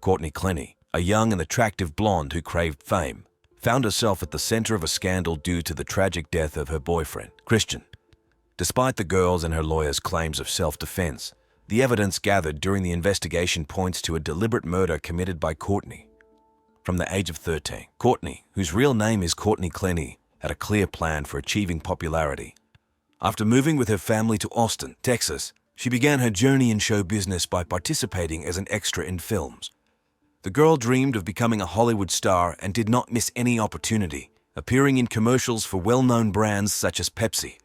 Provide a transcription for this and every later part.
Courtney, a young and attractive blonde who craved fame, found herself at the center of a scandal due to the tragic death of her boyfriend, Christian. Despite the girl's and her lawyer's claims of self-defense, the evidence gathered during the investigation points to a deliberate murder committed by Courtney. From the age of 13, Courtney, whose real name is Courtney, had a clear plan for achieving popularity. After moving with her family to Austin, Texas, she began her journey in show business by participating as an extra in films. The girl dreamed of becoming a Hollywood star and did not miss any opportunity, appearing in commercials for well-known brands such as Pepsi.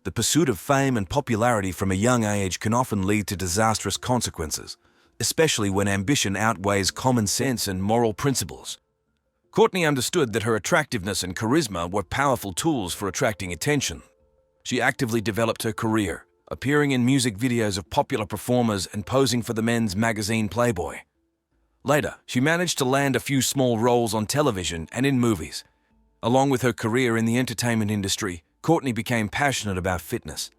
The pursuit of fame and popularity from a young age can often lead to disastrous consequences, especially when ambition outweighs common sense and moral principles. Courtney understood that her attractiveness and charisma were powerful tools for attracting attention. She actively developed her career, appearing in music videos of popular performers and posing for the men's magazine Playboy. Later, she managed to land a few small roles on television and in movies. Along with her career in the entertainment industry, Courtney became passionate about fitness.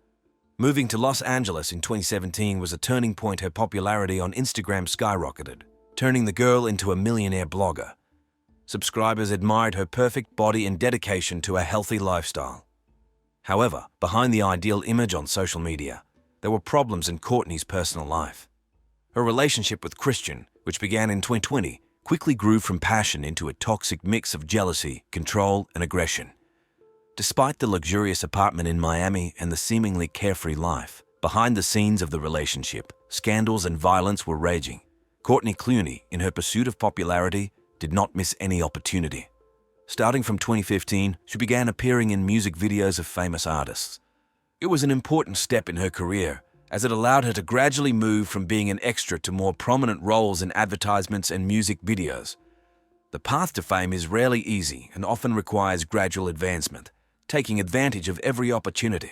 Moving to Los Angeles in 2017 was a turning point. Her popularity on Instagram skyrocketed, turning the girl into a millionaire blogger. Subscribers admired her perfect body and dedication to a healthy lifestyle. However, behind the ideal image on social media, there were problems in Courtney's personal life. Her relationship with Christian, which began in 2020, quickly grew from passion into a toxic mix of jealousy, control, and aggression. Despite the luxurious apartment in Miami and the seemingly carefree life, behind the scenes of the relationship, scandals and violence were raging. Courtney, in her pursuit of popularity, did not miss any opportunity. Starting from 2015, she began appearing in music videos of famous artists. It was an important step in her career, as it allowed her to gradually move from being an extra to more prominent roles in advertisements and music videos. The path to fame is rarely easy and often requires gradual advancement, taking advantage of every opportunity.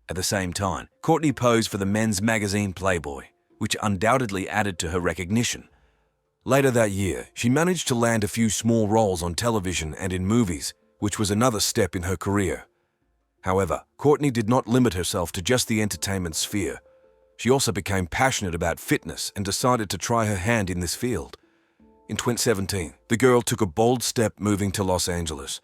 At the same time, Courtney posed for the men's magazine Playboy, which undoubtedly added to her recognition. Later that year, she managed to land a few small roles on television and in movies, which was another step in her career. However, Courtney did not limit herself to just the entertainment sphere. She also became passionate about fitness and decided to try her hand in this field. In 2017, the girl took a bold step moving to Los Angeles.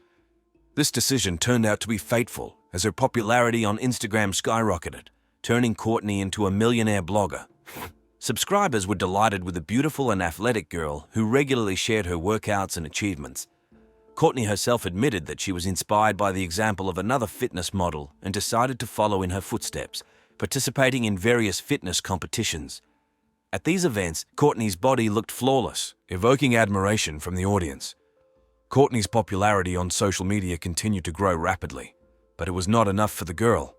This decision turned out to be fateful, as her popularity on Instagram skyrocketed, turning Courtney into a millionaire blogger. Subscribers were delighted with the beautiful and athletic girl who regularly shared her workouts and achievements. Courtney herself admitted that she was inspired by the example of another fitness model and decided to follow in her footsteps, participating in various fitness competitions. At these events, Courtney's body looked flawless, evoking admiration from the audience. Courtney's popularity on social media continued to grow rapidly, but it was not enough for the girl.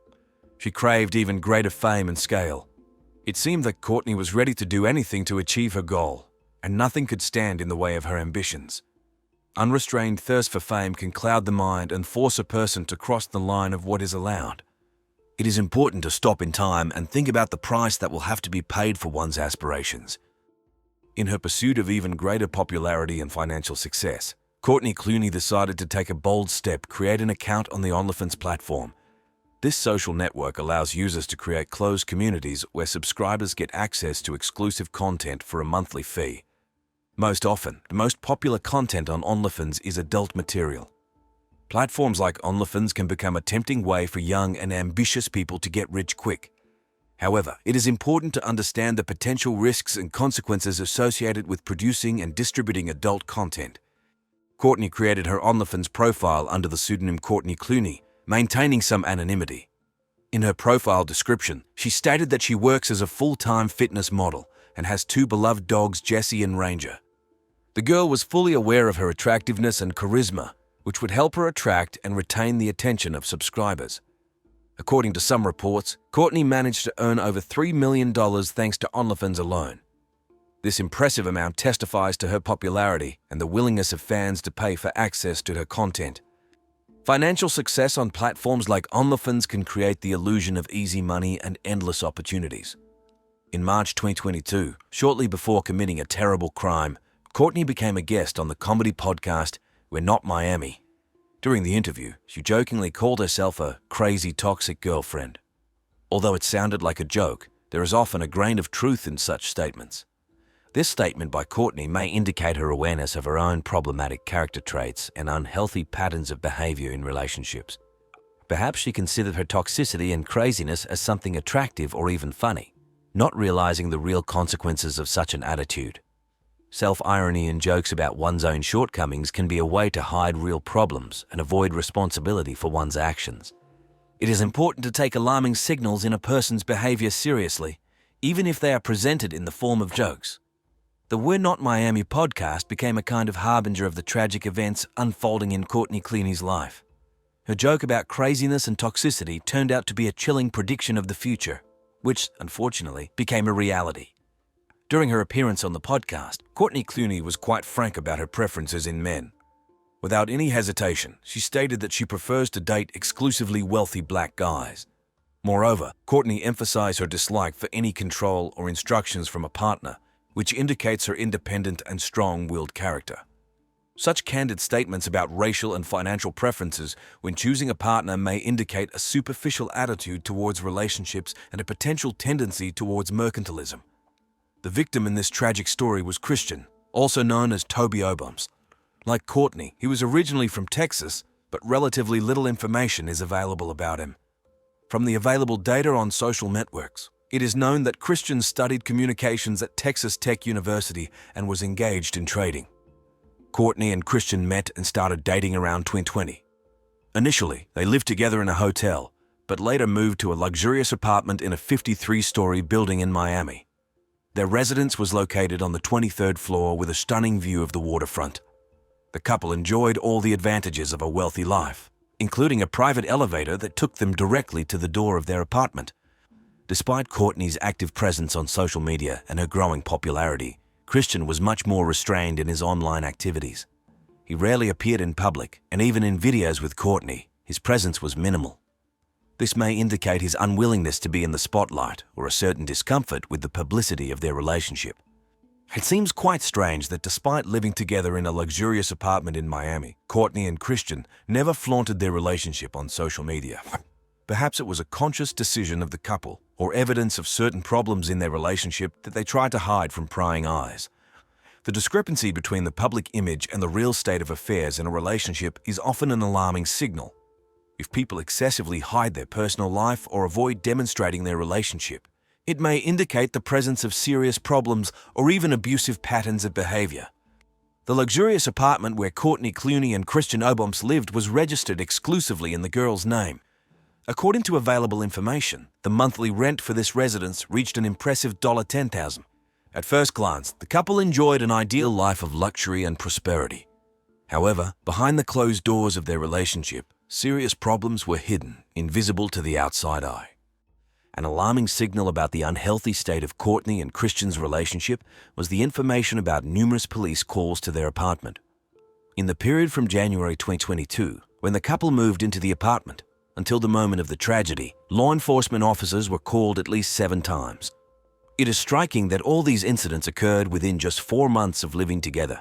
She craved even greater fame and scale. It seemed that Courtney was ready to do anything to achieve her goal, and nothing could stand in the way of her ambitions. Unrestrained thirst for fame can cloud the mind and force a person to cross the line of what is allowed. It is important to stop in time and think about the price that will have to be paid for one's aspirations. In her pursuit of even greater popularity and financial success, Courtney decided to take a bold step, create an account on the OnlyFans platform. This social network allows users to create closed communities where subscribers get access to exclusive content for a monthly fee. Most often, the most popular content on OnlyFans is adult material. Platforms like OnlyFans can become a tempting way for young and ambitious people to get rich quick. However, it is important to understand the potential risks and consequences associated with producing and distributing adult content. Courtney created her OnlyFans profile under the pseudonym Courtney, maintaining some anonymity. In her profile description, she stated that she works as a full-time fitness model and has two beloved dogs, Jessie and Ranger. The girl was fully aware of her attractiveness and charisma, which would help her attract and retain the attention of subscribers. According to some reports, Courtney managed to earn over $3 million thanks to OnlyFans alone. This impressive amount testifies to her popularity and the willingness of fans to pay for access to her content. Financial success on platforms like OnlyFans can create the illusion of easy money and endless opportunities. In March 2022, shortly before committing a terrible crime, Courtney became a guest on the comedy podcast We're Not Miami. During the interview, she jokingly called herself a crazy toxic girlfriend. Although it sounded like a joke, there is often a grain of truth in such statements. This statement by Courtney may indicate her awareness of her own problematic character traits and unhealthy patterns of behavior in relationships. Perhaps she considered her toxicity and craziness as something attractive or even funny, not realizing the real consequences of such an attitude. Self-irony and jokes about one's own shortcomings can be a way to hide real problems and avoid responsibility for one's actions. It is important to take alarming signals in a person's behavior seriously, even if they are presented in the form of jokes. The We're Not Miami podcast became a kind of harbinger of the tragic events unfolding in Courtney Clooney's life. Her joke about craziness and toxicity turned out to be a chilling prediction of the future, which, unfortunately, became a reality. During her appearance on the podcast, Courtney Clooney was quite frank about her preferences in men. Without any hesitation, she stated that she prefers to date exclusively wealthy black guys. Moreover, Courtney emphasized her dislike for any control or instructions from a partner, which indicates her independent and strong-willed character. Such candid statements about racial and financial preferences when choosing a partner may indicate a superficial attitude towards relationships and a potential tendency towards mercantilism. The victim in this tragic story was Christian, also known as Toby Obums. Like Courtney, he was originally from Texas, but relatively little information is available about him. From the available data on social networks, it is known that Christian studied communications at Texas Tech University and was engaged in trading. Courtney and Christian met and started dating around 2020. Initially, they lived together in a hotel, but later moved to a luxurious apartment in a 53-story building in Miami. Their residence was located on the 23rd floor with a stunning view of the waterfront. The couple enjoyed all the advantages of a wealthy life, including a private elevator that took them directly to the door of their apartment. Despite Courtney's active presence on social media and her growing popularity, Christian was much more restrained in his online activities. He rarely appeared in public, and even in videos with Courtney, his presence was minimal. This may indicate his unwillingness to be in the spotlight or a certain discomfort with the publicity of their relationship. It seems quite strange that despite living together in a luxurious apartment in Miami, Courtney and Christian never flaunted their relationship on social media. Perhaps it was a conscious decision of the couple or evidence of certain problems in their relationship that they tried to hide from prying eyes. The discrepancy between the public image and the real state of affairs in a relationship is often an alarming signal. If people excessively hide their personal life or avoid demonstrating their relationship, it may indicate the presence of serious problems or even abusive patterns of behavior. The luxurious apartment where Courtney Clooney and Christian Obums lived was registered exclusively in the girl's name. According to available information, the monthly rent for this residence reached an impressive $10,000. At first glance, the couple enjoyed an ideal life of luxury and prosperity. However, behind the closed doors of their relationship, serious problems were hidden, invisible to the outside eye. An alarming signal about the unhealthy state of Courtney and Christian's relationship was the information about numerous police calls to their apartment. In the period from January 2022, when the couple moved into the apartment, until the moment of the tragedy, law enforcement officers were called at least 7 times. It is striking that all these incidents occurred within just 4 months of living together.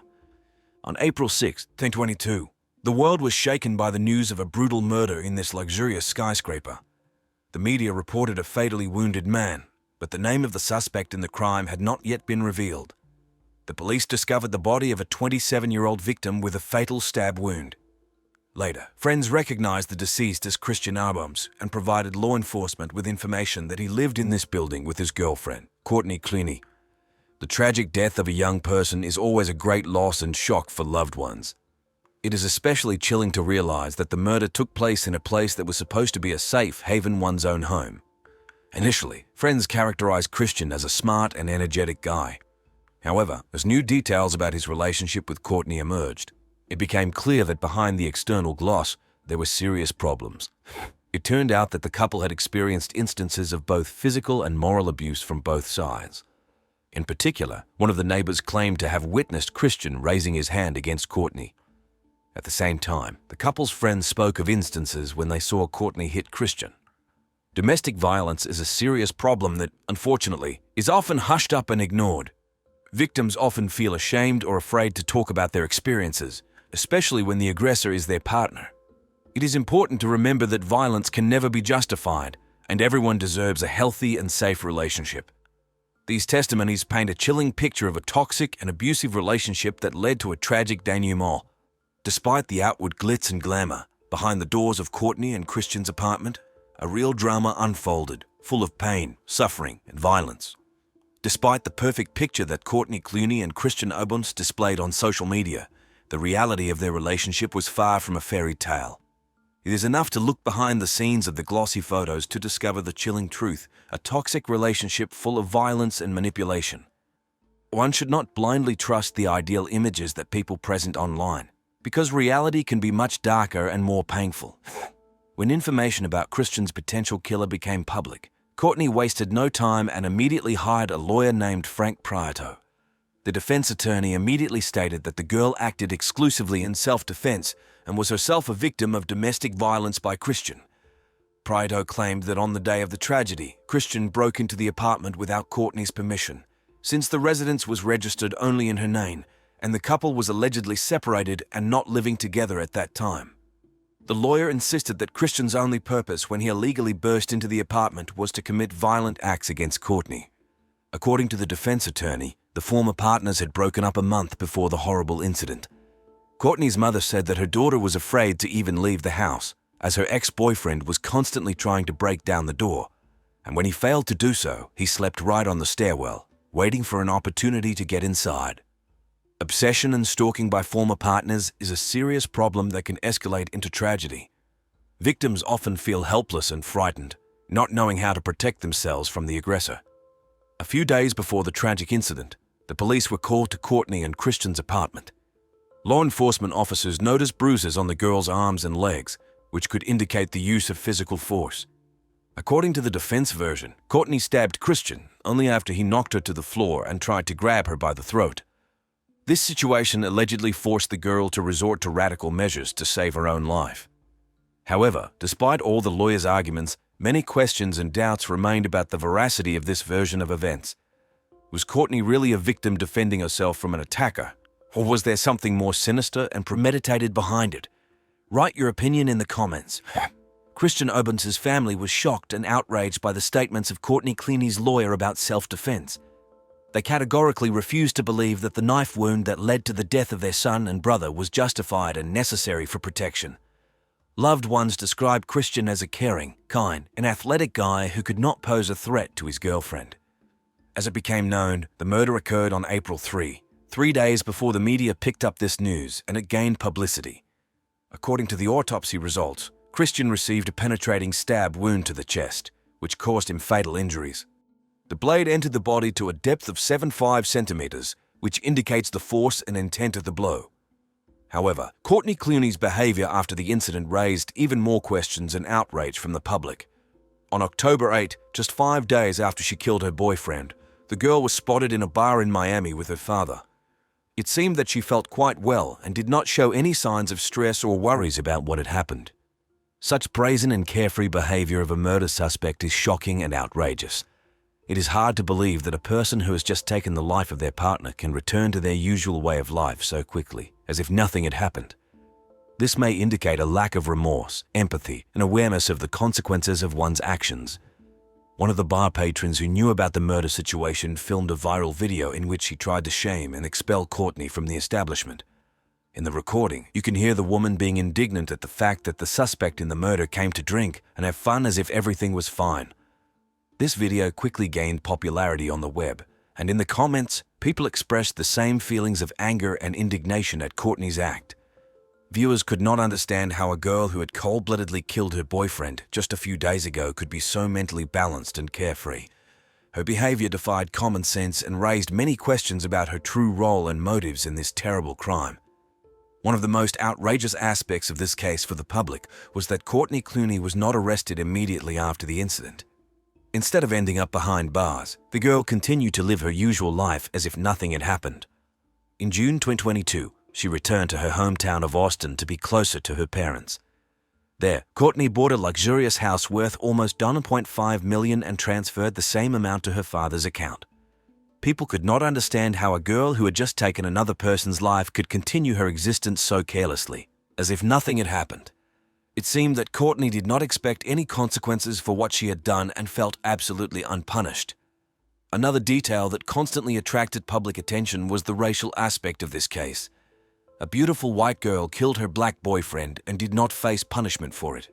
On April 6, 2022, the world was shaken by the news of a brutal murder in this luxurious skyscraper. The media reported a fatally wounded man, but the name of the suspect in the crime had not yet been revealed. The police discovered the body of a 27-year-old victim with a fatal stab wound. Later, friends recognized the deceased as Christian Obums and provided law enforcement with information that he lived in this building with his girlfriend, Courtney Clooney. The tragic death of a young person is always a great loss and shock for loved ones. It is especially chilling to realize that the murder took place in a place that was supposed to be a safe haven, one's own home. Initially, friends characterized Christian as a smart and energetic guy. However, as new details about his relationship with Courtney emerged, it became clear that behind the external gloss, there were serious problems. It turned out that the couple had experienced instances of both physical and moral abuse from both sides. In particular, one of the neighbors claimed to have witnessed Christian raising his hand against Courtney. At the same time, the couple's friends spoke of instances when they saw Courtney hit Christian. Domestic violence is a serious problem that, unfortunately, is often hushed up and ignored. Victims often feel ashamed or afraid to talk about their experiences, especially when the aggressor is their partner. It is important to remember that violence can never be justified, and everyone deserves a healthy and safe relationship. These testimonies paint a chilling picture of a toxic and abusive relationship that led to a tragic denouement. Despite the outward glitz and glamour, behind the doors of Courtney and Christian's apartment, a real drama unfolded, full of pain, suffering, and violence. Despite the perfect picture that Courtney Clooney and Christian Obons displayed on social media, the reality of their relationship was far from a fairy tale. It is enough to look behind the scenes of the glossy photos to discover the chilling truth, a toxic relationship full of violence and manipulation. One should not blindly trust the ideal images that people present online, because reality can be much darker and more painful. When information about Christian's potential killer became public, Courtney wasted no time and immediately hired a lawyer named Frank Prieto. The defense attorney immediately stated that the girl acted exclusively in self-defense and was herself a victim of domestic violence by Christian. Prieto claimed that on the day of the tragedy, Christian broke into the apartment without Courtney's permission, since the residence was registered only in her name, and the couple was allegedly separated and not living together at that time. The lawyer insisted that Christian's only purpose when he illegally burst into the apartment was to commit violent acts against Courtney. According to the defense attorney, the former partners had broken up a month before the horrible incident. Courtney's mother said that her daughter was afraid to even leave the house, as her ex-boyfriend was constantly trying to break down the door, and when he failed to do so, he slept right on the stairwell, waiting for an opportunity to get inside. Obsession and stalking by former partners is a serious problem that can escalate into tragedy. Victims often feel helpless and frightened, not knowing how to protect themselves from the aggressor. A few days before the tragic incident, the police were called to Courtney and Christian's apartment. Law enforcement officers noticed bruises on the girl's arms and legs, which could indicate the use of physical force. According to the defense version, Courtney stabbed Christian only after he knocked her to the floor and tried to grab her by the throat. This situation allegedly forced the girl to resort to radical measures to save her own life. However, despite all the lawyer's arguments, many questions and doubts remained about the veracity of this version of events. Was Courtney really a victim defending herself from an attacker? Or was there something more sinister and premeditated behind it? Write your opinion in the comments. Christian Obons' family was shocked and outraged by the statements of Courtney Clooney's lawyer about self-defense. They categorically refused to believe that the knife wound that led to the death of their son and brother was justified and necessary for protection. Loved ones described Christian as a caring, kind, and athletic guy who could not pose a threat to his girlfriend. As it became known, the murder occurred on April 3 days before the media picked up this news and it gained publicity. According to the autopsy results, Christian received a penetrating stab wound to the chest, which caused him fatal injuries. The blade entered the body to a depth of 75 centimeters, which indicates the force and intent of the blow. However, Courtney Clooney's behavior after the incident raised even more questions and outrage from the public. On October 8, just 5 days after she killed her boyfriend, the girl was spotted in a bar in Miami with her father. It seemed that she felt quite well and did not show any signs of stress or worries about what had happened. Such brazen and carefree behavior of a murder suspect is shocking and outrageous. It is hard to believe that a person who has just taken the life of their partner can return to their usual way of life so quickly, as if nothing had happened. This may indicate a lack of remorse, empathy, and awareness of the consequences of one's actions. One of the bar patrons who knew about the murder situation filmed a viral video in which he tried to shame and expel Courtney from the establishment. In the recording, you can hear the woman being indignant at the fact that the suspect in the murder came to drink and have fun as if everything was fine. This video quickly gained popularity on the web, and in the comments, people expressed the same feelings of anger and indignation at Courtney's act. Viewers could not understand how a girl who had cold-bloodedly killed her boyfriend just a few days ago could be so mentally balanced and carefree. Her behavior defied common sense and raised many questions about her true role and motives in this terrible crime. One of the most outrageous aspects of this case for the public was that Courtney Clooney was not arrested immediately after the incident. Instead of ending up behind bars, the girl continued to live her usual life as if nothing had happened. In June 2022, she returned to her hometown of Austin to be closer to her parents. There, Courtney bought a luxurious house worth almost $1.5 million and transferred the same amount to her father's account. People could not understand how a girl who had just taken another person's life could continue her existence so carelessly, as if nothing had happened. It seemed that Courtney did not expect any consequences for what she had done and felt absolutely unpunished. Another detail that constantly attracted public attention was the racial aspect of this case. A beautiful white girl killed her black boyfriend and did not face punishment for it.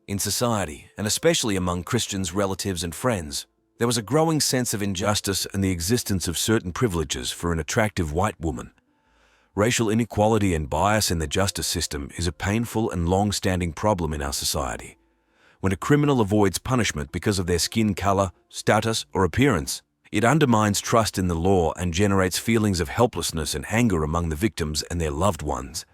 In society, and especially among Christians' relatives and friends, there was a growing sense of injustice and the existence of certain privileges for an attractive white woman. Racial inequality and bias in the justice system is a painful and long-standing problem in our society. When a criminal avoids punishment because of their skin color, status, or appearance, it undermines trust in the law and generates feelings of helplessness and anger among the victims and their loved ones.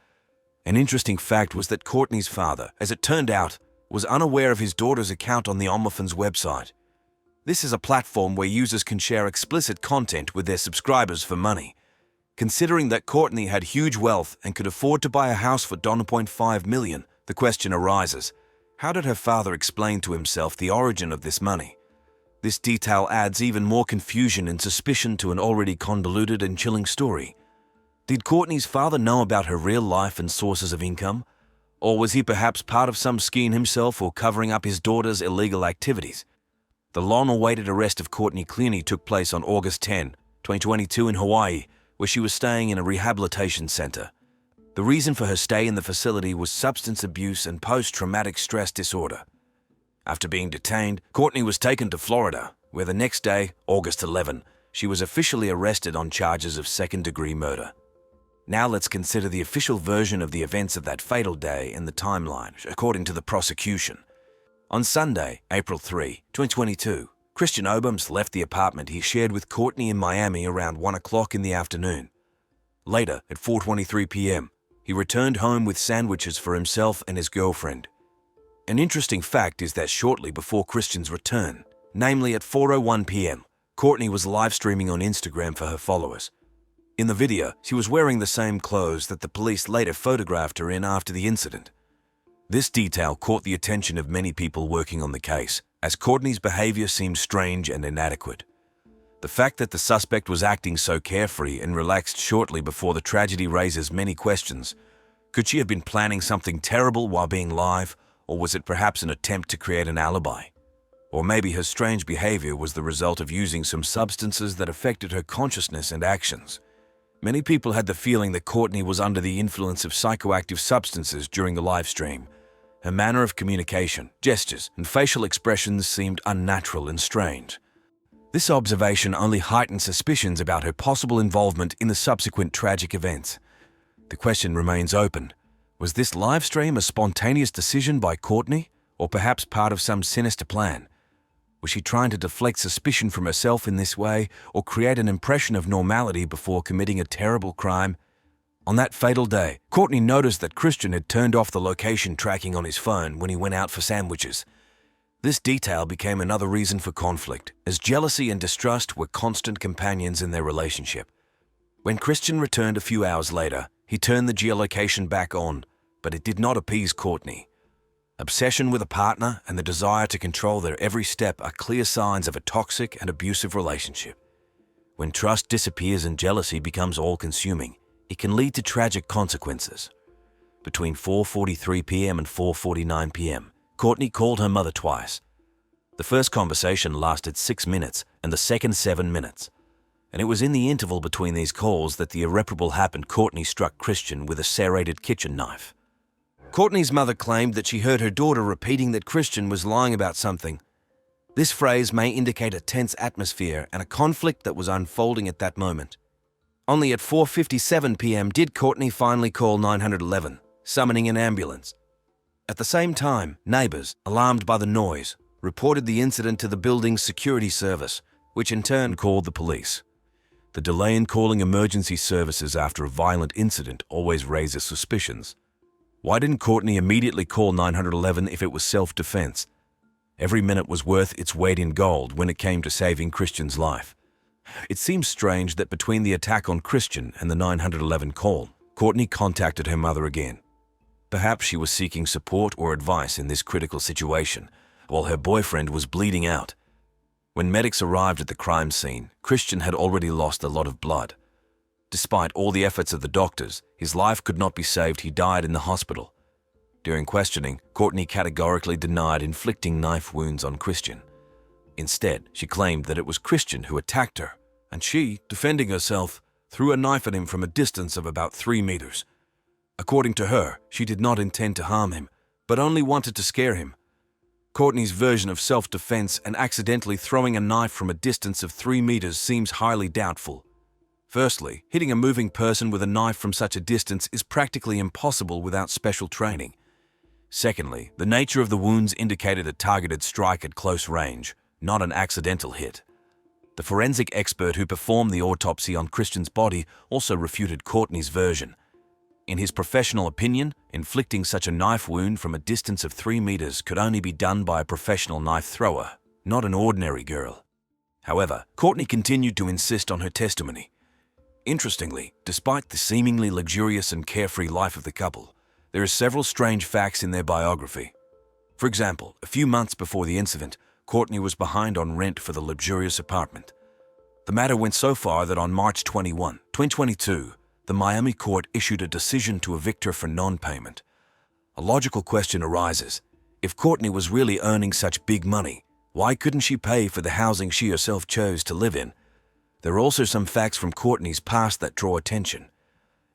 An interesting fact was that Courtney's father, as it turned out, was unaware of his daughter's account on the OnlyFans website. This is a platform where users can share explicit content with their subscribers for money. Considering that Courtney had huge wealth and could afford to buy a house for $1.5 million, the question arises, how did her father explain to himself the origin of this money? This detail adds even more confusion and suspicion to an already convoluted and chilling story. Did Courtney's father know about her real life and sources of income? Or was he perhaps part of some scheme himself or covering up his daughter's illegal activities? The long-awaited arrest of Courtney Clooney took place on August 10, 2022 in Hawaii, where she was staying in a rehabilitation center. The reason for her stay in the facility was substance abuse and post-traumatic stress disorder. After being detained, Courtney was taken to Florida, where the next day, August 11, she was officially arrested on charges of second-degree murder. Now let's consider the official version of the events of that fatal day and the timeline, according to the prosecution. On Sunday, April 3, 2022, Christian Obams left the apartment he shared with Courtney in Miami around 1 o'clock in the afternoon. Later, at 4:23 p.m., he returned home with sandwiches for himself and his girlfriend. An interesting fact is that shortly before Christian's return, namely at 4:01 p.m., Courtney was live streaming on Instagram for her followers. In the video, she was wearing the same clothes that the police later photographed her in after the incident. This detail caught the attention of many people working on the case, as Courtney's behavior seemed strange and inadequate. The fact that the suspect was acting so carefree and relaxed shortly before the tragedy raises many questions. Could she have been planning something terrible while being live, or was it perhaps an attempt to create an alibi? Or maybe her strange behavior was the result of using some substances that affected her consciousness and actions. Many people had the feeling that Courtney was under the influence of psychoactive substances during the live stream. Her manner of communication, gestures, and facial expressions seemed unnatural and strange. This observation only heightened suspicions about her possible involvement in the subsequent tragic events. The question remains open. Was this live stream a spontaneous decision by Courtney, or perhaps part of some sinister plan? Was she trying to deflect suspicion from herself in this way, or create an impression of normality before committing a terrible crime? On that fatal day, Courtney noticed that Christian had turned off the location tracking on his phone when he went out for sandwiches. This detail became another reason for conflict, as jealousy and distrust were constant companions in their relationship. When Christian returned a few hours later, he turned the geolocation back on, but it did not appease Courtney. Obsession with a partner and the desire to control their every step are clear signs of a toxic and abusive relationship. When trust disappears and jealousy becomes all-consuming, it can lead to tragic consequences. Between 4:43 p.m. and 4:49 p.m., Courtney called her mother twice. The first conversation lasted 6 minutes and the second 7 minutes. And it was in the interval between these calls that the irreparable happened. Courtney struck Christian with a serrated kitchen knife. Courtney's mother claimed that she heard her daughter repeating that Christian was lying about something. This phrase may indicate a tense atmosphere and a conflict that was unfolding at that moment. Only at 4:57 p.m. did Courtney finally call 911, summoning an ambulance. At the same time, neighbors, alarmed by the noise, reported the incident to the building's security service, which in turn called the police. The delay in calling emergency services after a violent incident always raises suspicions. Why didn't Courtney immediately call 911 if it was self-defense? Every minute was worth its weight in gold when it came to saving Christian's life. It seems strange that between the attack on Christian and the 911 call, Courtney contacted her mother again. Perhaps she was seeking support or advice in this critical situation, while her boyfriend was bleeding out. When medics arrived at the crime scene, Christian had already lost a lot of blood. Despite all the efforts of the doctors, his life could not be saved. He died in the hospital. During questioning, Courtney categorically denied inflicting knife wounds on Christian. Instead, she claimed that it was Christian who attacked her, and she, defending herself, threw a knife at him from a distance of about 3 meters. According to her, she did not intend to harm him, but only wanted to scare him. Courtney's version of self-defense and accidentally throwing a knife from a distance of 3 meters seems highly doubtful. Firstly, hitting a moving person with a knife from such a distance is practically impossible without special training. Secondly, the nature of the wounds indicated a targeted strike at close range, not an accidental hit. The forensic expert who performed the autopsy on Christian's body also refuted Courtney's version. In his professional opinion, inflicting such a knife wound from a distance of 3 meters could only be done by a professional knife thrower, not an ordinary girl. However, Courtney continued to insist on her testimony. Interestingly, despite the seemingly luxurious and carefree life of the couple, there are several strange facts in their biography. For example, a few months before the incident, Courtney was behind on rent for the luxurious apartment. The matter went so far that on March 21, 2022, the Miami court issued a decision to evict her for non-payment. A logical question arises. If Courtney was really earning such big money, why couldn't she pay for the housing she herself chose to live in? There are also some facts from Courtney's past that draw attention.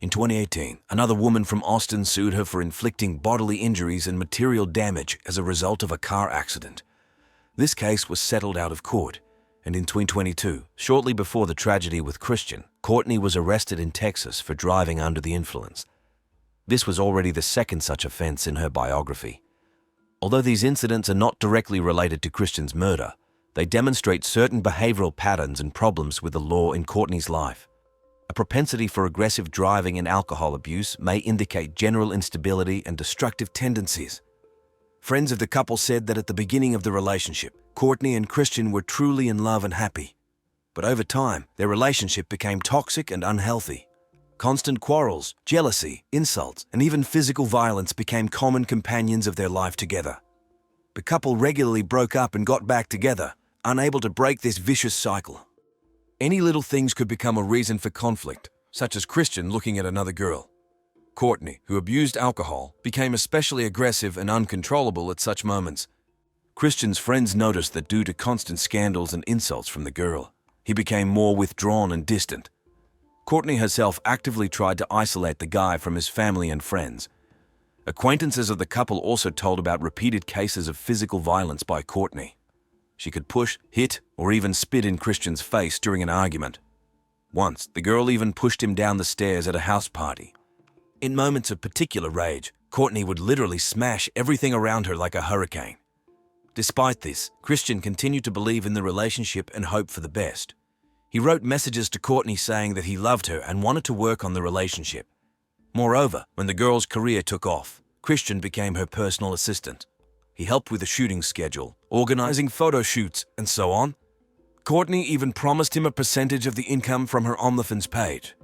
In 2018, another woman from Austin sued her for inflicting bodily injuries and material damage as a result of a car accident. This case was settled out of court, and in 2022, shortly before the tragedy with Christian, Courtney was arrested in Texas for driving under the influence. This was already the second such offense in her biography. Although these incidents are not directly related to Christian's murder, they demonstrate certain behavioral patterns and problems with the law in Courtney's life. A propensity for aggressive driving and alcohol abuse may indicate general instability and destructive tendencies. Friends of the couple said that at the beginning of the relationship, Courtney and Christian were truly in love and happy. But over time, their relationship became toxic and unhealthy. Constant quarrels, jealousy, insults, and even physical violence became common companions of their life together. The couple regularly broke up and got back together, unable to break this vicious cycle. Any little things could become a reason for conflict, such as Christian looking at another girl. Courtney, who abused alcohol, became especially aggressive and uncontrollable at such moments. Christian's friends noticed that due to constant scandals and insults from the girl, he became more withdrawn and distant. Courtney herself actively tried to isolate the guy from his family and friends. Acquaintances of the couple also told about repeated cases of physical violence by Courtney. She could push, hit, or even spit in Christian's face during an argument. Once, the girl even pushed him down the stairs at a house party. In moments of particular rage, Courtney would literally smash everything around her like a hurricane. Despite this, Christian continued to believe in the relationship and hope for the best. He wrote messages to Courtney saying that he loved her and wanted to work on the relationship. Moreover, when the girl's career took off, Christian became her personal assistant. He helped with the shooting schedule, organizing photo shoots, and so on. Courtney even promised him a percentage of the income from her OnlyFans page.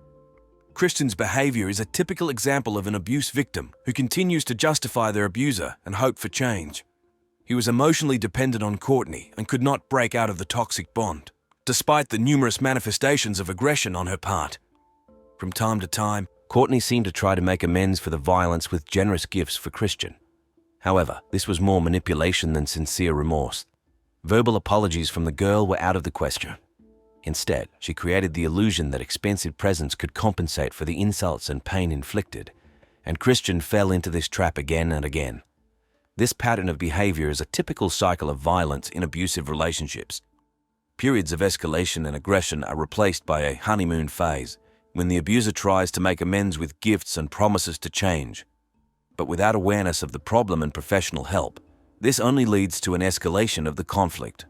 Christian's behavior is a typical example of an abuse victim who continues to justify their abuser and hope for change. He was emotionally dependent on Courtney and could not break out of the toxic bond, despite the numerous manifestations of aggression on her part. From time to time, Courtney seemed to try to make amends for the violence with generous gifts for Christian. However, this was more manipulation than sincere remorse. Verbal apologies from the girl were out of the question. Instead, she created the illusion that expensive presents could compensate for the insults and pain inflicted, and Christian fell into this trap again and again. This pattern of behavior is a typical cycle of violence in abusive relationships. Periods of escalation and aggression are replaced by a honeymoon phase, when the abuser tries to make amends with gifts and promises to change. But without awareness of the problem and professional help, this only leads to an escalation of the conflict.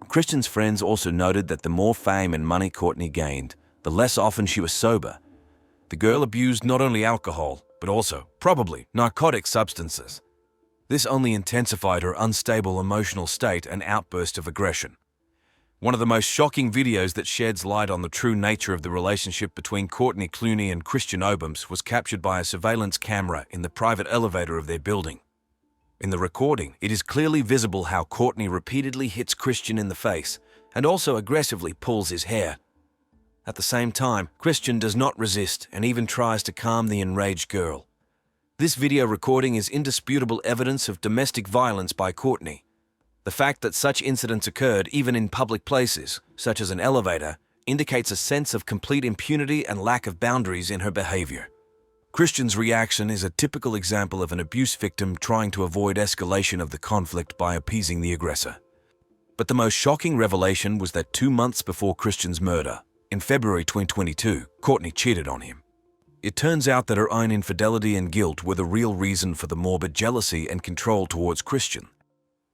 Christian's friends also noted that the more fame and money Courtney gained, the less often she was sober. The girl abused not only alcohol, but also, probably, narcotic substances. This only intensified her unstable emotional state and outburst of aggression. One of the most shocking videos that sheds light on the true nature of the relationship between Courtney Clooney and Christian Obams was captured by a surveillance camera in the private elevator of their building. In the recording, it is clearly visible how Courtney repeatedly hits Christian in the face and also aggressively pulls his hair. At the same time, Christian does not resist and even tries to calm the enraged girl. This video recording is indisputable evidence of domestic violence by Courtney. The fact that such incidents occurred even in public places, such as an elevator, indicates a sense of complete impunity and lack of boundaries in her behavior. Christian's reaction is a typical example of an abuse victim trying to avoid escalation of the conflict by appeasing the aggressor. But the most shocking revelation was that 2 months before Christian's murder, in February 2022, Courtney cheated on him. It turns out that her own infidelity and guilt were the real reason for the morbid jealousy and control towards Christian.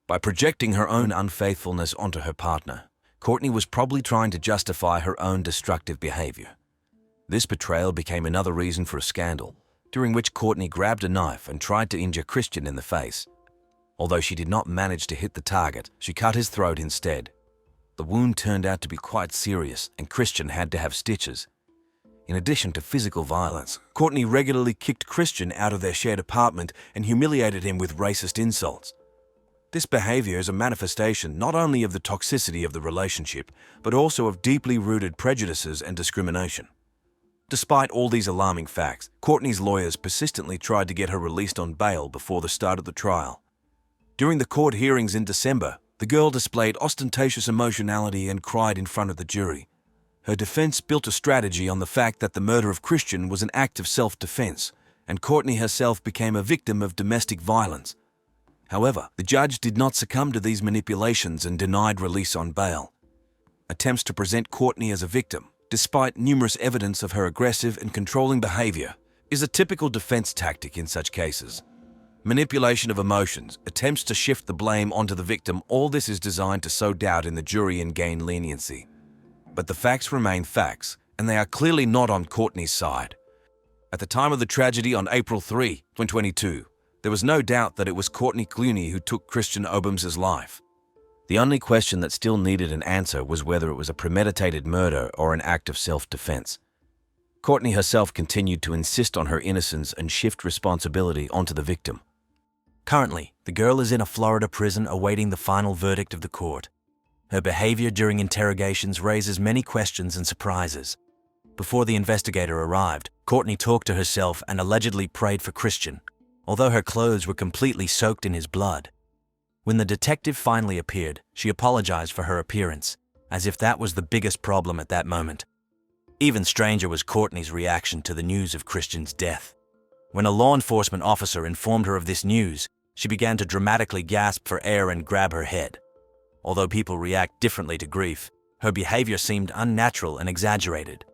By projecting her own unfaithfulness onto her partner, Courtney was probably trying to justify her own destructive behavior. This betrayal became another reason for a scandal, during which Courtney grabbed a knife and tried to injure Christian in the face. Although she did not manage to hit the target, she cut his throat instead. The wound turned out to be quite serious, and Christian had to have stitches. In addition to physical violence, Courtney regularly kicked Christian out of their shared apartment and humiliated him with racist insults. This behavior is a manifestation not only of the toxicity of the relationship, but also of deeply rooted prejudices and discrimination. Despite all these alarming facts, Courtney's lawyers persistently tried to get her released on bail before the start of the trial. During the court hearings in December, the girl displayed ostentatious emotionality and cried in front of the jury. Her defense built a strategy on the fact that the murder of Christian was an act of self-defense, and Courtney herself became a victim of domestic violence. However, the judge did not succumb to these manipulations and denied release on bail. Attempts to present Courtney as a victim, despite numerous evidence of her aggressive and controlling behavior, is a typical defense tactic in such cases. Manipulation of emotions, attempts to shift the blame onto the victim, all this is designed to sow doubt in the jury and gain leniency. But the facts remain facts, and they are clearly not on Courtney's side. At the time of the tragedy on April 3, 2022, there was no doubt that it was Courtney Clooney who took Christian Obam's life. The only question that still needed an answer was whether it was a premeditated murder or an act of self-defense. Courtney herself continued to insist on her innocence and shift responsibility onto the victim. Currently, the girl is in a Florida prison awaiting the final verdict of the court. Her behavior during interrogations raises many questions and surprises. Before the investigator arrived, Courtney talked to herself and allegedly prayed for Christian, although her clothes were completely soaked in his blood. When the detective finally appeared, she apologized for her appearance, as if that was the biggest problem at that moment. Even stranger was Courtney's reaction to the news of Christian's death. When a law enforcement officer informed her of this news, she began to dramatically gasp for air and grab her head. Although people react differently to grief, her behavior seemed unnatural and exaggerated.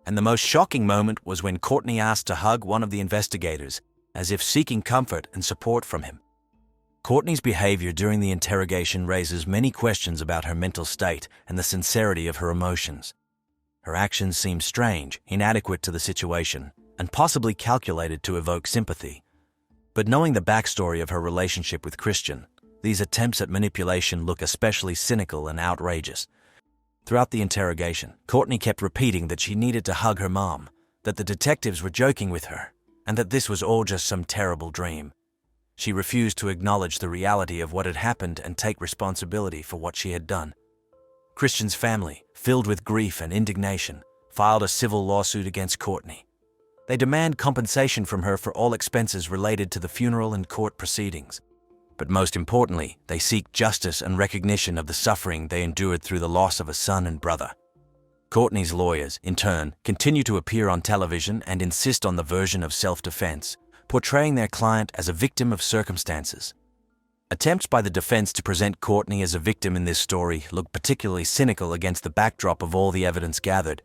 And the most shocking moment was when Courtney asked to hug one of the investigators, as if seeking comfort and support from him. Courtney's behavior during the interrogation raises many questions about her mental state and the sincerity of her emotions. Her actions seem strange, inadequate to the situation, and possibly calculated to evoke sympathy. But knowing the backstory of her relationship with Christian, these attempts at manipulation look especially cynical and outrageous. Throughout the interrogation, Courtney kept repeating that she needed to hug her mom, that the detectives were joking with her, and that this was all just some terrible dream. She refused to acknowledge the reality of what had happened and take responsibility for what she had done. Christian's family, filled with grief and indignation, filed a civil lawsuit against Courtney. They demand compensation from her for all expenses related to the funeral and court proceedings. But most importantly, they seek justice and recognition of the suffering they endured through the loss of a son and brother. Courtney's lawyers, in turn, continue to appear on television and insist on the version of self-defense, portraying their client as a victim of circumstances. Attempts by the defense to present Courtney as a victim in this story look particularly cynical against the backdrop of all the evidence gathered.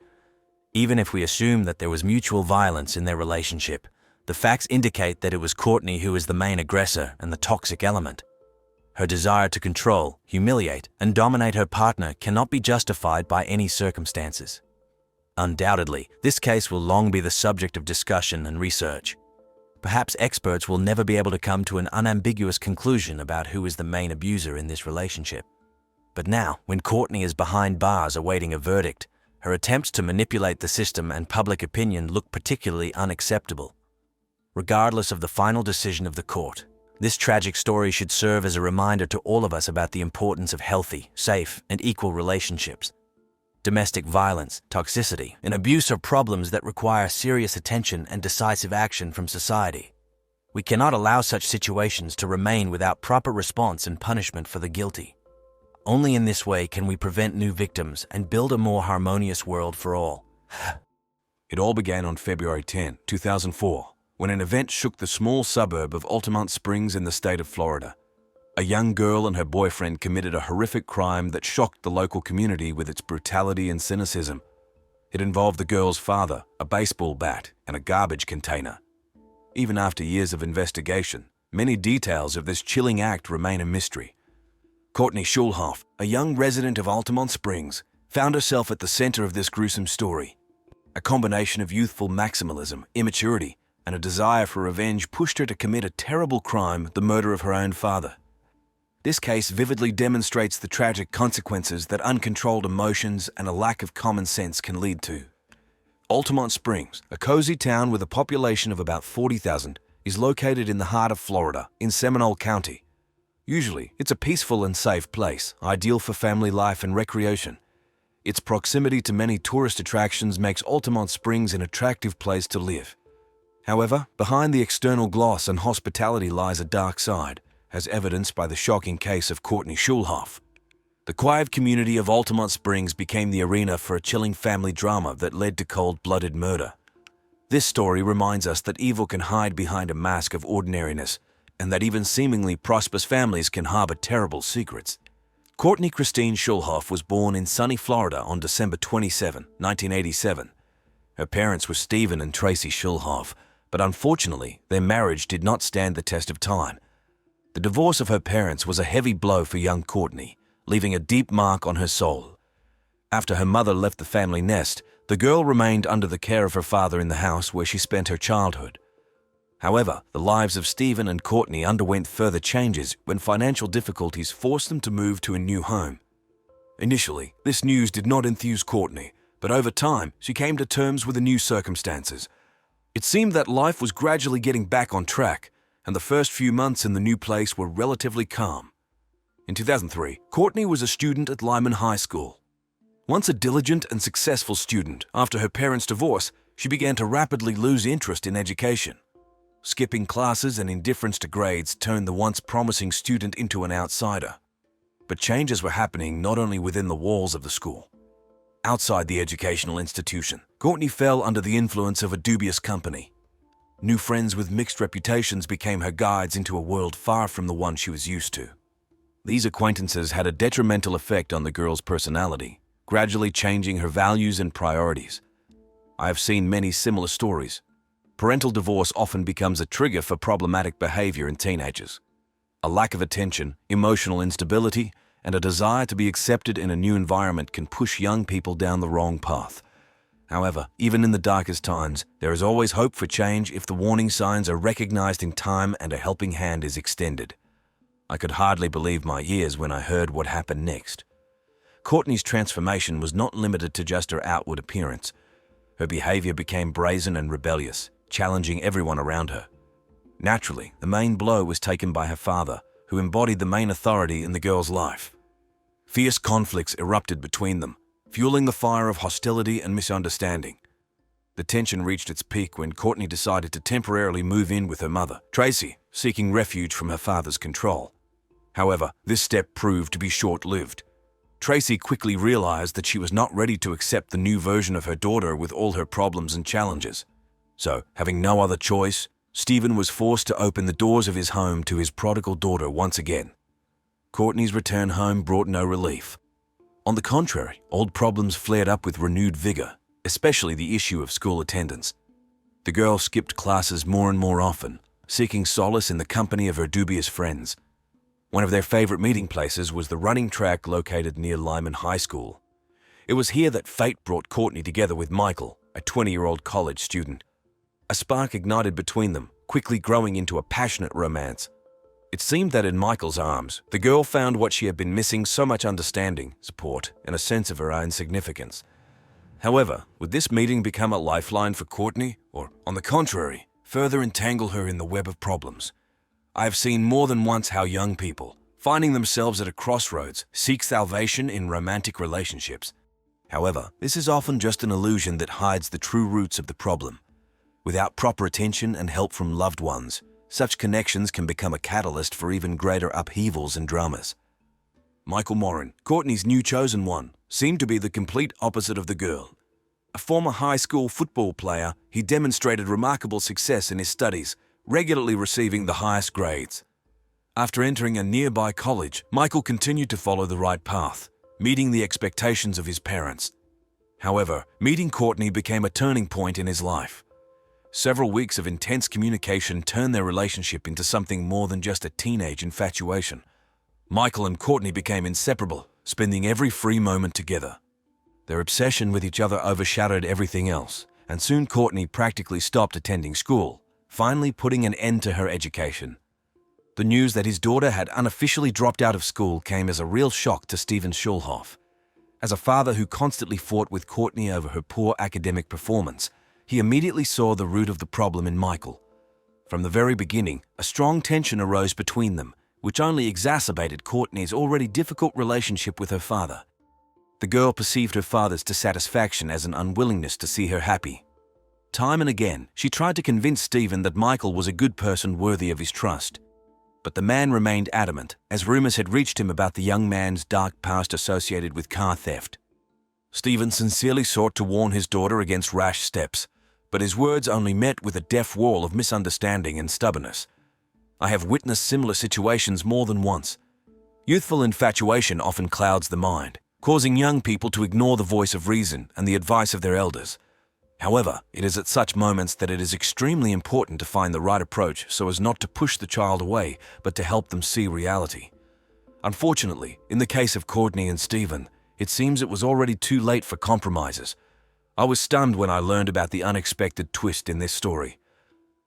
Even if we assume that there was mutual violence in their relationship, the facts indicate that it was Courtney who is the main aggressor and the toxic element. Her desire to control, humiliate, and dominate her partner cannot be justified by any circumstances. Undoubtedly, this case will long be the subject of discussion and research. Perhaps experts will never be able to come to an unambiguous conclusion about who is the main abuser in this relationship. But now, when Courtney is behind bars awaiting a verdict, her attempts to manipulate the system and public opinion look particularly unacceptable. Regardless of the final decision of the court, this tragic story should serve as a reminder to all of us about the importance of healthy, safe, and equal relationships. Domestic violence, toxicity, and abuse are problems that require serious attention and decisive action from society. We cannot allow such situations to remain without proper response and punishment for the guilty. Only in this way can we prevent new victims and build a more harmonious world for all. It all began on February 10, 2004, when an event shook the small suburb of Altamont Springs in the state of Florida. A young girl and her boyfriend committed a horrific crime that shocked the local community with its brutality and cynicism. It involved the girl's father, a baseball bat, and a garbage container. Even after years of investigation, many details of this chilling act remain a mystery. Courtney Schulhoff, a young resident of Altamont Springs, found herself at the center of this gruesome story. A combination of youthful maximalism, immaturity, and a desire for revenge pushed her to commit a terrible crime, the murder of her own father. This case vividly demonstrates the tragic consequences that uncontrolled emotions and a lack of common sense can lead to. Altamont Springs, a cozy town with a population of about 40,000, is located in the heart of Florida, in Seminole County. Usually, it's a peaceful and safe place, ideal for family life and recreation. Its proximity to many tourist attractions makes Altamont Springs an attractive place to live. However, behind the external gloss and hospitality lies a dark side, as evidenced by the shocking case of Courtney Schulhoff. The quiet community of Altamont Springs became the arena for a chilling family drama that led to cold-blooded murder. This story reminds us that evil can hide behind a mask of ordinariness, and that even seemingly prosperous families can harbor terrible secrets. Courtney Christine Schulhoff was born in sunny Florida on December 27, 1987. Her parents were Stephen and Tracy Schulhoff, but unfortunately, their marriage did not stand the test of time. The divorce of her parents was a heavy blow for young Courtney, leaving a deep mark on her soul. After her mother left the family nest, the girl remained under the care of her father in the house where she spent her childhood. However, the lives of Stephen and Courtney underwent further changes when financial difficulties forced them to move to a new home. Initially, this news did not enthuse Courtney, but over time, she came to terms with the new circumstances. It seemed that life was gradually getting back on track, and the first few months in the new place were relatively calm. In 2003, Courtney was a student at Lyman High School. Once a diligent and successful student, after her parents' divorce, she began to rapidly lose interest in education. Skipping classes and indifference to grades turned the once promising student into an outsider. But changes were happening not only within the walls of the school. Outside the educational institution, Courtney fell under the influence of a dubious company. New friends with mixed reputations became her guides into a world far from the one she was used to. These acquaintances had a detrimental effect on the girl's personality, gradually changing her values and priorities. I have seen many similar stories. Parental divorce often becomes a trigger for problematic behavior in teenagers. A lack of attention, emotional instability, and a desire to be accepted in a new environment can push young people down the wrong path. However, even in the darkest times, there is always hope for change if the warning signs are recognized in time and a helping hand is extended. I could hardly believe my ears when I heard what happened next. Courtney's transformation was not limited to just her outward appearance. Her behavior became brazen and rebellious, challenging everyone around her. Naturally, the main blow was taken by her father, who embodied the main authority in the girl's life. Fierce conflicts erupted between them, fueling the fire of hostility and misunderstanding. The tension reached its peak when Courtney decided to temporarily move in with her mother, Tracy, seeking refuge from her father's control. However, this step proved to be short-lived. Tracy quickly realized that she was not ready to accept the new version of her daughter with all her problems and challenges. So, having no other choice, Stephen was forced to open the doors of his home to his prodigal daughter once again. Courtney's return home brought no relief. On the contrary, old problems flared up with renewed vigor, especially the issue of school attendance. The girl skipped classes more and more often, seeking solace in the company of her dubious friends. One of their favorite meeting places was the running track located near Lyman High School. It was here that fate brought Courtney together with Michael, a 20-year-old college student. A spark ignited between them, quickly growing into a passionate romance. It seemed that in Michael's arms, the girl found what she had been missing: so much understanding, support, and a sense of her own significance. However, would this meeting become a lifeline for Courtney, or, on the contrary, further entangle her in the web of problems? I have seen more than once how young people, finding themselves at a crossroads, seek salvation in romantic relationships. However, this is often just an illusion that hides the true roots of the problem. Without proper attention and help from loved ones, such connections can become a catalyst for even greater upheavals and dramas. Michael Morin, Courtney's new chosen one, seemed to be the complete opposite of the girl. A former high school football player, he demonstrated remarkable success in his studies, regularly receiving the highest grades. After entering a nearby college, Michael continued to follow the right path, meeting the expectations of his parents. However, meeting Courtney became a turning point in his life. Several weeks of intense communication turned their relationship into something more than just a teenage infatuation. Michael and Courtney became inseparable, spending every free moment together. Their obsession with each other overshadowed everything else, and soon Courtney practically stopped attending school, finally putting an end to her education. The news that his daughter had unofficially dropped out of school came as a real shock to Steven Schulhoff. As a father who constantly fought with Courtney over her poor academic performance, he immediately saw the root of the problem in Michael. From the very beginning, a strong tension arose between them, which only exacerbated Courtney's already difficult relationship with her father. The girl perceived her father's dissatisfaction as an unwillingness to see her happy. Time and again, she tried to convince Steven that Michael was a good person worthy of his trust. But the man remained adamant, as rumors had reached him about the young man's dark past associated with car theft. Steven sincerely sought to warn his daughter against rash steps, but his words only met with a deaf wall of misunderstanding and stubbornness. I have witnessed similar situations more than once. Youthful infatuation often clouds the mind, causing young people to ignore the voice of reason and the advice of their elders. However, it is at such moments that it is extremely important to find the right approach so as not to push the child away, but to help them see reality. Unfortunately, in the case of Courtney and Steven, it seems it was already too late for compromises. I was stunned when I learned about the unexpected twist in this story.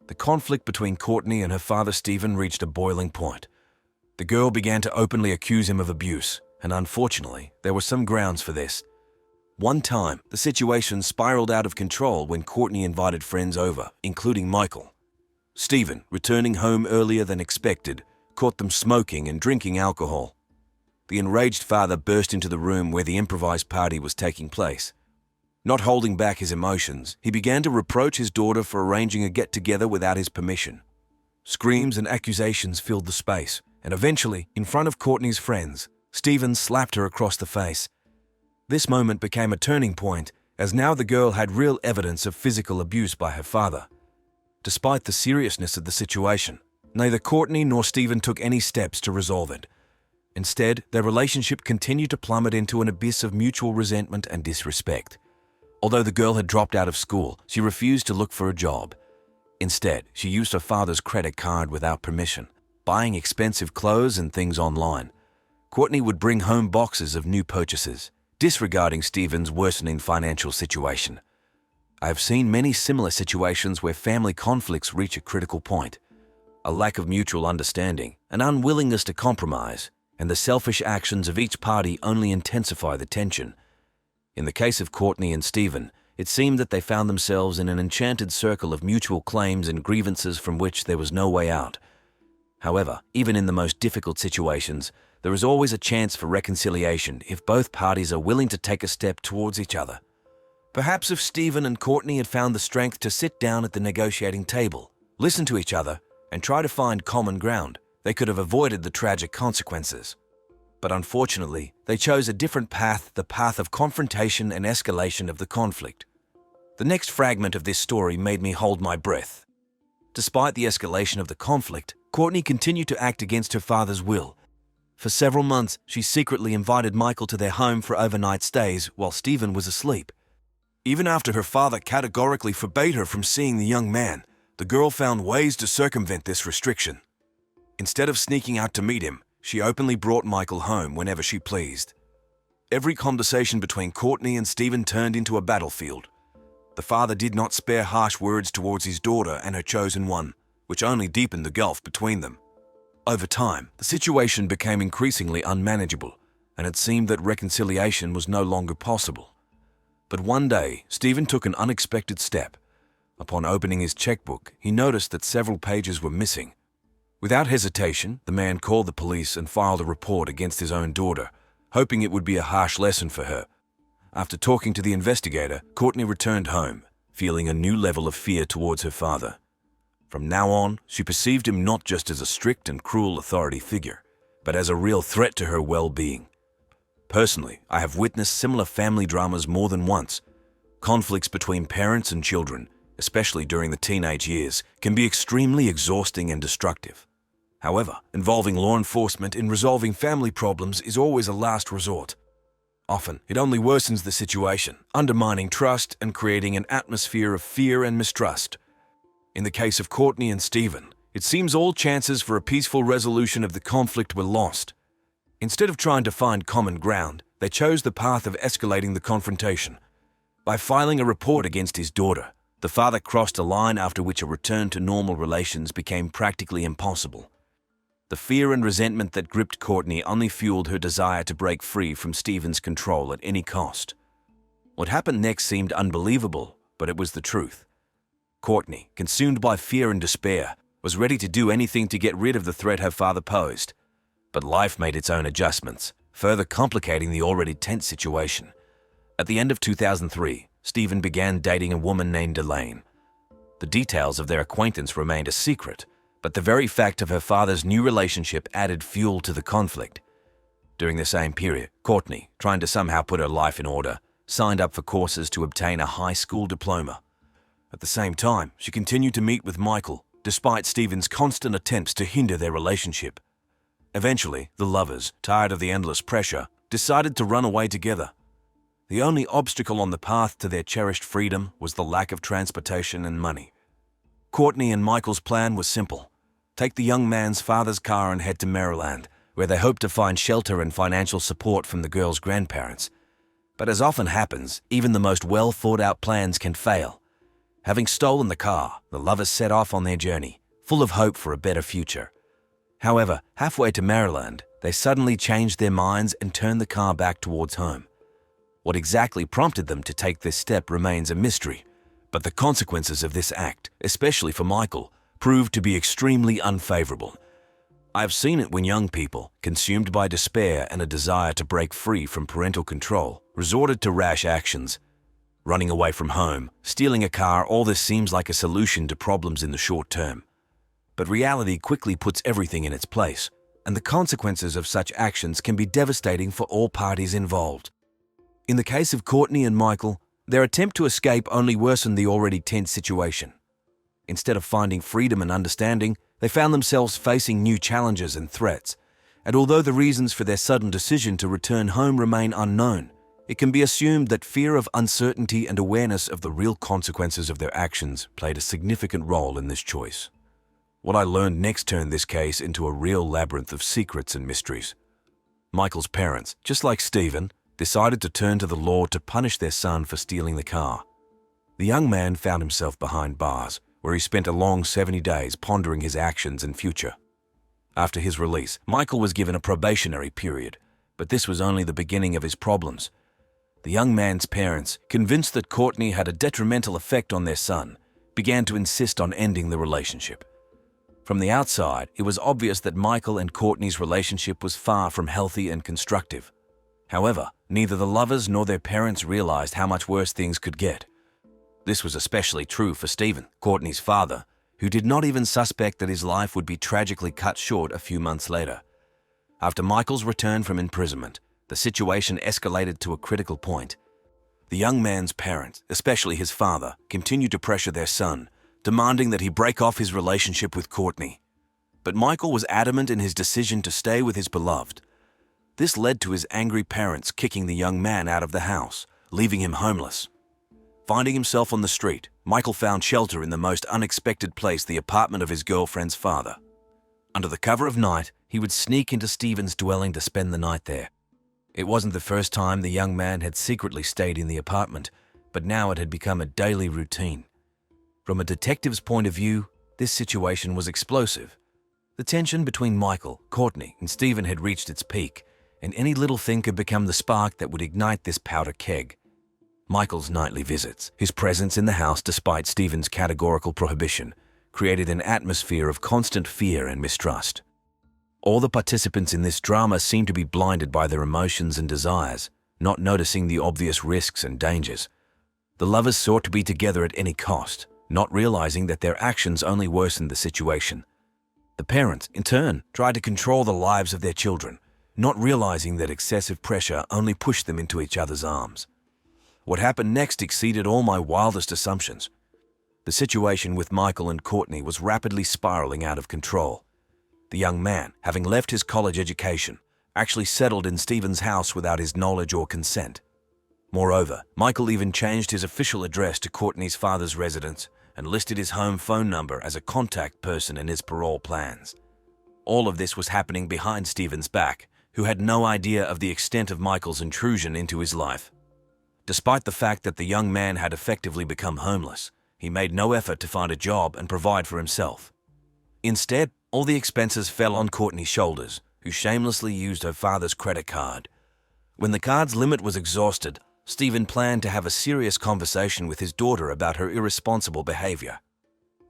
The conflict between Courtney and her father Steven reached a boiling point. The girl began to openly accuse him of abuse, and unfortunately, there were some grounds for this. One time, the situation spiraled out of control when Courtney invited friends over, including Michael. Steven, returning home earlier than expected, caught them smoking and drinking alcohol. The enraged father burst into the room where the improvised party was taking place. Not holding back his emotions, he began to reproach his daughter for arranging a get-together without his permission. Screams and accusations filled the space, and eventually, in front of Courtney's friends, Steven slapped her across the face. This moment became a turning point, as now the girl had real evidence of physical abuse by her father. Despite the seriousness of the situation, neither Courtney nor Steven took any steps to resolve it. Instead, their relationship continued to plummet into an abyss of mutual resentment and disrespect. Although the girl had dropped out of school, she refused to look for a job. Instead, she used her father's credit card without permission, buying expensive clothes and things online. Courtney would bring home boxes of new purchases, disregarding Steven's worsening financial situation. I have seen many similar situations where family conflicts reach a critical point. A lack of mutual understanding, an unwillingness to compromise, and the selfish actions of each party only intensify the tension. In the case of Courtney and Steven, it seemed that they found themselves in an enchanted circle of mutual claims and grievances from which there was no way out. However, even in the most difficult situations, there is always a chance for reconciliation if both parties are willing to take a step towards each other. Perhaps if Steven and Courtney had found the strength to sit down at the negotiating table, listen to each other, and try to find common ground, they could have avoided the tragic consequences. But unfortunately, they chose a different path, the path of confrontation and escalation of the conflict. The next fragment of this story made me hold my breath. Despite the escalation of the conflict, Courtney continued to act against her father's will. For several months, she secretly invited Michael to their home for overnight stays while Steven was asleep. Even after her father categorically forbade her from seeing the young man, the girl found ways to circumvent this restriction. Instead of sneaking out to meet him, she openly brought Michael home whenever she pleased. Every conversation between Courtney and Steven turned into a battlefield. The father did not spare harsh words towards his daughter and her chosen one, which only deepened the gulf between them. Over time, the situation became increasingly unmanageable, and it seemed that reconciliation was no longer possible. But one day, Steven took an unexpected step. Upon opening his checkbook, he noticed that several pages were missing. Without hesitation, the man called the police and filed a report against his own daughter, hoping it would be a harsh lesson for her. After talking to the investigator, Courtney returned home, feeling a new level of fear towards her father. From now on, she perceived him not just as a strict and cruel authority figure, but as a real threat to her well-being. Personally, I have witnessed similar family dramas more than once. Conflicts between parents and children, especially during the teenage years, can be extremely exhausting and destructive. However, involving law enforcement in resolving family problems is always a last resort. Often, it only worsens the situation, undermining trust and creating an atmosphere of fear and mistrust. In the case of Courtney and Stephen, it seems all chances for a peaceful resolution of the conflict were lost. Instead of trying to find common ground, they chose the path of escalating the confrontation. By filing a report against his daughter, the father crossed a line after which a return to normal relations became practically impossible. The fear and resentment that gripped Courtney only fueled her desire to break free from Stephen's control at any cost. What happened next seemed unbelievable, but it was the truth. Courtney, consumed by fear and despair, was ready to do anything to get rid of the threat her father posed. But life made its own adjustments, further complicating the already tense situation. At the end of 2003, Stephen began dating a woman named Elaine. The details of their acquaintance remained a secret, but the very fact of her father's new relationship added fuel to the conflict. During the same period, Courtney, trying to somehow put her life in order, signed up for courses to obtain a high school diploma. At the same time, she continued to meet with Michael, despite Stephen's constant attempts to hinder their relationship. Eventually, the lovers, tired of the endless pressure, decided to run away together. The only obstacle on the path to their cherished freedom was the lack of transportation and money. Courtney and Michael's plan was simple. Take the young man's father's car and head to Maryland, where they hoped to find shelter and financial support from the girl's grandparents. But as often happens, even the most well-thought-out plans can fail. Having stolen the car, the lovers set off on their journey, full of hope for a better future. However, halfway to Maryland, they suddenly changed their minds and turned the car back towards home. What exactly prompted them to take this step remains a mystery, but the consequences of this act, especially for Michael, proved to be extremely unfavorable. I have seen it when young people, consumed by despair and a desire to break free from parental control, resorted to rash actions. Running away from home, stealing a car, all this seems like a solution to problems in the short term. But reality quickly puts everything in its place, and the consequences of such actions can be devastating for all parties involved. In the case of Courtney and Michael, their attempt to escape only worsened the already tense situation. Instead of finding freedom and understanding, they found themselves facing new challenges and threats. And although the reasons for their sudden decision to return home remain unknown, it can be assumed that fear of uncertainty and awareness of the real consequences of their actions played a significant role in this choice. What I learned next turned this case into a real labyrinth of secrets and mysteries. Michael's parents, just like Stephen, decided to turn to the law to punish their son for stealing the car. The young man found himself behind bars, where he spent a long 70 days pondering his actions and future. After his release, Michael was given a probationary period, but this was only the beginning of his problems. The young man's parents, convinced that Courtney had a detrimental effect on their son, began to insist on ending the relationship. From the outside, it was obvious that Michael and Courtney's relationship was far from healthy and constructive. However, neither the lovers nor their parents realized how much worse things could get. This was especially true for Stephen, Courtney's father, who did not even suspect that his life would be tragically cut short a few months later. After Michael's return from imprisonment, the situation escalated to a critical point. The young man's parents, especially his father, continued to pressure their son, demanding that he break off his relationship with Courtney. But Michael was adamant in his decision to stay with his beloved. This led to his angry parents kicking the young man out of the house, leaving him homeless. Finding himself on the street, Michael found shelter in the most unexpected place, the apartment of his girlfriend's father. Under the cover of night, he would sneak into Stephen's dwelling to spend the night there. It wasn't the first time the young man had secretly stayed in the apartment, but now it had become a daily routine. From a detective's point of view, this situation was explosive. The tension between Michael, Courtney, and Stephen had reached its peak, and any little thing could become the spark that would ignite this powder keg. Michael's nightly visits, his presence in the house despite Stephen's categorical prohibition, created an atmosphere of constant fear and mistrust. All the participants in this drama seemed to be blinded by their emotions and desires, not noticing the obvious risks and dangers. The lovers sought to be together at any cost, not realizing that their actions only worsened the situation. The parents, in turn, tried to control the lives of their children, not realizing that excessive pressure only pushed them into each other's arms. What happened next exceeded all my wildest assumptions. The situation with Michael and Courtney was rapidly spiraling out of control. The young man, having left his college education, actually settled in Stephen's house without his knowledge or consent. Moreover, Michael even changed his official address to Courtney's father's residence and listed his home phone number as a contact person in his parole plans. All of this was happening behind Stephen's back, who had no idea of the extent of Michael's intrusion into his life. Despite the fact that the young man had effectively become homeless, he made no effort to find a job and provide for himself. Instead, all the expenses fell on Courtney's shoulders, who shamelessly used her father's credit card. When the card's limit was exhausted, Stephen planned to have a serious conversation with his daughter about her irresponsible behavior.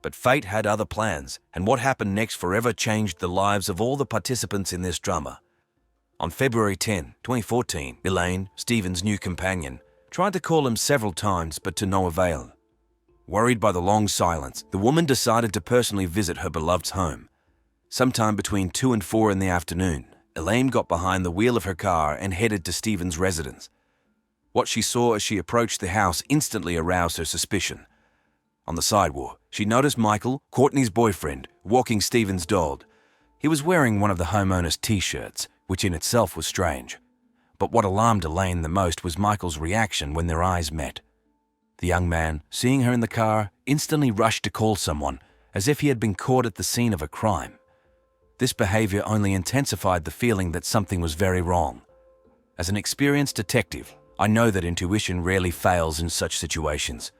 But fate had other plans, and what happened next forever changed the lives of all the participants in this drama. On February 10, 2014, Elaine, Stephen's new companion, tried to call him several times but to no avail. Worried by the long silence, the woman decided to personally visit her beloved's home. Sometime between 2 and 4 in the afternoon, Elaine got behind the wheel of her car and headed to Stephen's residence. What she saw as she approached the house instantly aroused her suspicion. On the sidewalk, she noticed Michael, Courtney's boyfriend, walking Stephen's dog. He was wearing one of the homeowner's t-shirts, which in itself was strange. But what alarmed Elaine the most was Michael's reaction when their eyes met. The young man, seeing her in the car, instantly rushed to call someone, as if he had been caught at the scene of a crime. This behavior only intensified the feeling that something was very wrong. As an experienced detective, I know that intuition rarely fails in such situations.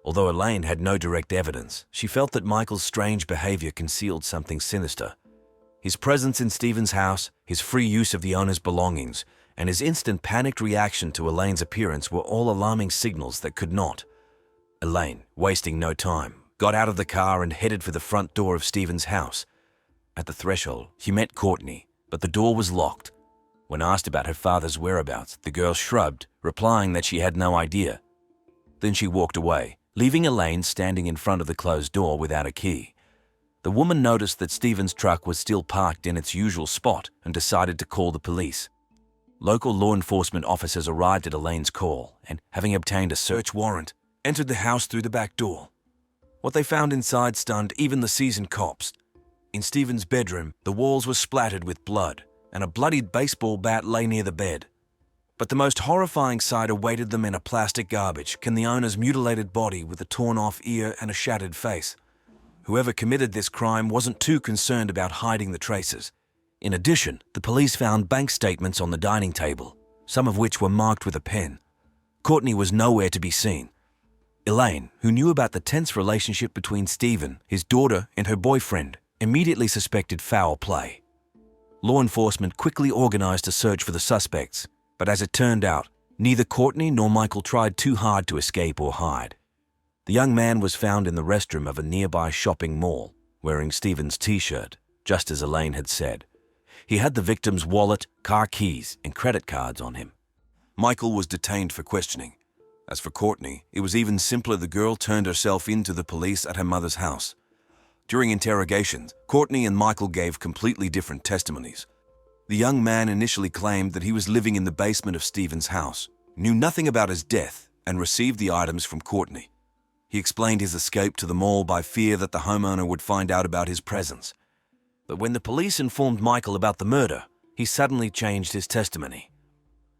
Although Elaine had no direct evidence, she felt that Michael's strange behavior concealed something sinister. His presence in Stephen's house, his free use of the owner's belongings, and his instant panicked reaction to Elaine's appearance were all alarming signals that could not. Elaine, wasting no time, got out of the car and headed for the front door of Stephen's house. At the threshold, she met Courtney, but the door was locked. When asked about her father's whereabouts, the girl shrugged, replying that she had no idea. Then she walked away, leaving Elaine standing in front of the closed door without a key. The woman noticed that Stephen's truck was still parked in its usual spot and decided to call the police. Local law enforcement officers arrived at Elaine's call and, having obtained a search warrant, entered the house through the back door. What they found inside stunned even the seasoned cops. In Stephen's bedroom, the walls were splattered with blood, and a bloodied baseball bat lay near the bed. But the most horrifying sight awaited them in a plastic garbage can the owner's mutilated body with a torn-off ear and a shattered face. Whoever committed this crime wasn't too concerned about hiding the traces. In addition, the police found bank statements on the dining table, some of which were marked with a pen. Courtney was nowhere to be seen. Elaine, who knew about the tense relationship between Stephen, his daughter, and her boyfriend, immediately suspected foul play. Law enforcement quickly organized a search for the suspects, but as it turned out, neither Courtney nor Michael tried too hard to escape or hide. The young man was found in the restroom of a nearby shopping mall, wearing Stephen's t-shirt, just as Elaine had said. He had the victim's wallet, car keys, and credit cards on him. Michael was detained for questioning. As for Courtney, it was even simpler. The girl turned herself in to the police at her mother's house. During interrogations, Courtney and Michael gave completely different testimonies. The young man initially claimed that he was living in the basement of Stephen's house, knew nothing about his death, and received the items from Courtney. He explained his escape to the mall by fear that the homeowner would find out about his presence. But when the police informed Michael about the murder, he suddenly changed his testimony.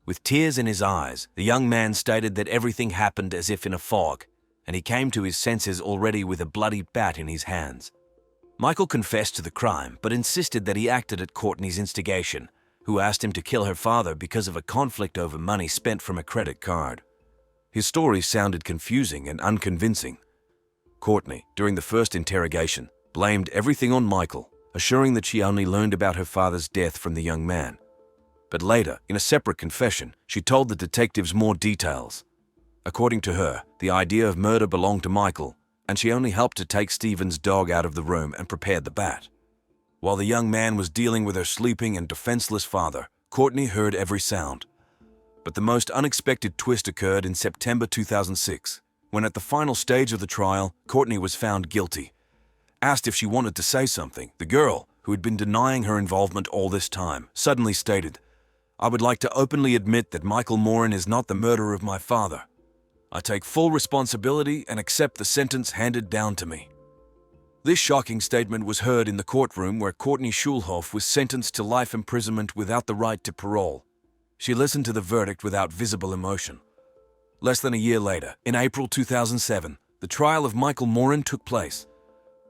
With tears in his eyes, the young man stated that everything happened as if in a fog, and he came to his senses already with a bloody bat in his hands. Michael confessed to the crime, but insisted that he acted at Courtney's instigation, who asked him to kill her father because of a conflict over money spent from a credit card. His story sounded confusing and unconvincing. Courtney, during the first interrogation, blamed everything on Michael, assuring that she only learned about her father's death from the young man. But later, in a separate confession, she told the detectives more details. According to her, the idea of murder belonged to Michael, and she only helped to take Stephen's dog out of the room and prepared the bat. While the young man was dealing with her sleeping and defenseless father, Courtney heard every sound. But the most unexpected twist occurred in September 2006, when at the final stage of the trial, Courtney was found guilty. Asked if she wanted to say something, the girl, who had been denying her involvement all this time, suddenly stated, "I would like to openly admit that Michael Morin is not the murderer of my father. I take full responsibility and accept the sentence handed down to me." This shocking statement was heard in the courtroom where Courtney Schulhoff was sentenced to life imprisonment without the right to parole. She listened to the verdict without visible emotion. Less than a year later, in April 2007, the trial of Michael Morin took place.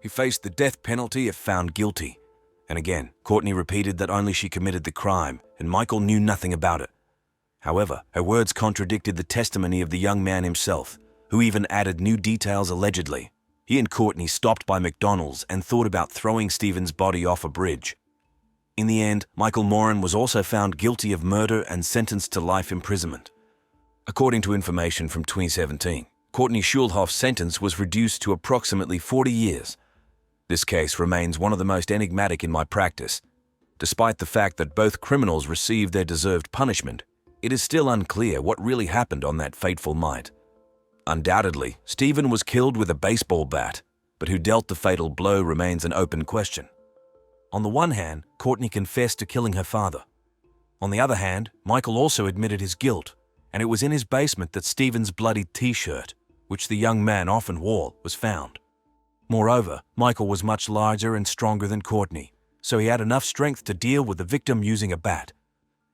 He faced the death penalty if found guilty. And again, Courtney repeated that only she committed the crime and Michael knew nothing about it. However, her words contradicted the testimony of the young man himself, who even added new details allegedly. He and Courtney stopped by McDonald's and thought about throwing Stephen's body off a bridge. In the end, Michael Morin was also found guilty of murder and sentenced to life imprisonment. According to information from 2017, Courtney Schulhoff's sentence was reduced to approximately 40 years. This case remains one of the most enigmatic in my practice. Despite the fact that both criminals received their deserved punishment, it is still unclear what really happened on that fateful night. Undoubtedly, Stephen was killed with a baseball bat, but who dealt the fatal blow remains an open question. On the one hand, Courtney confessed to killing her father. On the other hand, Michael also admitted his guilt, and it was in his basement that Stephen's bloody t-shirt, which the young man often wore, was found. Moreover, Michael was much larger and stronger than Courtney, so he had enough strength to deal with the victim using a bat.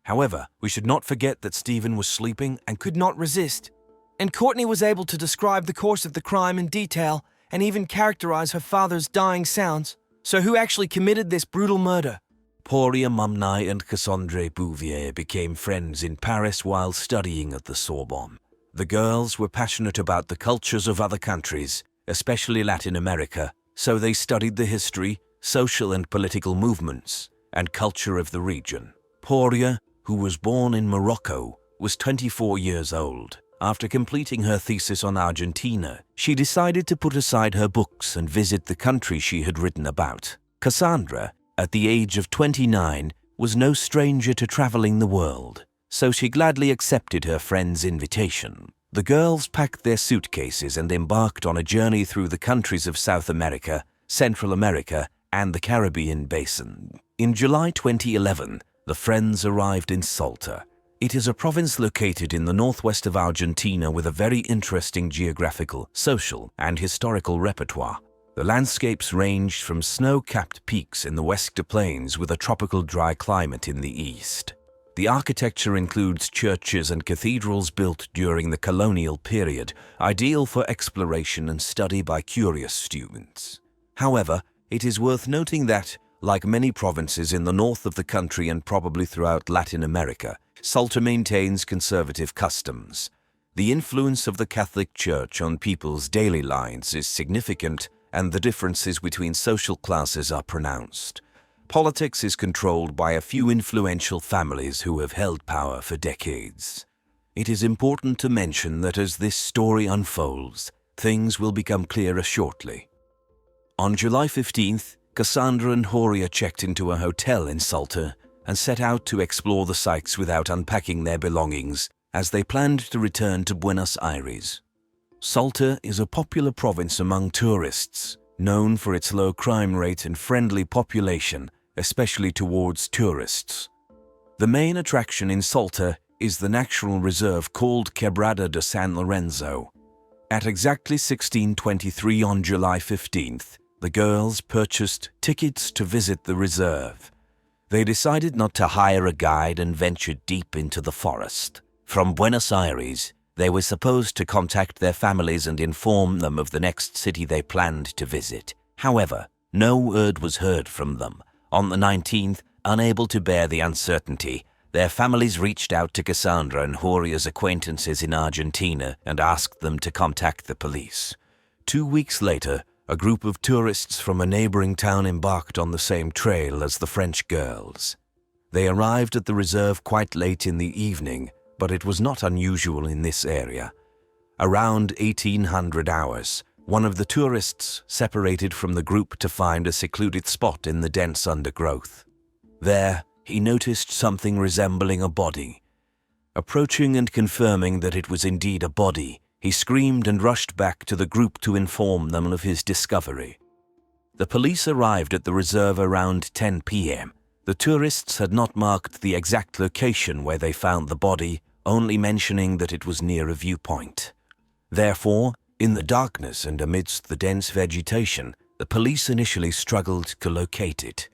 However, we should not forget that Stephen was sleeping and could not resist. And Courtney was able to describe the course of the crime in detail and even characterize her father's dying sounds. So who actually committed this brutal murder? Poria Mumnai and Cassandre Bouvier became friends in Paris while studying at the Sorbonne. The girls were passionate about the cultures of other countries, especially Latin America, so they studied the history, social and political movements, and culture of the region. Poria, who was born in Morocco, was 24 years old. After completing her thesis on Argentina, she decided to put aside her books and visit the country she had written about. Cassandra, at the age of 29, was no stranger to traveling the world, so she gladly accepted her friend's invitation. The girls packed their suitcases and embarked on a journey through the countries of South America, Central America, and the Caribbean basin. In July 2011, the friends arrived in Salta. It is a province located in the northwest of Argentina with a very interesting geographical, social, and historical repertoire. The landscapes ranged from snow-capped peaks in the Huesca Plains with a tropical dry climate in the east. The architecture includes churches and cathedrals built during the colonial period, ideal for exploration and study by curious students. However, it is worth noting that, like many provinces in the north of the country and probably throughout Latin America, Salta maintains conservative customs. The influence of the Catholic Church on people's daily lives is significant, and the differences between social classes are pronounced. Politics is controlled by a few influential families who have held power for decades. It is important to mention that as this story unfolds, things will become clearer shortly. On July 15th, Cassandra and Horia checked into a hotel in Salta and set out to explore the sites without unpacking their belongings, as they planned to return to Buenos Aires. Salta is a popular province among tourists, known for its low crime rate and friendly population, especially towards tourists. The main attraction in Salta is the natural reserve called Quebrada de San Lorenzo. At exactly 16:23 on July 15th, the girls purchased tickets to visit the reserve. They decided not to hire a guide and ventured deep into the forest. From Buenos Aires, they were supposed to contact their families and inform them of the next city they planned to visit. However, no word was heard from them. On the 19th, unable to bear the uncertainty, their families reached out to Cassandra and Horia's acquaintances in Argentina and asked them to contact the police. 2 weeks later, a group of tourists from a neighboring town embarked on the same trail as the French girls. They arrived at the reserve quite late in the evening, but it was not unusual in this area. Around 1800 hours, one of the tourists separated from the group to find a secluded spot in the dense undergrowth. There, he noticed something resembling a body. Approaching and confirming that it was indeed a body, he screamed and rushed back to the group to inform them of his discovery. The police arrived at the reserve around 10 p.m. The tourists had not marked the exact location where they found the body, only mentioning that it was near a viewpoint. Therefore, in the darkness and amidst the dense vegetation, the police initially struggled to locate it.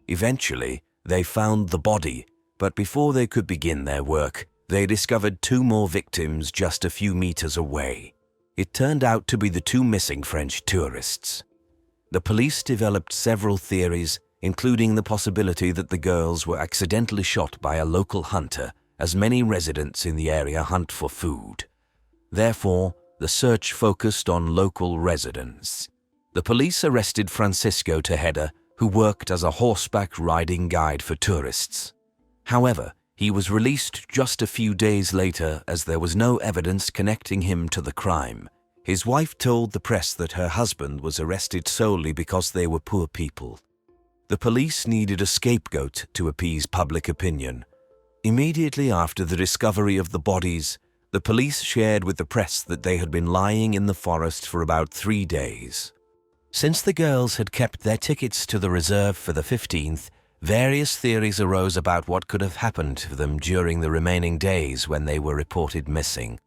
Eventually, they found the body, but before they could begin their work, they discovered 2 more victims just a few meters away. It turned out to be the 2 missing French tourists. The police developed several theories, including the possibility that the girls were accidentally shot by a local hunter, as many residents in the area hunt for food. Therefore, the search focused on local residents. The police arrested Francisco Tejeda, who worked as a horseback riding guide for tourists. However, he was released just a few days later as there was no evidence connecting him to the crime. His wife told the press that her husband was arrested solely because they were poor people. The police needed a scapegoat to appease public opinion. Immediately after the discovery of the bodies, the police shared with the press that they had been lying in the forest for about 3 days. Since the girls had kept their tickets to the reserve for the 15th, various theories arose about what could have happened to them during the remaining days when they were reported missing.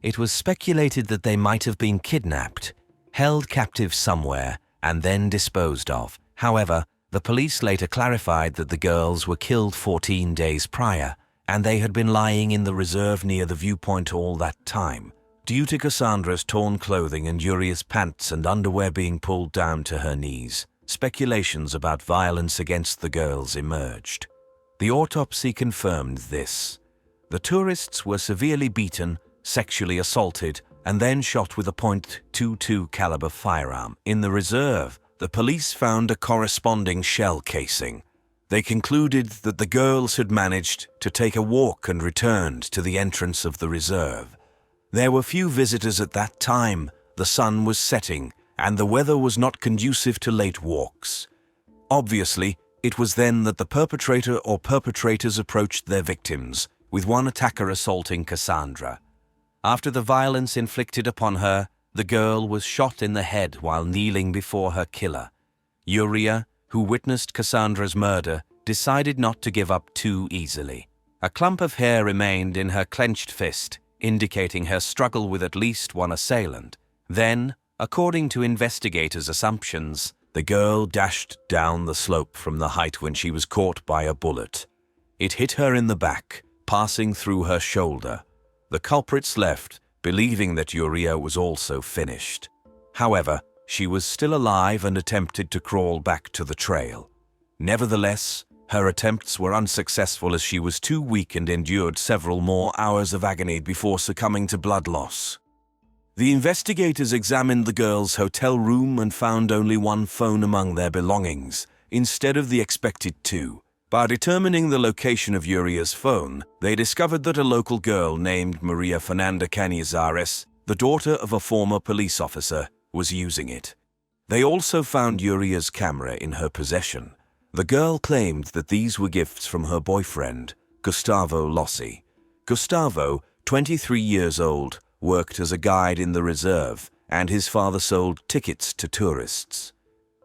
It was speculated that they might have been kidnapped, held captive somewhere, and then disposed of. However, the police later clarified that the girls were killed 14 days prior, and they had been lying in the reserve near the viewpoint all that time. Due to Cassandra's torn clothing and Uria's pants and underwear being pulled down to her knees, speculations about violence against the girls emerged. The autopsy confirmed this. The tourists were severely beaten, sexually assaulted, and then shot with a .22 caliber firearm. In the reserve, the police found a corresponding shell casing. They concluded that the girls had managed to take a walk and returned to the entrance of the reserve. There were few visitors at that time, the sun was setting, and the weather was not conducive to late walks. Obviously, it was then that the perpetrator or perpetrators approached their victims, with one attacker assaulting Cassandra. After the violence inflicted upon her, the girl was shot in the head while kneeling before her killer. Uria, who witnessed Cassandra's murder, decided not to give up too easily. A clump of hair remained in her clenched fist, indicating her struggle with at least one assailant. Then, according to investigators' assumptions, the girl dashed down the slope from the height when she was caught by a bullet. It hit her in the back, passing through her shoulder. The culprits left, believing that Uria was also finished. However, she was still alive and attempted to crawl back to the trail. Nevertheless, her attempts were unsuccessful as she was too weak and endured several more hours of agony before succumbing to blood loss. The investigators examined the girl's hotel room and found only one phone among their belongings, instead of the expected 2. By determining the location of Uria's phone, they discovered that a local girl named Maria Fernanda Canizares, the daughter of a former police officer, was using it. They also found Uria's camera in her possession. The girl claimed that these were gifts from her boyfriend, Gustavo Lossi. Gustavo, 23 years old, worked as a guide in the reserve, and his father sold tickets to tourists.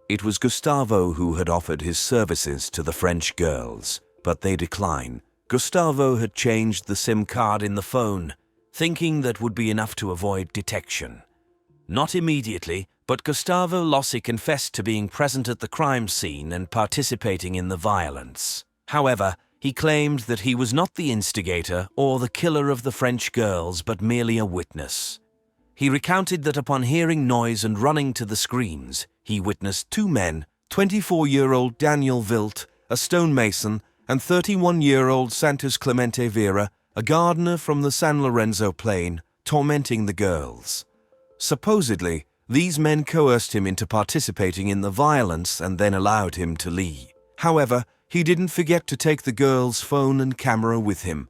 It was Gustavo who had offered his services to the French girls, but they declined. Gustavo had changed the SIM card in the phone, thinking that would be enough to avoid detection. Not immediately, but Gustavo Lossi confessed to being present at the crime scene and participating in the violence. However, he claimed that he was not the instigator or the killer of the French girls, but merely a witness. He recounted that upon hearing noise and running to the screams, he witnessed 2 men, 24-year-old Daniel Vilt, a stonemason, and 31-year-old Santos Clemente Vera, a gardener from the San Lorenzo plain, tormenting the girls. Supposedly, these men coerced him into participating in the violence and then allowed him to leave. However, he didn't forget to take the girl's phone and camera with him.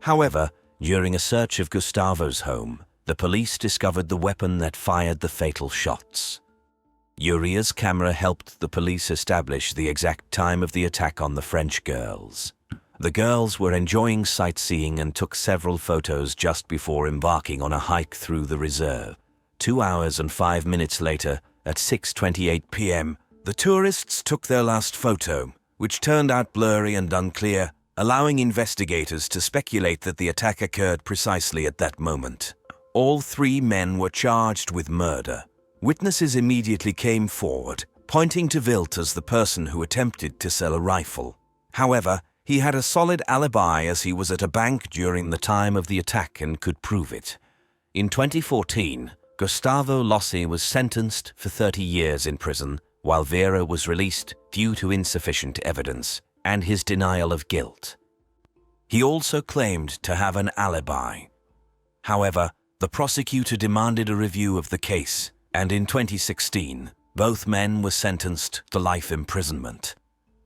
However, during a search of Gustavo's home, the police discovered the weapon that fired the fatal shots. Uria's camera helped the police establish the exact time of the attack on the French girls. The girls were enjoying sightseeing and took several photos just before embarking on a hike through the reserve. 2 hours and 5 minutes later, at 6:28 p.m., the tourists took their last photo, which turned out blurry and unclear, allowing investigators to speculate that the attack occurred precisely at that moment. All three men were charged with murder. Witnesses immediately came forward, pointing to Wilt as the person who attempted to sell a rifle. However, he had a solid alibi as he was at a bank during the time of the attack and could prove it. In 2014, Gustavo Lossi was sentenced for 30 years in prison, while Vera was released due to insufficient evidence and his denial of guilt. He also claimed to have an alibi. However, the prosecutor demanded a review of the case, and in 2016, both men were sentenced to life imprisonment.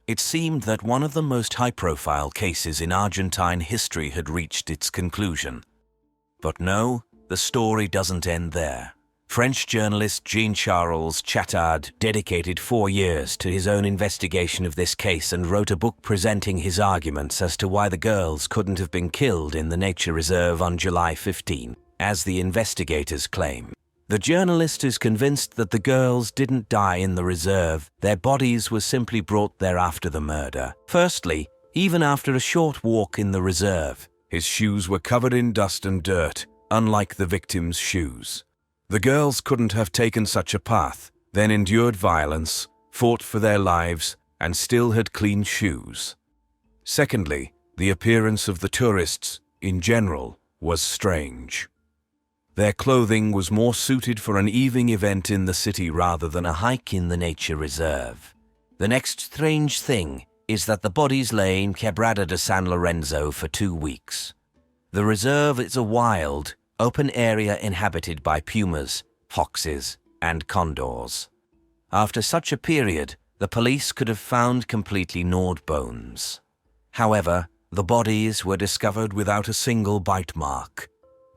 It seemed that one of the most high-profile cases in Argentine history had reached its conclusion. But no, the story doesn't end there. French journalist Jean-Charles Chattard dedicated 4 years to his own investigation of this case and wrote a book presenting his arguments as to why the girls couldn't have been killed in the nature reserve on July 15, as the investigators claim. The journalist is convinced that the girls didn't die in the reserve, their bodies were simply brought there after the murder. Firstly, even after a short walk in the reserve, his shoes were covered in dust and dirt, unlike the victim's shoes. The girls couldn't have taken such a path, then endured violence, fought for their lives, and still had clean shoes. Secondly, the appearance of the tourists, in general, was strange. Their clothing was more suited for an evening event in the city rather than a hike in the nature reserve. The next strange thing is that the bodies lay in Quebrada de San Lorenzo for 2 weeks. The reserve is a wild, open area inhabited by pumas, foxes, and condors. After such a period, the police could have found completely gnawed bones. However, the bodies were discovered without a single bite mark,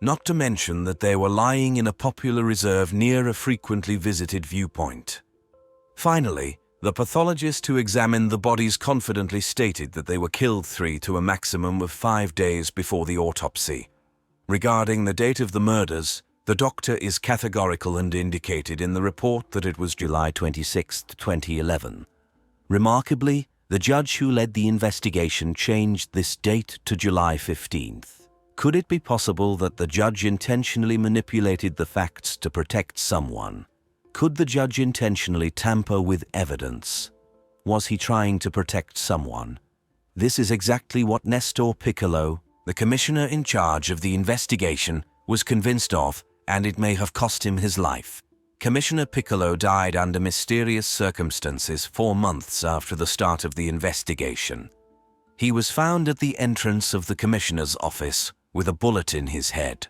not to mention that they were lying in a popular reserve near a frequently visited viewpoint. Finally, the pathologist who examined the bodies confidently stated that they were killed 3 to a maximum of 5 days before the autopsy. Regarding the date of the murders, the doctor is categorical and indicated in the report that it was July 26, 2011. Remarkably, the judge who led the investigation changed this date to July 15th. Could it be possible that the judge intentionally manipulated the facts to protect someone? Could the judge intentionally tamper with evidence? Was he trying to protect someone? This is exactly what Nestor Piccolo, the commissioner in charge of the investigation, was convinced of, and it may have cost him his life. Commissioner Piccolo died under mysterious circumstances 4 months after the start of the investigation. He was found at the entrance of the commissioner's office with a bullet in his head.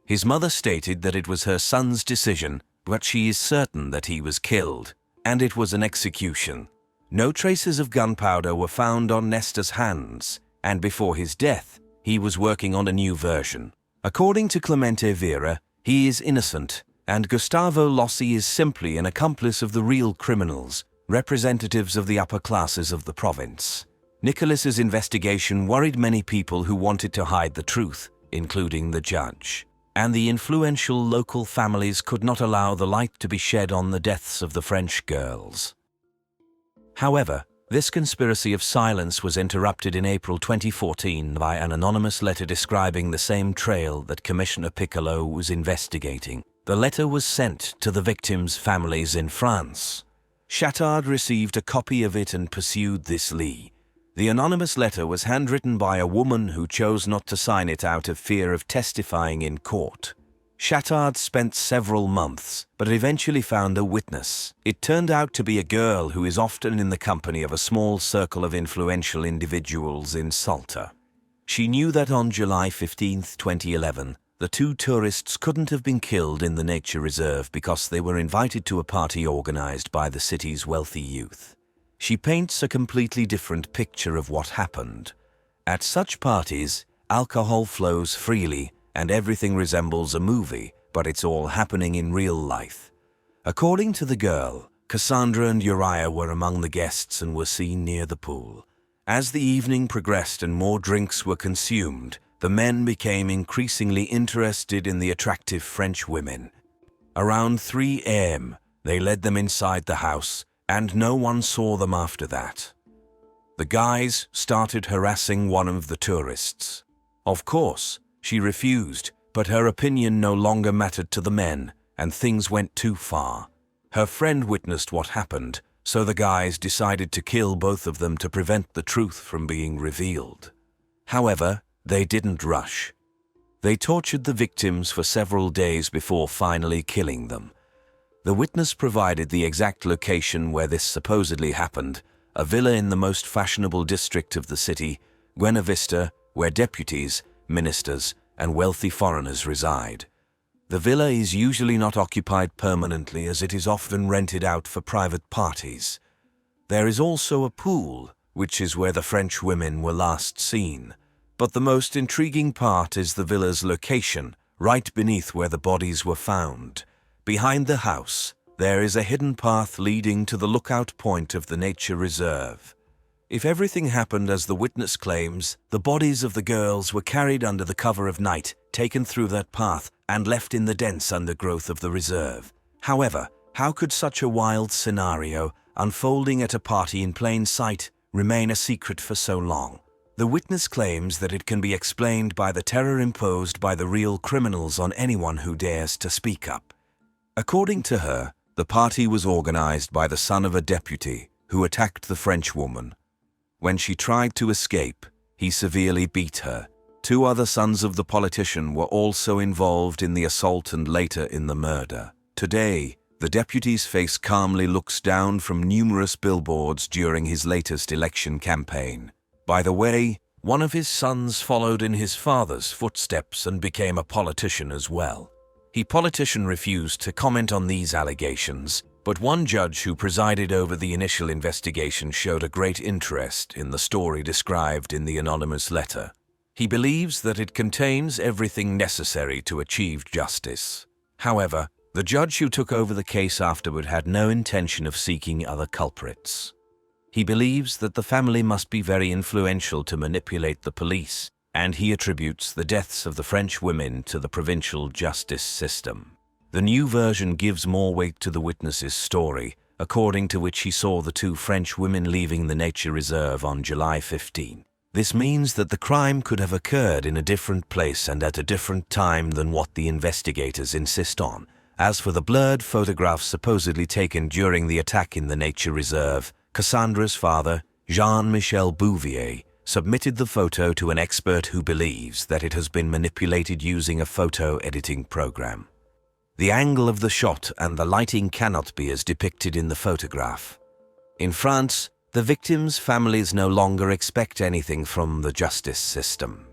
His mother stated that it was her son's decision, but she is certain that he was killed, and it was an execution. No traces of gunpowder were found on Nestor's hands, and before his death, he was working on a new version. According to Clemente Vera, he is innocent, and Gustavo Lossi is simply an accomplice of the real criminals, representatives of the upper classes of the province. Nicholas's investigation worried many people who wanted to hide the truth, including the judge. And the influential local families could not allow the light to be shed on the deaths of the French girls. However, this conspiracy of silence was interrupted in April 2014 by an anonymous letter describing the same trail that Commissioner Piccolo was investigating. The letter was sent to the victims' families in France. Chattard received a copy of it and pursued this lead. The anonymous letter was handwritten by a woman who chose not to sign it out of fear of testifying in court. Chattard spent several months, but eventually found a witness. It turned out to be a girl who is often in the company of a small circle of influential individuals in Salta. She knew that on July 15, 2011, the 2 tourists couldn't have been killed in the nature reserve because they were invited to a party organized by the city's wealthy youth. She paints a completely different picture of what happened. At such parties, alcohol flows freely and everything resembles a movie, but it's all happening in real life. According to the girl, Cassandra and Uriah were among the guests and were seen near the pool. As the evening progressed and more drinks were consumed, the men became increasingly interested in the attractive French women. Around 3 a.m., They led them inside the house, and no one saw them after that. The guys started harassing one of the tourists. Of course, she refused, but her opinion no longer mattered to the men, and things went too far. Her friend witnessed what happened, so the guys decided to kill both of them to prevent the truth from being revealed. However, they didn't rush. They tortured the victims for several days before finally killing them. The witness provided the exact location where this supposedly happened, a villa in the most fashionable district of the city, Buena Vista, where deputies, ministers, and wealthy foreigners reside. The villa is usually not occupied permanently, as it is often rented out for private parties. There is also a pool, which is where the French women were last seen. But the most intriguing part is the villa's location, right beneath where the bodies were found. Behind the house, there is a hidden path leading to the lookout point of the nature reserve. If everything happened as the witness claims, the bodies of the girls were carried under the cover of night, taken through that path, and left in the dense undergrowth of the reserve. However, how could such a wild scenario, unfolding at a party in plain sight, remain a secret for so long? The witness claims that it can be explained by the terror imposed by the real criminals on anyone who dares to speak up. According to her, the party was organized by the son of a deputy who attacked the French woman. When she tried to escape, he severely beat her. 2 other sons of the politician were also involved in the assault and later in the murder. Today, the deputy's face calmly looks down from numerous billboards during his latest election campaign. By the way, one of his sons followed in his father's footsteps and became a politician as well. The politician refused to comment on these allegations, but one judge who presided over the initial investigation showed a great interest in the story described in the anonymous letter. He believes that it contains everything necessary to achieve justice. However, the judge who took over the case afterward had no intention of seeking other culprits. He believes that the family must be very influential to manipulate the police, and he attributes the deaths of the French women to the provincial justice system. The new version gives more weight to the witness's story, according to which he saw the 2 French women leaving the nature reserve on July 15. This means that the crime could have occurred in a different place and at a different time than what the investigators insist on. As for the blurred photographs supposedly taken during the attack in the nature reserve, Cassandra's father, Jean-Michel Bouvier, submitted the photo to an expert who believes that it has been manipulated using a photo editing program. The angle of the shot and the lighting cannot be as depicted in the photograph. In France, the victims' families no longer expect anything from the justice system.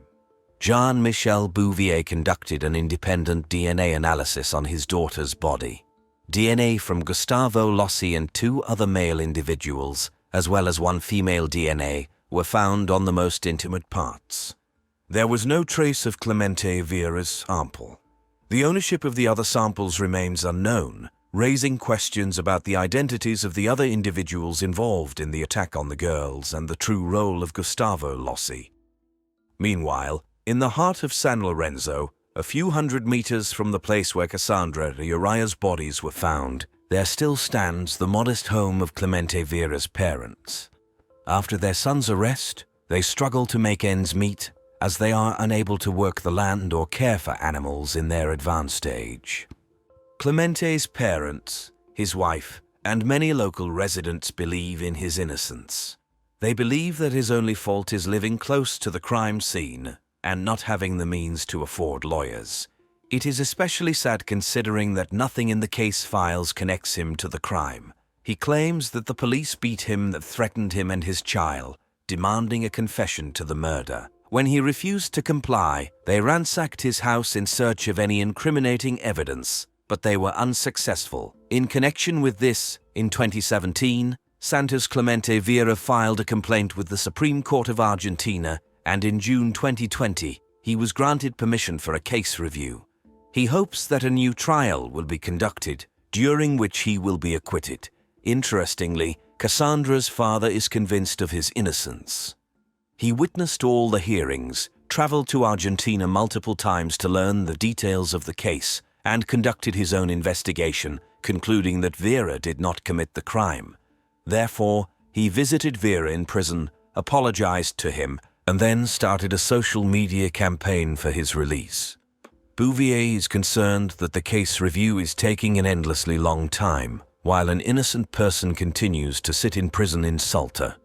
Jean-Michel Bouvier conducted an independent DNA analysis on his daughter's body. DNA from Gustavo Lossi and 2 other male individuals, as well as 1 female DNA, were found on the most intimate parts. There was no trace of Clemente Vieira's sample. The ownership of the other samples remains unknown, raising questions about the identities of the other individuals involved in the attack on the girls and the true role of Gustavo Lossi. Meanwhile, in the heart of San Lorenzo, a few hundred meters from the place where Cassandra and Uriah's bodies were found, there still stands the modest home of Clemente Vieira's parents. After their son's arrest, they struggle to make ends meet as they are unable to work the land or care for animals in their advanced age. Clemente's parents, his wife, and many local residents believe in his innocence. They believe that his only fault is living close to the crime scene and not having the means to afford lawyers. It is especially sad considering that nothing in the case files connects him to the crime. He claims that the police beat him, that threatened him and his child, demanding a confession to the murder. When he refused to comply, they ransacked his house in search of any incriminating evidence, but they were unsuccessful. In connection with this, in 2017, Santos Clemente Vieira filed a complaint with the Supreme Court of Argentina, and in June 2020, he was granted permission for a case review. He hopes that a new trial will be conducted, during which he will be acquitted. Interestingly, Cassandra's father is convinced of his innocence. He witnessed all the hearings, traveled to Argentina multiple times to learn the details of the case, and conducted his own investigation, concluding that Vera did not commit the crime. Therefore, he visited Vera in prison, apologized to him, and then started a social media campaign for his release. Bouvier is concerned that the case review is taking an endlessly long time, while an innocent person continues to sit in prison in Salta.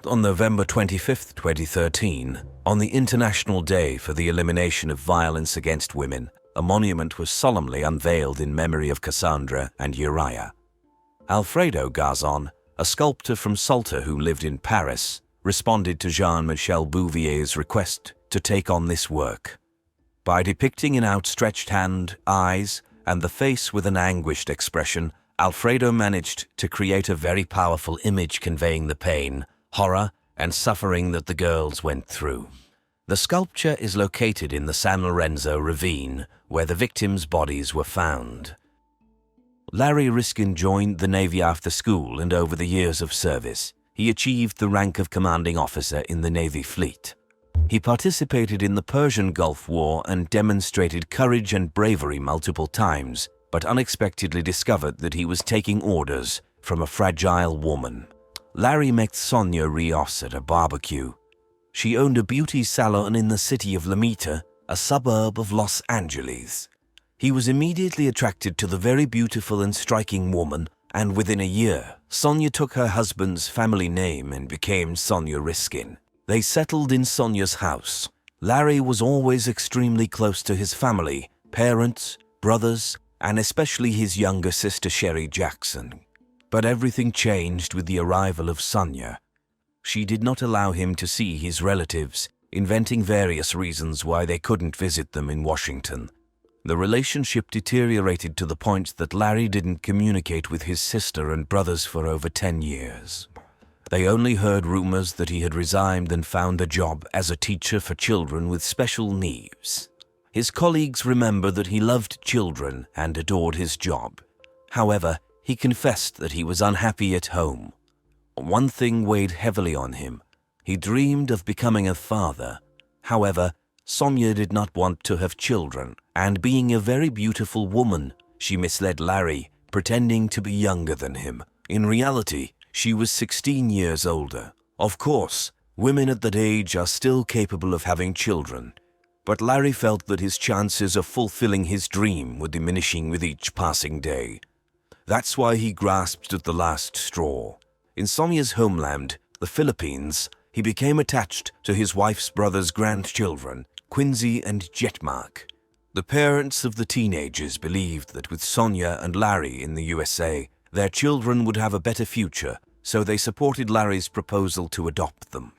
On November 25, 2013, on the International Day for the Elimination of Violence Against Women, a monument was solemnly unveiled in memory of Cassandra and Uriah. Alfredo Garzon, a sculptor from Salta who lived in Paris, responded to Jean-Michel Bouvier's request to take on this work. By depicting an outstretched hand, eyes, and the face with an anguished expression, Alfredo managed to create a very powerful image conveying the pain, horror, and suffering that the girls went through. The sculpture is located in the San Lorenzo ravine, where the victims' bodies were found. Larry Riskin joined the Navy after school, and over the years of service, he achieved the rank of commanding officer in the Navy fleet. He participated in the Persian Gulf War and demonstrated courage and bravery multiple times, but unexpectedly discovered that he was taking orders from a fragile woman. Larry met Sonia Rios at a barbecue. She owned a beauty salon in the city of Lomita, a suburb of Los Angeles. He was immediately attracted to the very beautiful and striking woman, and within a year, Sonia took her husband's family name and became Sonia Riskin. They settled in Sonia's house. Larry was always extremely close to his family, parents, brothers, and especially his younger sister Sherry Jackson. But everything changed with the arrival of Sonia. She did not allow him to see his relatives, inventing various reasons why they couldn't visit them in Washington. The relationship deteriorated to the point that Larry didn't communicate with his sister and brothers for over 10 years. They only heard rumors that he had resigned and found a job as a teacher for children with special needs. His colleagues remember that he loved children and adored his job. However, he confessed that he was unhappy at home. One thing weighed heavily on him. He dreamed of becoming a father. However, Sonia did not want to have children, and being a very beautiful woman, she misled Larry, pretending to be younger than him. In reality, she was 16 years older. Of course, women at that age are still capable of having children, but Larry felt that his chances of fulfilling his dream were diminishing with each passing day. That's why he grasped at the last straw. In Sonia's homeland, the Philippines, he became attached to his wife's brother's grandchildren, Quincy and Jetmark. The parents of the teenagers believed that with Sonia and Larry in the USA, their children would have a better future, so they supported Larry's proposal to adopt them.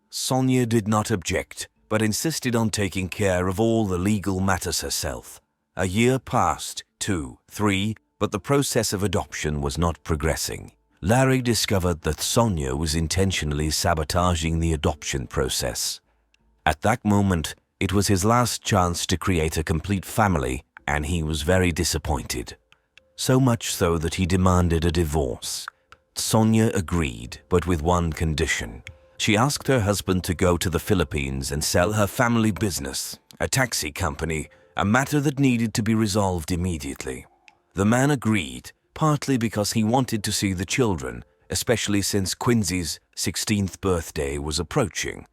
Sonia did not object, but insisted on taking care of all the legal matters herself. A year passed, 2, 3, but the process of adoption was not progressing. Larry discovered that Sonia was intentionally sabotaging the adoption process. At that moment, it was his last chance to create a complete family, and he was very disappointed. So much so that he demanded a divorce. Sonia agreed, but with one condition. She asked her husband to go to the Philippines and sell her family business, a taxi company, a matter that needed to be resolved immediately. The man agreed, partly because he wanted to see the children, especially since Quincy's 16th birthday was approaching.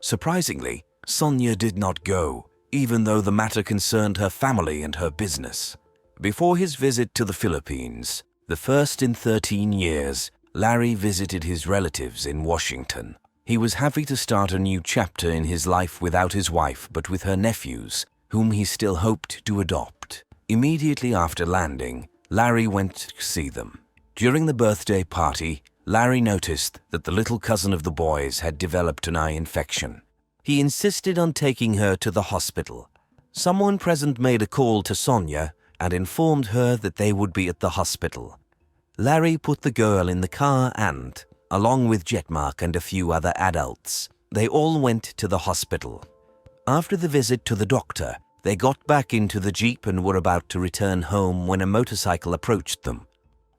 Surprisingly, Sonia did not go, even though the matter concerned her family and her business. Before his visit to the Philippines, the first in 13 years, Larry visited his relatives in Washington. He was happy to start a new chapter in his life without his wife but with her nephews, whom he still hoped to adopt. Immediately after landing, Larry went to see them. During the birthday party, Larry noticed that the little cousin of the boys had developed an eye infection. He insisted on taking her to the hospital. Someone present made a call to Sonia and informed her that they would be at the hospital. Larry put the girl in the car and, along with Jetmark and a few other adults, they all went to the hospital. After the visit to the doctor, they got back into the Jeep and were about to return home when a motorcycle approached them.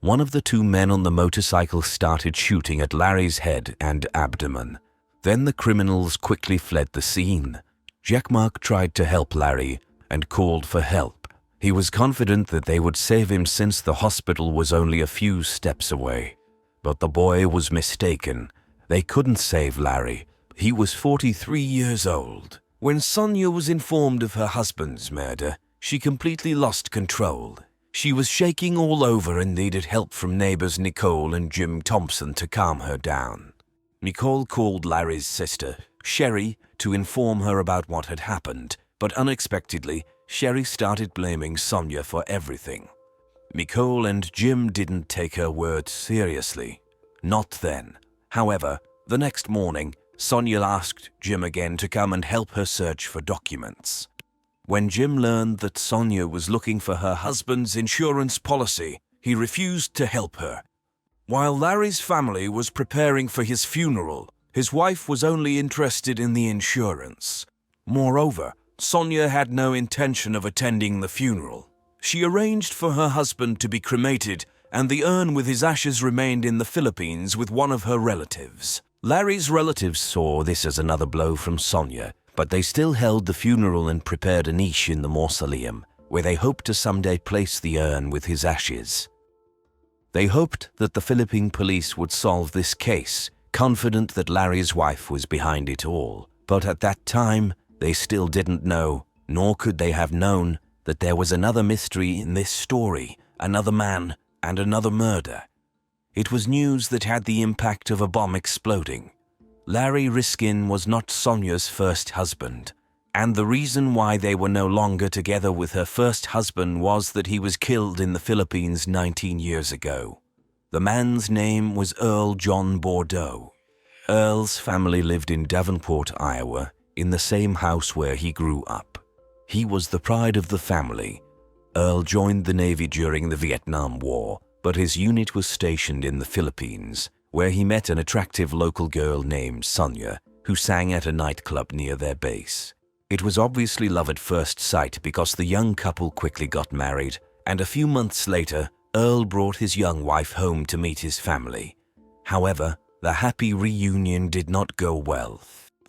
One of the two men on the motorcycle started shooting at Larry's head and abdomen. Then the criminals quickly fled the scene. Jack Mark tried to help Larry and called for help. He was confident that they would save him since the hospital was only a few steps away. But the boy was mistaken. They couldn't save Larry. He was 43 years old. When Sonia was informed of her husband's murder, she completely lost control. She was shaking all over and needed help from neighbors Nicole and Jim Thompson to calm her down. Nicole called Larry's sister, Sherry, to inform her about what had happened, but unexpectedly, Sherry started blaming Sonia for everything. Nicole and Jim didn't take her words seriously. Not then. However, the next morning, Sonia asked Jim again to come and help her search for documents. When Jim learned that Sonia was looking for her husband's insurance policy, he refused to help her. While Larry's family was preparing for his funeral, his wife was only interested in the insurance. Moreover, Sonia had no intention of attending the funeral. She arranged for her husband to be cremated, and the urn with his ashes remained in the Philippines with one of her relatives. Larry's relatives saw this as another blow from Sonia, but they still held the funeral and prepared a niche in the mausoleum, where they hoped to someday place the urn with his ashes. They hoped that the Philippine police would solve this case, confident that Larry's wife was behind it all. But at that time, they still didn't know, nor could they have known, that there was another mystery in this story, another man, and another murder. It was news that had the impact of a bomb exploding. Larry Riskin was not Sonia's first husband, and the reason why they were no longer together with her first husband was that he was killed in the Philippines 19 years ago. The man's name was Earl John Bordeaux. Earl's family lived in Davenport, Iowa, in the same house where he grew up. He was the pride of the family. Earl joined the Navy during the Vietnam War, but his unit was stationed in the Philippines, where he met an attractive local girl named Sonia, who sang at a nightclub near their base. It was obviously love at first sight because the young couple quickly got married, and a few months later, Earl brought his young wife home to meet his family. However, the happy reunion did not go well.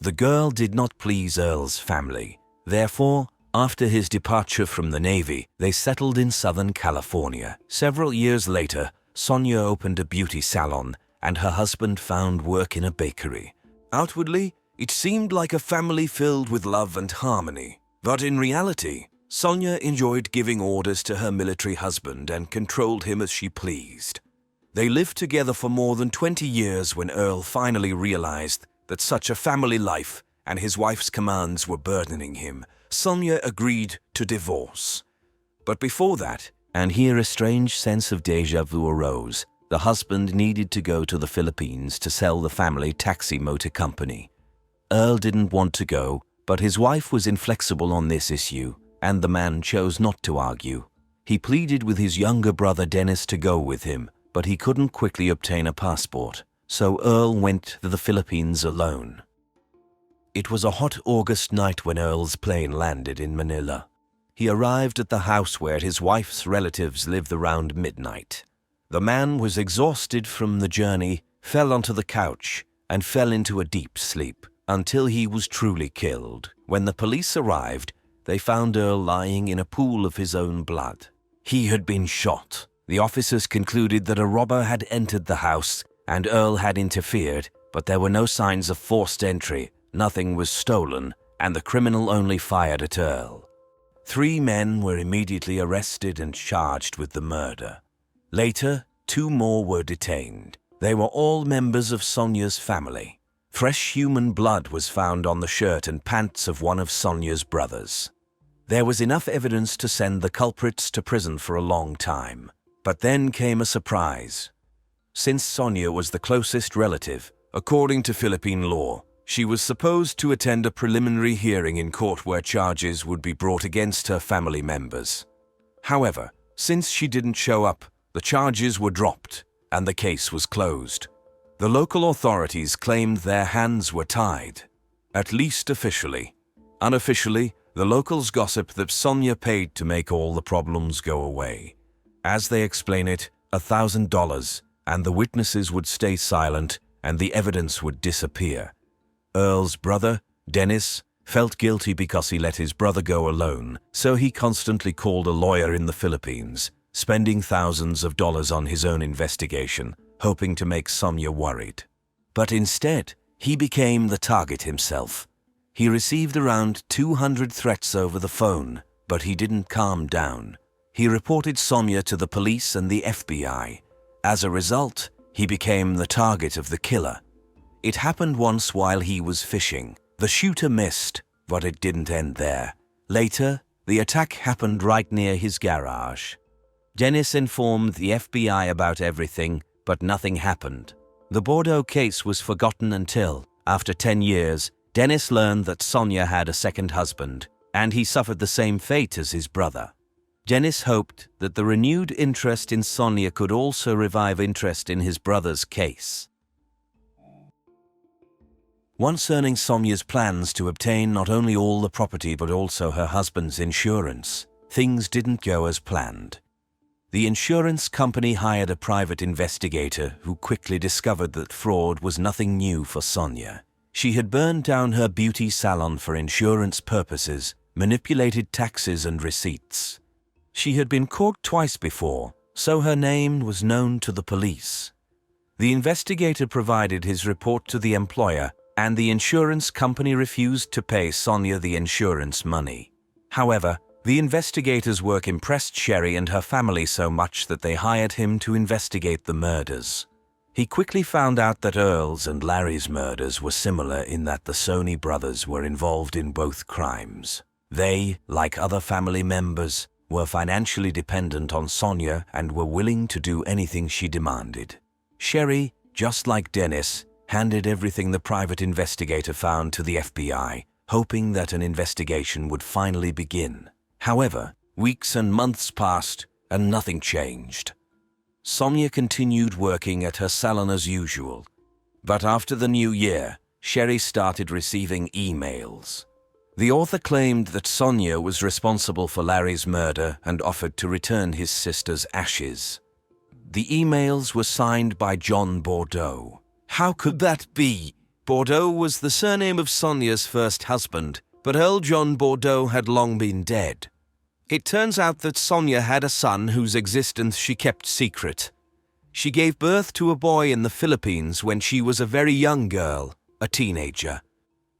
The girl did not please Earl's family. Therefore, after his departure from the Navy, they settled in Southern California. Several years later, Sonia opened a beauty salon, and her husband found work in a bakery. Outwardly, it seemed like a family filled with love and harmony. But in reality, Sonia enjoyed giving orders to her military husband and controlled him as she pleased. They lived together for more than 20 years when Earl finally realized that such a family life and his wife's commands were burdening him. Sonia agreed to divorce. But before that, and here a strange sense of déjà vu arose, the husband needed to go to the Philippines to sell the family taxi motor company. Earl didn't want to go, but his wife was inflexible on this issue, and the man chose not to argue. He pleaded with his younger brother Dennis to go with him, but he couldn't quickly obtain a passport, so Earl went to the Philippines alone. It was a hot August night when Earl's plane landed in Manila. He arrived at the house where his wife's relatives lived around midnight. The man was exhausted from the journey, fell onto the couch, and fell into a deep sleep until he was truly killed. When the police arrived, they found Earl lying in a pool of his own blood. He had been shot. The officers concluded that a robber had entered the house and Earl had interfered, but there were no signs of forced entry, nothing was stolen, and the criminal only fired at Earl. 3 men were immediately arrested and charged with the murder. Later, 2 more were detained. They were all members of Sonia's family. Fresh human blood was found on the shirt and pants of one of Sonia's brothers. There was enough evidence to send the culprits to prison for a long time. But then came a surprise. Since Sonia was the closest relative, according to Philippine law, she was supposed to attend a preliminary hearing in court where charges would be brought against her family members. However, since she didn't show up, the charges were dropped and the case was closed. The local authorities claimed their hands were tied, at least officially. Unofficially, the locals gossip that Sonia paid to make all the problems go away. As they explain it, $1,000, and the witnesses would stay silent and the evidence would disappear. Earl's brother, Dennis, felt guilty because he let his brother go alone, so he constantly called a lawyer in the Philippines, spending thousands of dollars on his own investigation, hoping to make Sonia worried. But instead, he became the target himself. He received around 200 threats over the phone, but he didn't calm down. He reported Sonia to the police and the FBI. As a result, he became the target of the killer. It happened once while he was fishing. The shooter missed, but it didn't end there. Later, the attack happened right near his garage. Dennis informed the FBI about everything, but nothing happened. The Bordeaux case was forgotten until, after 10 years, Dennis learned that Sonia had a second husband, and he suffered the same fate as his brother. Dennis hoped that the renewed interest in Sonia could also revive interest in his brother's case. Concerning Sonia's plans to obtain not only all the property but also her husband's insurance, things didn't go as planned. The insurance company hired a private investigator who quickly discovered that fraud was nothing new for Sonia. She had burned down her beauty salon for insurance purposes, manipulated taxes and receipts. She had been caught twice before, so her name was known to the police. The investigator provided his report to the employer, and the insurance company refused to pay Sonia the insurance money. However, the investigators' work impressed Sherry and her family so much that they hired him to investigate the murders. He quickly found out that Earl's and Larry's murders were similar in that the Sony brothers were involved in both crimes. They, like other family members, were financially dependent on Sonia and were willing to do anything she demanded. Sherry, just like Dennis, handed everything the private investigator found to the FBI, hoping that an investigation would finally begin. However, weeks and months passed and nothing changed. Sonia continued working at her salon as usual. But after the new year, Sherry started receiving emails. The author claimed that Sonia was responsible for Larry's murder and offered to return his sister's ashes. The emails were signed by John Bordeaux. How could that be? Bordeaux was the surname of Sonia's first husband, but Earl John Bordeaux had long been dead. It turns out that Sonia had a son whose existence she kept secret. She gave birth to a boy in the Philippines when she was a very young girl, a teenager.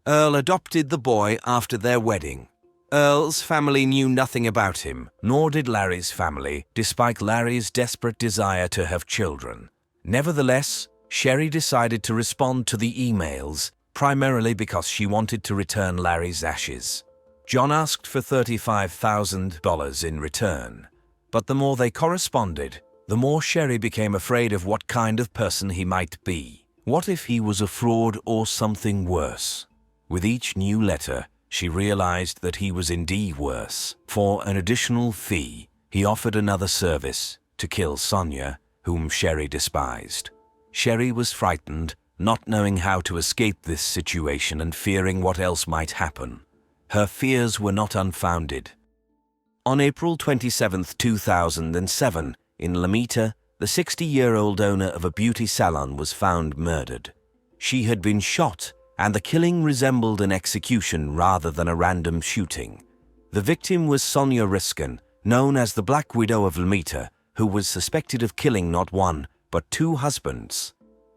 Earl adopted the boy after their wedding. Earl's family knew nothing about him, nor did Larry's family, despite Larry's desperate desire to have children. Nevertheless, Sherry decided to respond to the emails, primarily because she wanted to return Larry's ashes. John asked for $35,000 in return, but the more they corresponded, the more Sherry became afraid of what kind of person he might be. What if he was a fraud or something worse? With each new letter, she realized that he was indeed worse. For an additional fee, he offered another service to kill Sonia, whom Sherry despised. Sherry was frightened, not knowing how to escape this situation and fearing what else might happen. Her fears were not unfounded. On April 27, 2007, in Lamita, the 60-year-old owner of a beauty salon was found murdered. She had been shot, and the killing resembled an execution rather than a random shooting. The victim was Sonia Riskin, known as the Black Widow of Lamita, who was suspected of killing not one, but two husbands.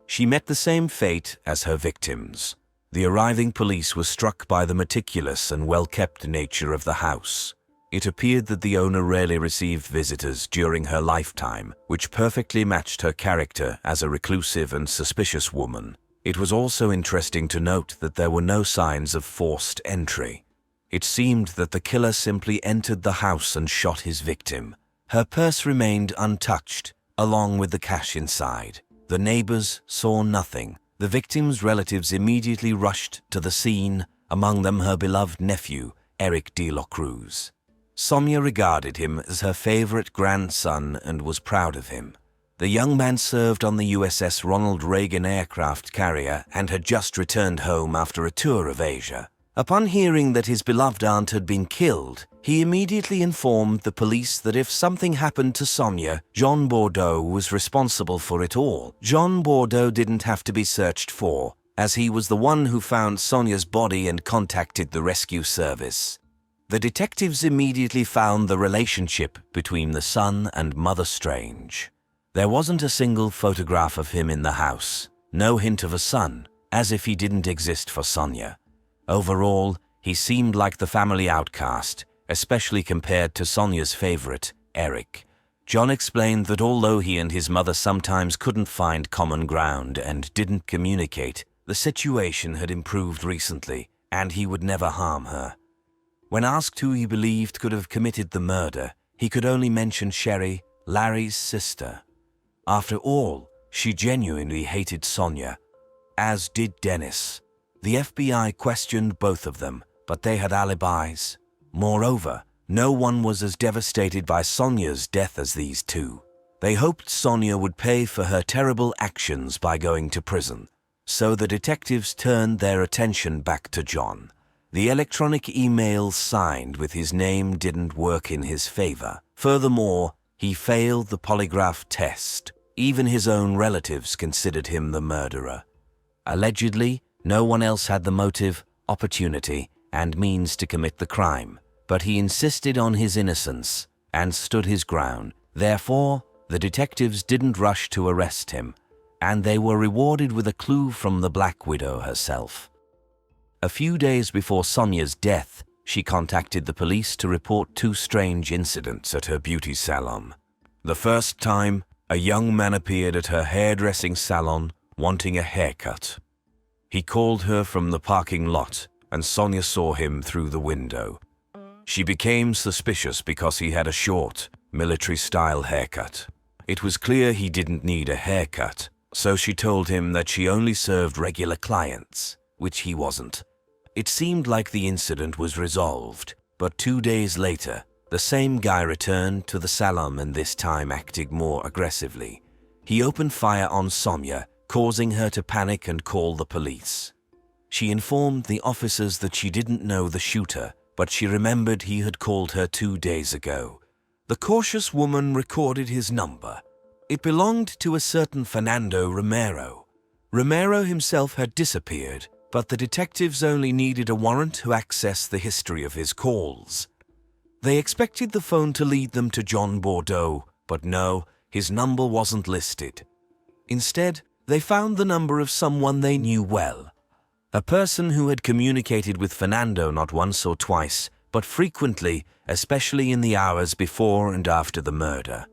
She met the same fate as her victims. The arriving police were struck by the meticulous and well-kept nature of the house. It appeared that the owner rarely received visitors during her lifetime, which perfectly matched her character as a reclusive and suspicious woman. It was also interesting to note that there were no signs of forced entry. It seemed that the killer simply entered the house and shot his victim. Her purse remained untouched, along with the cash inside. The neighbors saw nothing. The victim's relatives immediately rushed to the scene, among them her beloved nephew, Eric de la Cruz. Sonia regarded him as her favorite grandson and was proud of him. The young man served on the USS Ronald Reagan aircraft carrier and had just returned home after a tour of Asia. Upon hearing that his beloved aunt had been killed, he immediately informed the police that if something happened to Sonia, John Bordeaux was responsible for it all. John Bordeaux didn't have to be searched for, as he was the one who found Sonia's body and contacted the rescue service. The detectives immediately found the relationship between the son and Mother Strange. There wasn't a single photograph of him in the house, no hint of a son, as if he didn't exist for Sonia. Overall, he seemed like the family outcast, especially compared to Sonia's favorite, Eric. John explained that although he and his mother sometimes couldn't find common ground and didn't communicate, the situation had improved recently, and he would never harm her. When asked who he believed could have committed the murder, he could only mention Sherry, Larry's sister. After all, she genuinely hated Sonia, as did Dennis. The FBI questioned both of them, but they had alibis. Moreover, no one was as devastated by Sonia's death as these two. They hoped Sonia would pay for her terrible actions by going to prison, so the detectives turned their attention back to John. The electronic emails signed with his name didn't work in his favor. Furthermore, he failed the polygraph test. Even his own relatives considered him the murderer. Allegedly, no one else had the motive, opportunity, and means to commit the crime, but he insisted on his innocence and stood his ground. Therefore, the detectives didn't rush to arrest him, and they were rewarded with a clue from the Black Widow herself. A few days before Sonia's death, she contacted the police to report two strange incidents at her beauty salon. The first time, a young man appeared at her hairdressing salon wanting a haircut. He called her from the parking lot, and Sonia saw him through the window. She became suspicious because he had a short, military-style haircut. It was clear he didn't need a haircut, so she told him that she only served regular clients, which he wasn't. It seemed like the incident was resolved, but 2 days later, the same guy returned to the salon and this time acting more aggressively. He opened fire on Sonia, causing her to panic and call the police. She informed the officers that she didn't know the shooter, but she remembered he had called her 2 days ago. The cautious woman recorded his number. It belonged to a certain Fernando Romero. Romero himself had disappeared, but the detectives only needed a warrant to access the history of his calls. They expected the phone to lead them to John Bordeaux, but no, his number wasn't listed. Instead, they found the number of someone they knew well. A person who had communicated with Fernando not once or twice, but frequently, especially in the hours before and after the murder.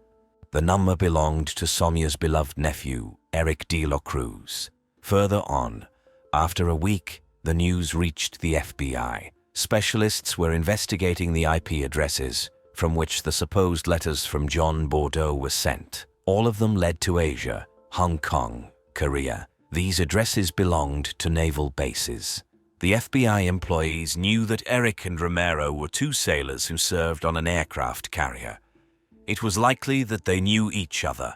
The number belonged to Sonia's beloved nephew, Eric de la Cruz. Further on, after a week, the news reached the FBI. Specialists were investigating the IP addresses from which the supposed letters from John Bordeaux were sent. All of them led to Asia, Hong Kong, Korea. These addresses belonged to naval bases. The FBI employees knew that Eric and Romero were two sailors who served on an aircraft carrier. It was likely that they knew each other.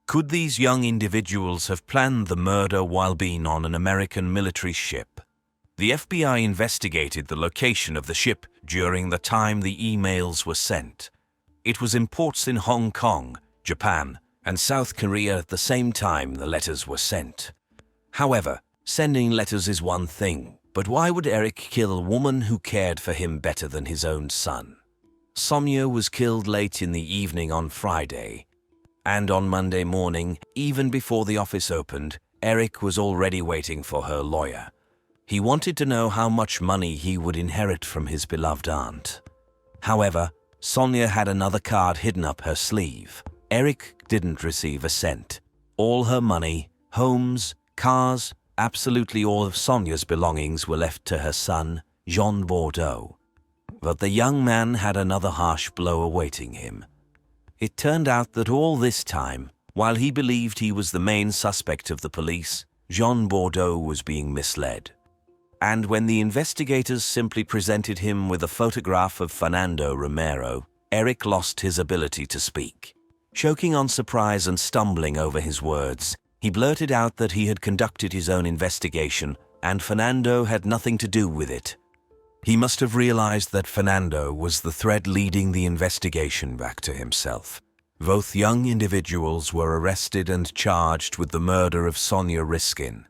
Could these young individuals have planned the murder while being on an American military ship? The FBI investigated the location of the ship during the time the emails were sent. It was in ports in Hong Kong, Japan, and South Korea at the same time the letters were sent. However, sending letters is one thing, but why would Eric kill a woman who cared for him better than his own son? Sonia was killed late in the evening on Friday, and on Monday morning, even before the office opened, Eric was already waiting for her lawyer. He wanted to know how much money he would inherit from his beloved aunt. However, Sonia had another card hidden up her sleeve. Eric didn't receive a cent. All her money, homes, cars, absolutely all of Sonia's belongings were left to her son, Jean Bordeaux. But the young man had another harsh blow awaiting him. It turned out that all this time, while he believed he was the main suspect of the police, Jean Bordeaux was being misled. And when the investigators simply presented him with a photograph of Fernando Romero, Eric lost his ability to speak. Choking on surprise and stumbling over his words, he blurted out that he had conducted his own investigation and Fernando had nothing to do with it. He must have realized that Fernando was the thread leading the investigation back to himself. Both young individuals were arrested and charged with the murder of Sonia Riskin.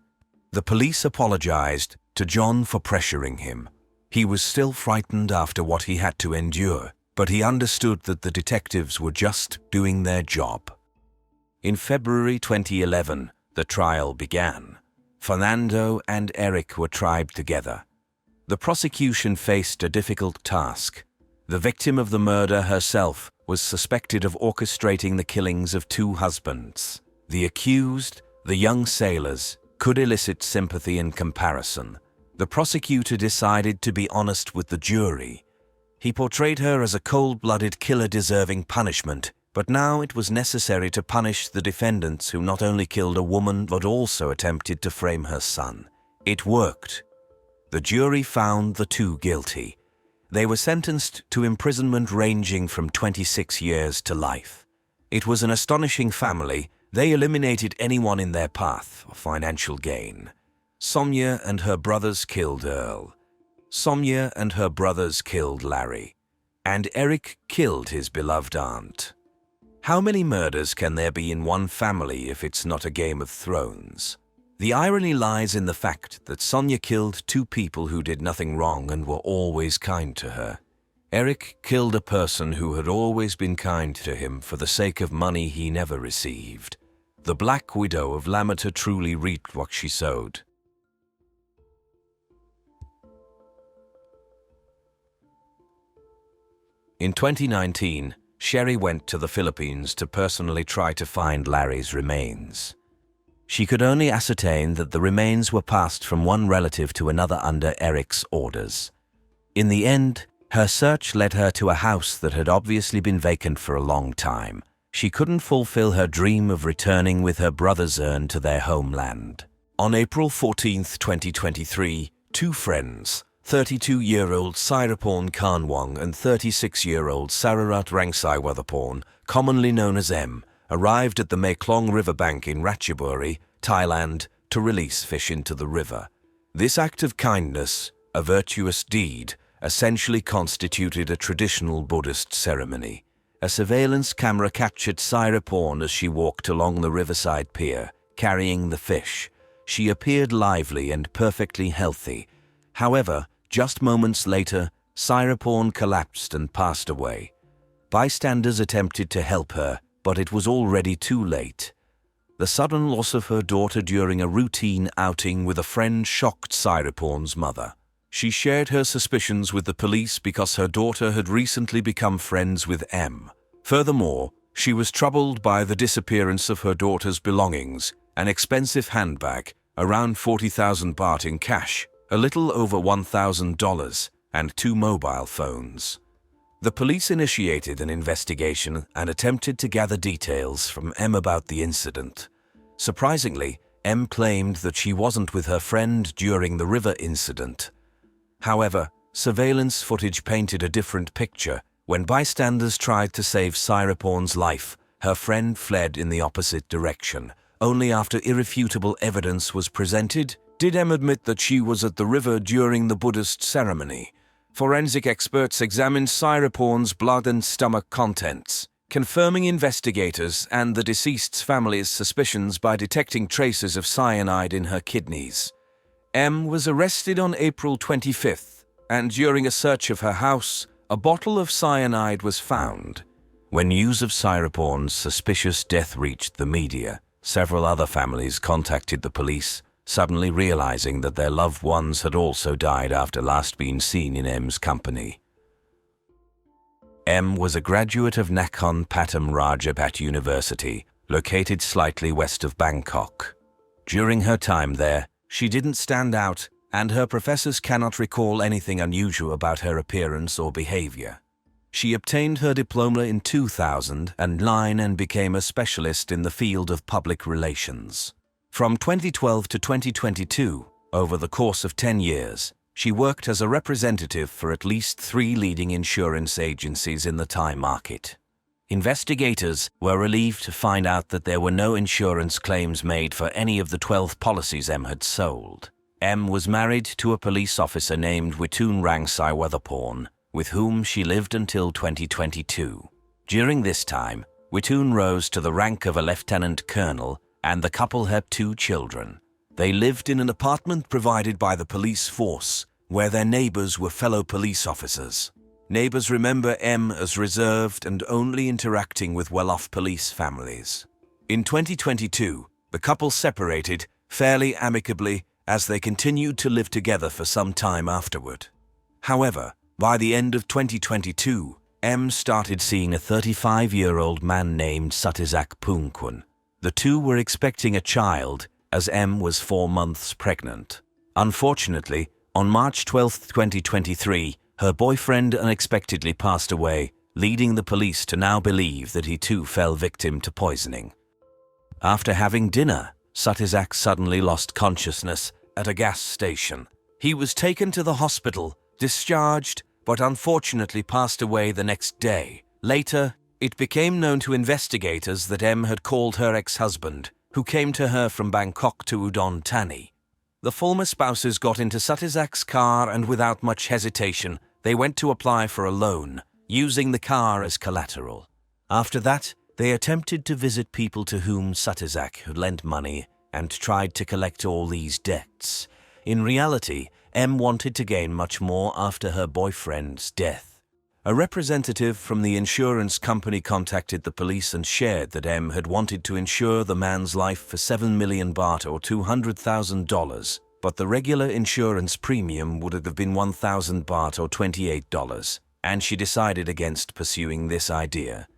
The police apologized to John for pressuring him. He was still frightened after what he had to endure, but he understood that the detectives were just doing their job. In February 2011, the trial began. Fernando and Eric were tried together. The prosecution faced a difficult task. The victim of the murder herself was suspected of orchestrating the killings of two husbands. The accused, the young sailors, could elicit sympathy and comparison. The prosecutor decided to be honest with the jury. He portrayed her as a cold-blooded killer deserving punishment, but now it was necessary to punish the defendants who not only killed a woman but also attempted to frame her son. It worked. The jury found the two guilty. They were sentenced to imprisonment ranging from 26 years to life. It was an astonishing family. They eliminated anyone in their path for financial gain. Sonia and her brothers killed Earl. Sonia and her brothers killed Larry. And Eric killed his beloved aunt. How many murders can there be in one family if it's not a Game of Thrones? The irony lies in the fact that Sonia killed two people who did nothing wrong and were always kind to her. Eric killed a person who had always been kind to him for the sake of money he never received. The Black Widow of Lamata truly reaped what she sowed. In 2019, Sherry went to the Philippines to personally try to find Larry's remains. She could only ascertain that the remains were passed from one relative to another under Eric's orders. In the end, her search led her to a house that had obviously been vacant for a long time. She couldn't fulfill her dream of returning with her brother's urn to their homeland. On April 14, 2023, two friends, 32-year-old Siraporn Kanwang and 36-year-old Sararat Rangsaiwathaporn, commonly known as M, arrived at the Meklong riverbank in Ratchaburi, Thailand, to release fish into the river. This act of kindness, a virtuous deed, essentially constituted a traditional Buddhist ceremony. A surveillance camera captured Siraporn as she walked along the riverside pier, carrying the fish. She appeared lively and perfectly healthy. However, just moments later, Siraporn collapsed and passed away. Bystanders attempted to help her, but it was already too late. The sudden loss of her daughter during a routine outing with a friend shocked Siraporn's mother. She shared her suspicions with the police because her daughter had recently become friends with M. Furthermore, she was troubled by the disappearance of her daughter's belongings, an expensive handbag, around 40,000 baht in cash, a little over $1,000, and two mobile phones. The police initiated an investigation and attempted to gather details from M about the incident. Surprisingly, M claimed that she wasn't with her friend during the river incident. However, surveillance footage painted a different picture. When bystanders tried to save Siraporn's life, her friend fled in the opposite direction. Only after irrefutable evidence was presented did M admit that she was at the river during the Buddhist ceremony. Forensic experts examined Siraporn's blood and stomach contents, confirming investigators and the deceased's family's suspicions by detecting traces of cyanide in her kidneys. M was arrested on April 25th, and during a search of her house, a bottle of cyanide was found. When news of Siraporn's suspicious death reached the media, several other families contacted the police, suddenly realizing that their loved ones had also died after last being seen in M's company. M was a graduate of Nakhon Pathom Ratchabat University, located slightly west of Bangkok. During her time there, she didn't stand out, and her professors cannot recall anything unusual about her appearance or behavior. She obtained her diploma in 2009 and became a specialist in the field of public relations. From 2012 to 2022, over the course of 10 years, she worked as a representative for at least 3 leading insurance agencies in the Thai market. Investigators were relieved to find out that there were no insurance claims made for any of the 12 policies M had sold. M was married to a police officer named Witun Rangsaiwathaporn, with whom she lived until 2022. During this time, Witun rose to the rank of a lieutenant colonel, and the couple had 2 children. They lived in an apartment provided by the police force, where their neighbors were fellow police officers. Neighbors remember M as reserved and only interacting with well-off police families. In 2022, the couple separated fairly amicably as they continued to live together for some time afterward. However, by the end of 2022, M started seeing a 35-year-old man named Satizak Punkun. The two were expecting a child, as M was 4 months pregnant. Unfortunately, on March 12, 2023, her boyfriend unexpectedly passed away, leading the police to now believe that he too fell victim to poisoning. After having dinner, Satizak suddenly lost consciousness at a gas station. He was taken to the hospital, discharged, but unfortunately passed away the next day. Later, it became known to investigators that M had called her ex-husband, who came to her from Bangkok to Udon Thani. The former spouses got into Satizak's car and without much hesitation, they went to apply for a loan, using the car as collateral. After that, they attempted to visit people to whom Satizak had lent money and tried to collect all these debts. In reality, M wanted to gain much more after her boyfriend's death. A representative from the insurance company contacted the police and shared that M had wanted to insure the man's life for 7 million baht or $200,000, but the regular insurance premium would have been 1,000 baht or $28, and she decided against pursuing this idea.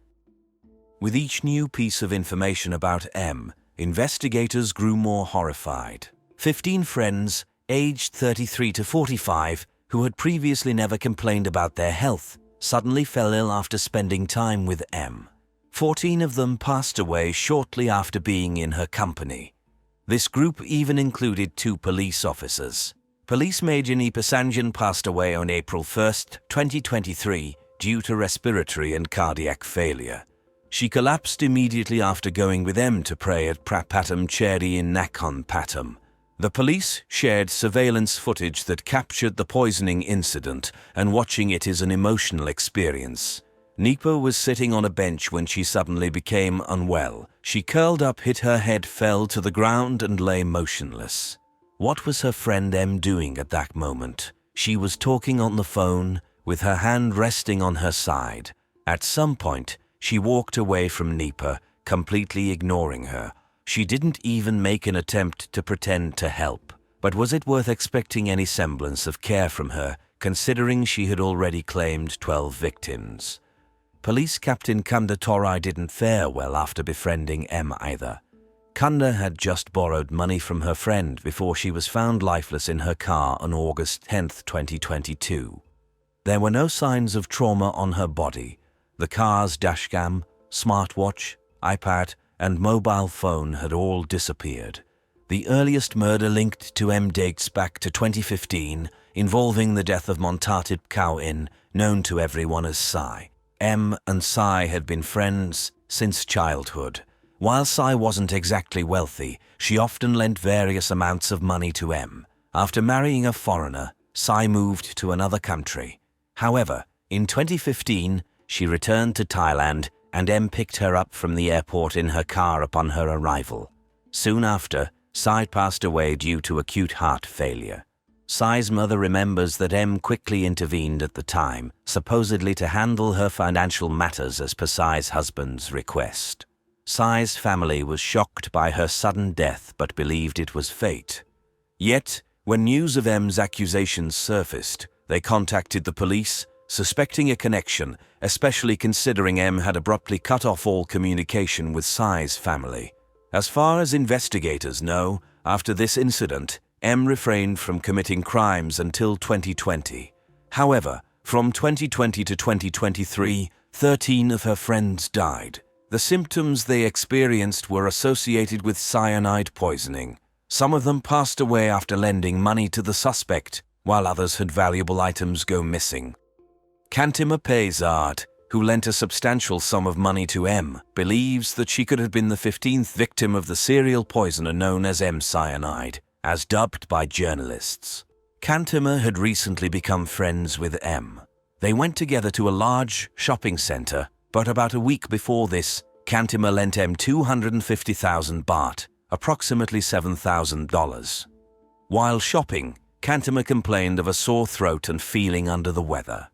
With each new piece of information about M, investigators grew more horrified. 15 friends, aged 33 to 45, who had previously never complained about their health, suddenly fell ill after spending time with M. 14 of them passed away shortly after being in her company. This group even included 2 police officers. Police Major Nipa Sanjan passed away on April 1, 2023, due to respiratory and cardiac failure. She collapsed immediately after going with M to pray at Prapatam Cheri in Nakhon Pathom. The police shared surveillance footage that captured the poisoning incident, and watching it is an emotional experience. Nipa was sitting on a bench when she suddenly became unwell. She curled up, hit her head, fell to the ground and lay motionless. What was her friend M doing at that moment? She was talking on the phone, with her hand resting on her side. At some point, she walked away from Nipa, completely ignoring her. She didn't even make an attempt to pretend to help. But was it worth expecting any semblance of care from her, considering she had already claimed 12 victims? Police Captain Kunda Torai didn't fare well after befriending M either. Kunda had just borrowed money from her friend before she was found lifeless in her car on August 10, 2022. There were no signs of trauma on her body. The car's dashcam, smartwatch, iPad, and mobile phone had all disappeared. The earliest murder linked to M dates back to 2015, involving the death of Montatip Khao In, known to everyone as Sai. M and Sai had been friends since childhood. While Sai wasn't exactly wealthy, she often lent various amounts of money to M. After marrying a foreigner, Sai moved to another country. However, in 2015, she returned to Thailand, and M picked her up from the airport in her car upon her arrival. Soon after, Sai passed away due to acute heart failure. Sai's mother remembers that M quickly intervened at the time, supposedly to handle her financial matters as per Sai's husband's request. Sai's family was shocked by her sudden death but believed it was fate. Yet, when news of M's accusations surfaced, they contacted the police, suspecting a connection, especially considering M had abruptly cut off all communication with Sai's family. As far as investigators know, after this incident, M refrained from committing crimes until 2020. However, from 2020 to 2023, 13 of her friends died. The symptoms they experienced were associated with cyanide poisoning. Some of them passed away after lending money to the suspect, while others had valuable items go missing. Kantima Pezard, who lent a substantial sum of money to M, believes that she could have been the 15th victim of the serial poisoner known as M cyanide, as dubbed by journalists. Kantima had recently become friends with M. They went together to a large shopping center, but about a week before this, Kantima lent M 250,000 baht, approximately $7,000. While shopping, Cantimer complained of a sore throat and feeling under the weather.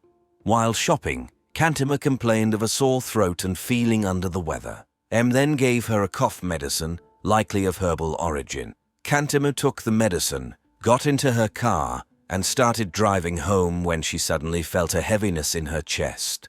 M then gave her a cough medicine, likely of herbal origin. Cantimer took the medicine, got into her car, and started driving home when she suddenly felt a heaviness in her chest.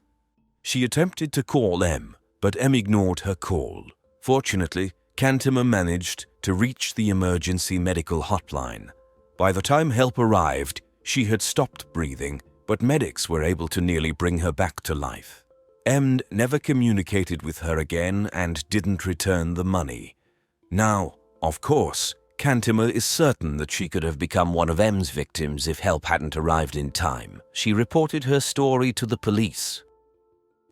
She attempted to call M, but M ignored her call. Fortunately, Cantimer managed to reach the emergency medical hotline. By the time help arrived, she had stopped breathing, but medics were able to nearly bring her back to life. M never communicated with her again and didn't return the money. Now, of course, Cantimer is certain that she could have become one of M's victims if help hadn't arrived in time. She reported her story to the police.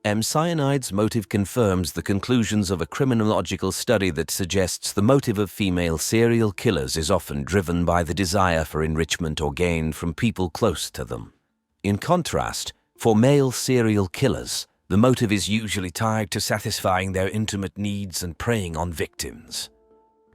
M. cyanide's motive confirms the conclusions of a criminological study that suggests the motive of female serial killers is often driven by the desire for enrichment or gain from people close to them. In contrast, for male serial killers, the motive is usually tied to satisfying their intimate needs and preying on victims.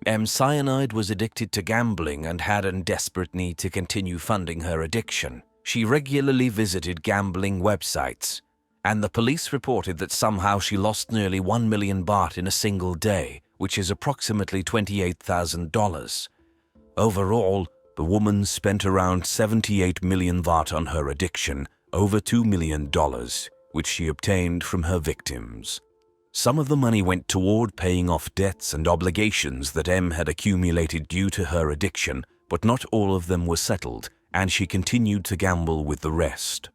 M. cyanide was addicted to gambling and had a desperate need to continue funding her addiction. She regularly visited gambling websites, and the police reported that somehow she lost nearly 1 million baht in a single day, which is approximately $28,000. Overall, the woman spent around 78 million baht on her addiction, over $2 million, which she obtained from her victims. Some of the money went toward paying off debts and obligations that M had accumulated due to her addiction, but not all of them were settled, and she continued to gamble with the rest.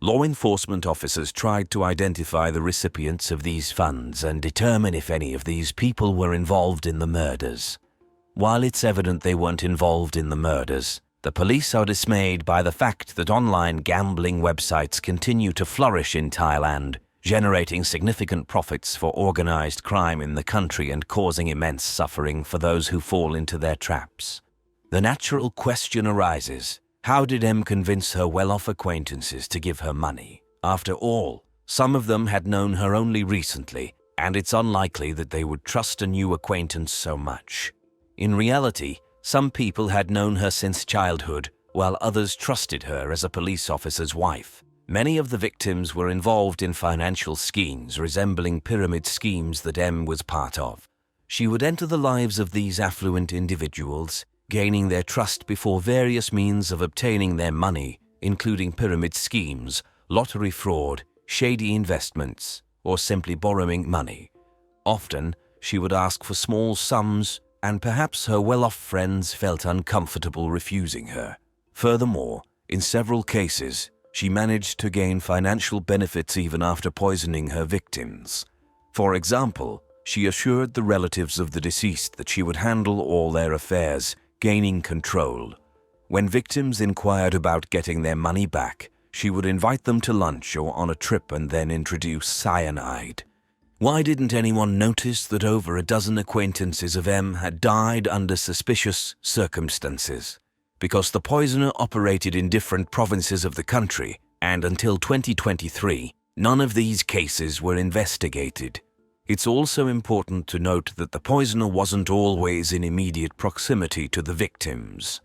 Law enforcement officers tried to identify the recipients of these funds and determine if any of these people were involved in the murders. While it's evident they weren't involved in the murders, the police are dismayed by the fact that online gambling websites continue to flourish in Thailand, generating significant profits for organized crime in the country and causing immense suffering for those who fall into their traps. The natural question arises, how did M convince her well-off acquaintances to give her money? After all, some of them had known her only recently, and it's unlikely that they would trust a new acquaintance so much. In reality, some people had known her since childhood, while others trusted her as a police officer's wife. Many of the victims were involved in financial schemes resembling pyramid schemes that M was part of. She would enter the lives of these affluent individuals, gaining their trust before various means of obtaining their money, including pyramid schemes, lottery fraud, shady investments, or simply borrowing money. Often, she would ask for small sums, and perhaps her well-off friends felt uncomfortable refusing her. Furthermore, in several cases, she managed to gain financial benefits even after poisoning her victims. For example, she assured the relatives of the deceased that she would handle all their affairs, gaining control. When victims inquired about getting their money back, she would invite them to lunch or on a trip and then introduce cyanide. Why didn't anyone notice that over a dozen acquaintances of M had died under suspicious circumstances? Because the poisoner operated in different provinces of the country, and until 2023, none of these cases were investigated. It's also important to note that the poisoner wasn't always in immediate proximity to the victims.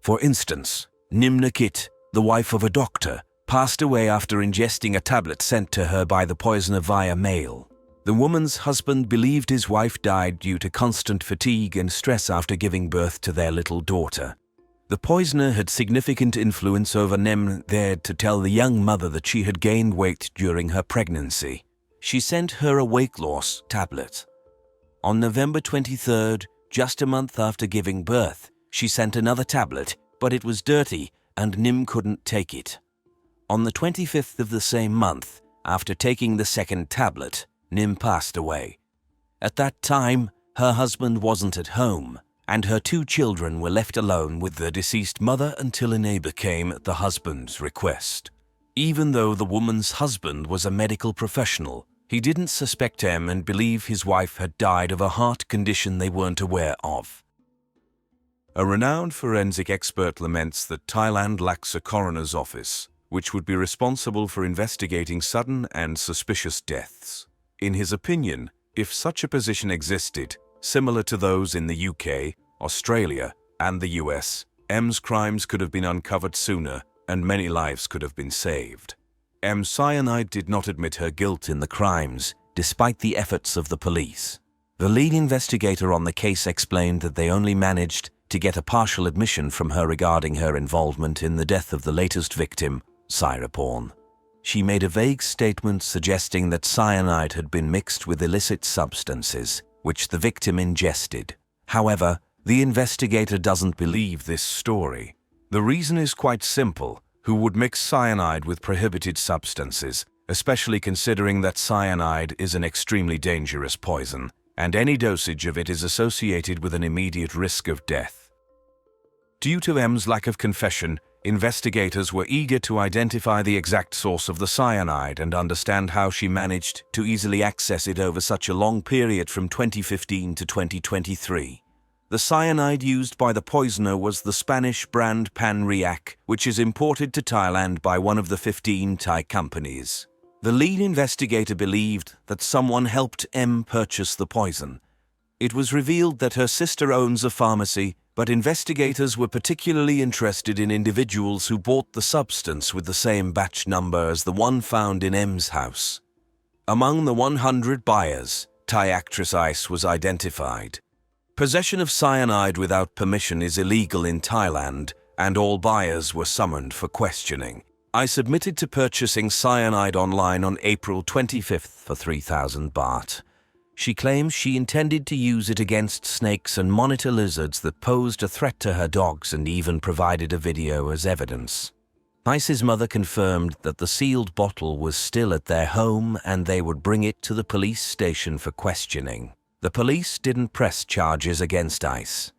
For instance, Nimnakit, the wife of a doctor, passed away after ingesting a tablet sent to her by the poisoner via mail. The woman's husband believed his wife died due to constant fatigue and stress after giving birth to their little daughter. The poisoner had significant influence over Nem there to tell the young mother that she had gained weight during her pregnancy. She sent her a weight loss tablet. On November 23rd, just a month after giving birth, she sent another tablet, but it was dirty and Nim couldn't take it. On the 25th of the same month, after taking the second tablet, Nim passed away. At that time, her husband wasn't at home, and her 2 children were left alone with the deceased mother until a neighbor came at the husband's request. Even though the woman's husband was a medical professional, he didn't suspect M and believe his wife had died of a heart condition they weren't aware of. A renowned forensic expert laments that Thailand lacks a coroner's office, which would be responsible for investigating sudden and suspicious deaths. In his opinion, if such a position existed, Similar to those in the UK, Australia, and the US, M's crimes could have been uncovered sooner and many lives could have been saved. M. Cyanide did not admit her guilt in the crimes, despite the efforts of the police. The lead investigator on the case explained that they only managed to get a partial admission from her regarding her involvement in the death of the latest victim, Syra Porn. She made a vague statement suggesting that cyanide had been mixed with illicit substances, which the victim ingested. However, the investigator doesn't believe this story. The reason is quite simple. Who would mix cyanide with prohibited substances, especially considering that cyanide is an extremely dangerous poison, and any dosage of it is associated with an immediate risk of death. Due to M's lack of confession, investigators were eager to identify the exact source of the cyanide and understand how she managed to easily access it over such a long period from 2015 to 2023. The cyanide used by the poisoner was the Spanish brand Pan-Riac, which is imported to Thailand by one of the 15 Thai companies. The lead investigator believed that someone helped M purchase the poison. It was revealed that her sister owns a pharmacy, but investigators were particularly interested in individuals who bought the substance with the same batch number as the one found in M's house. Among the 100 buyers, Thai actress Ice was identified. Possession of cyanide without permission is illegal in Thailand, and all buyers were summoned for questioning. I submitted to purchasing cyanide online on April 25th for 3,000 baht. She claims she intended to use it against snakes and monitor lizards that posed a threat to her dogs and even provided a video as evidence. Ice's mother confirmed that the sealed bottle was still at their home and they would bring it to the police station for questioning. The police didn't press charges against Ice.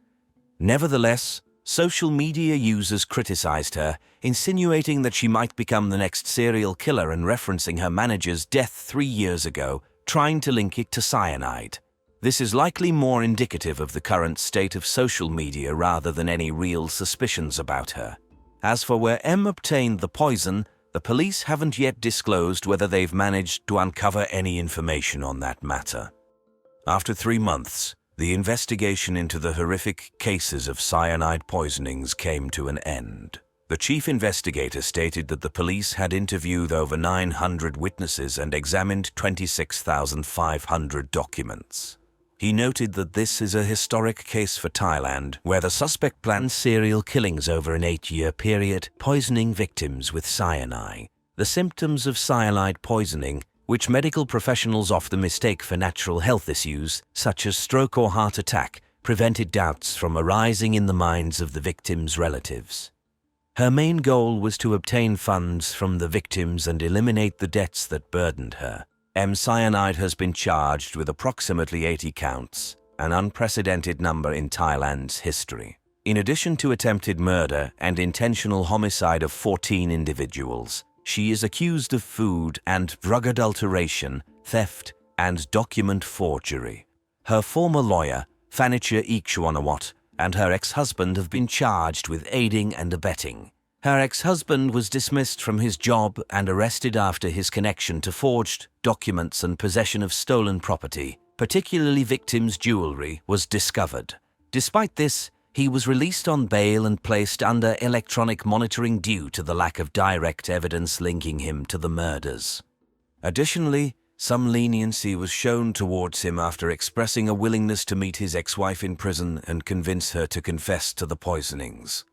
Nevertheless, social media users criticized her, insinuating that she might become the next serial killer and referencing her manager's death 3 years ago, trying to link it to cyanide. This is likely more indicative of the current state of social media rather than any real suspicions about her. As for where M obtained the poison, the police haven't yet disclosed whether they've managed to uncover any information on that matter. After 3 months, the investigation into the horrific cases of cyanide poisonings came to an end. The chief investigator stated that the police had interviewed over 900 witnesses and examined 26,500 documents. He noted that this is a historic case for Thailand, where the suspect planned serial killings over an 8-year period, poisoning victims with cyanide. The symptoms of cyanide poisoning, which medical professionals often mistake for natural health issues, such as stroke or heart attack, prevented doubts from arising in the minds of the victims' relatives. Her main goal was to obtain funds from the victims and eliminate the debts that burdened her. M. Cyanide has been charged with approximately 80 counts, an unprecedented number in Thailand's history. In addition to attempted murder and intentional homicide of 14 individuals, she is accused of food and drug adulteration, theft, and document forgery. Her former lawyer, Phanicha Ikshwanawat, and her ex-husband have been charged with aiding and abetting. Her ex-husband was dismissed from his job and arrested after his connection to forged documents and possession of stolen property, particularly victims' jewelry, was discovered. Despite this, he was released on bail and placed under electronic monitoring due to the lack of direct evidence linking him to the murders. Additionally, some leniency was shown towards him after expressing a willingness to meet his ex-wife in prison and convince her to confess to the poisonings.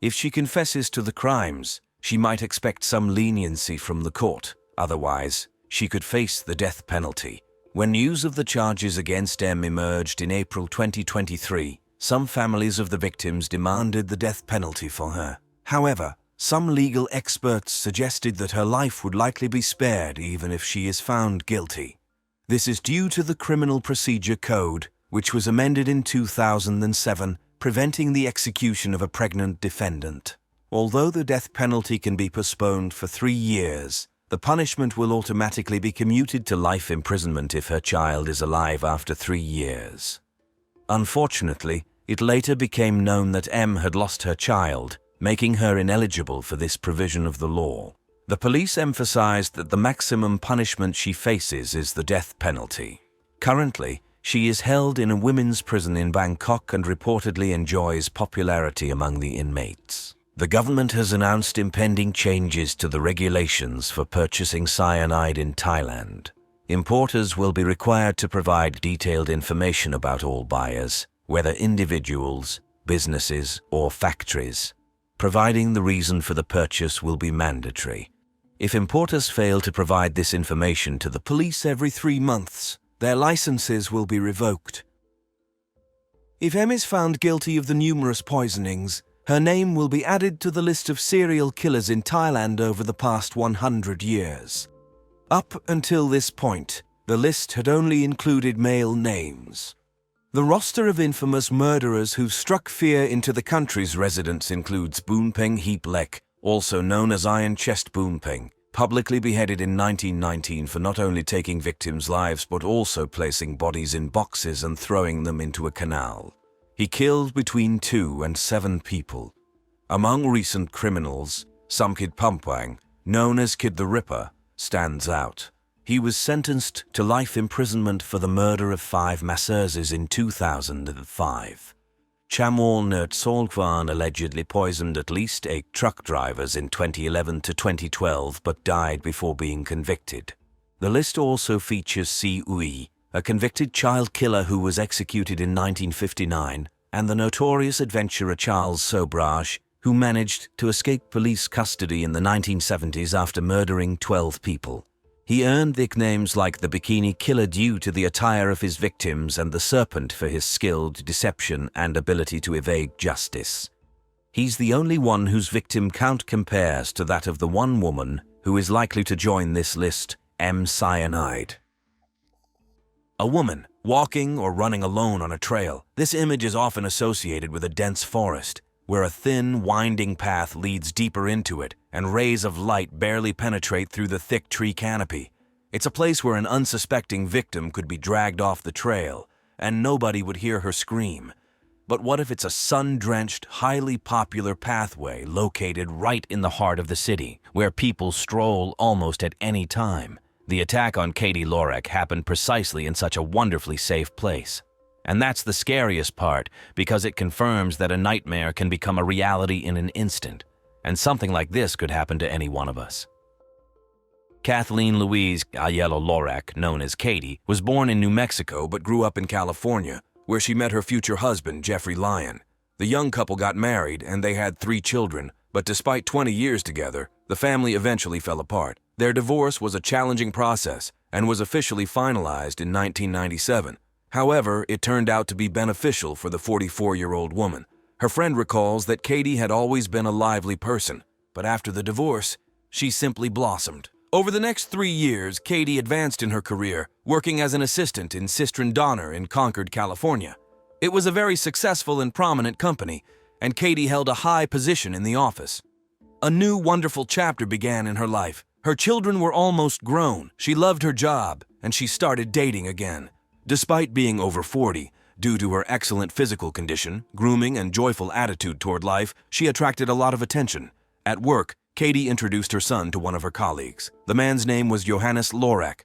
If she confesses to the crimes, she might expect some leniency from the court. Otherwise, she could face the death penalty. When news of the charges against M emerged in April 2023, some families of the victims demanded the death penalty for her. However, some legal experts suggested that her life would likely be spared even if she is found guilty. This is due to the Criminal Procedure Code, which was amended in 2007, preventing the execution of a pregnant defendant. Although the death penalty can be postponed for 3 years, the punishment will automatically be commuted to life imprisonment if her child is alive after 3 years. Unfortunately, it later became known that M had lost her child, making her ineligible for this provision of the law. The police emphasized that the maximum punishment she faces is the death penalty. Currently, She is held in a women's prison in Bangkok and reportedly enjoys popularity among the inmates. The government has announced impending changes to the regulations for purchasing cyanide in Thailand. Importers will be required to provide detailed information about all buyers, whether individuals, businesses, or factories. Providing the reason for the purchase will be mandatory. If importers fail to provide this information to the police every 3 months, their licenses will be revoked. If M is found guilty of the numerous poisonings, her name will be added to the list of serial killers in Thailand over the past 100 years. Up until this point, the list had only included male names. The roster of infamous murderers who struck fear into the country's residents includes Boonpeng Heap Lek, also known as Iron Chest Boonpeng, publicly beheaded in 1919 for not only taking victims' lives but also placing bodies in boxes and throwing them into a canal. He killed between 2 and 7 people. Among recent criminals, Samkid Pampwang, known as Kid the Ripper, stands out. He was sentenced to life imprisonment for the murder of 5 masseuses in 2005. Chamwal Nert Solkwan allegedly poisoned at least 8 truck drivers in 2011 to 2012 but died before being convicted. The list also features Si Ui, a convicted child killer who was executed in 1959, and the notorious adventurer Charles Sobrage, who managed to escape police custody in the 1970s after murdering 12 people. He earned nicknames like the Bikini Killer due to the attire of his victims and the Serpent for his skilled deception and ability to evade justice. He's the only one whose victim count compares to that of the one woman who is likely to join this list, M. Cyanide. A woman walking or running alone on a trail. This image is often associated with a dense forest, where a thin, winding path leads deeper into it, and rays of light barely penetrate through the thick tree canopy. It's a place where an unsuspecting victim could be dragged off the trail, and nobody would hear her scream. But what if it's a sun-drenched, highly popular pathway located right in the heart of the city, where people stroll almost at any time? The attack on Katie Lorek happened precisely in such a wonderfully safe place. And that's the scariest part, because it confirms that a nightmare can become a reality in an instant, and something like this could happen to any one of us. Kathleen Louise Ayello Lorek, known as Katie, was born in New Mexico but grew up in California, where she met her future husband, Jeffrey Lyon. The young couple got married and they had 3 children, but despite 20 years together, the family eventually fell apart. Their divorce was a challenging process and was officially finalized in 1997. However, it turned out to be beneficial for the 44-year-old woman. Her friend recalls that Katie had always been a lively person, but after the divorce, she simply blossomed. Over the next 3 years, Katie advanced in her career, working as an assistant in Sistren Donner in Concord, California. It was a very successful and prominent company, and Katie held a high position in the office. A new wonderful chapter began in her life. Her children were almost grown, she loved her job, and she started dating again. Despite being over 40, due to her excellent physical condition, grooming, and joyful attitude toward life, she attracted a lot of attention. At work, Katie introduced her son to one of her colleagues. The man's name was Johannes Lorek.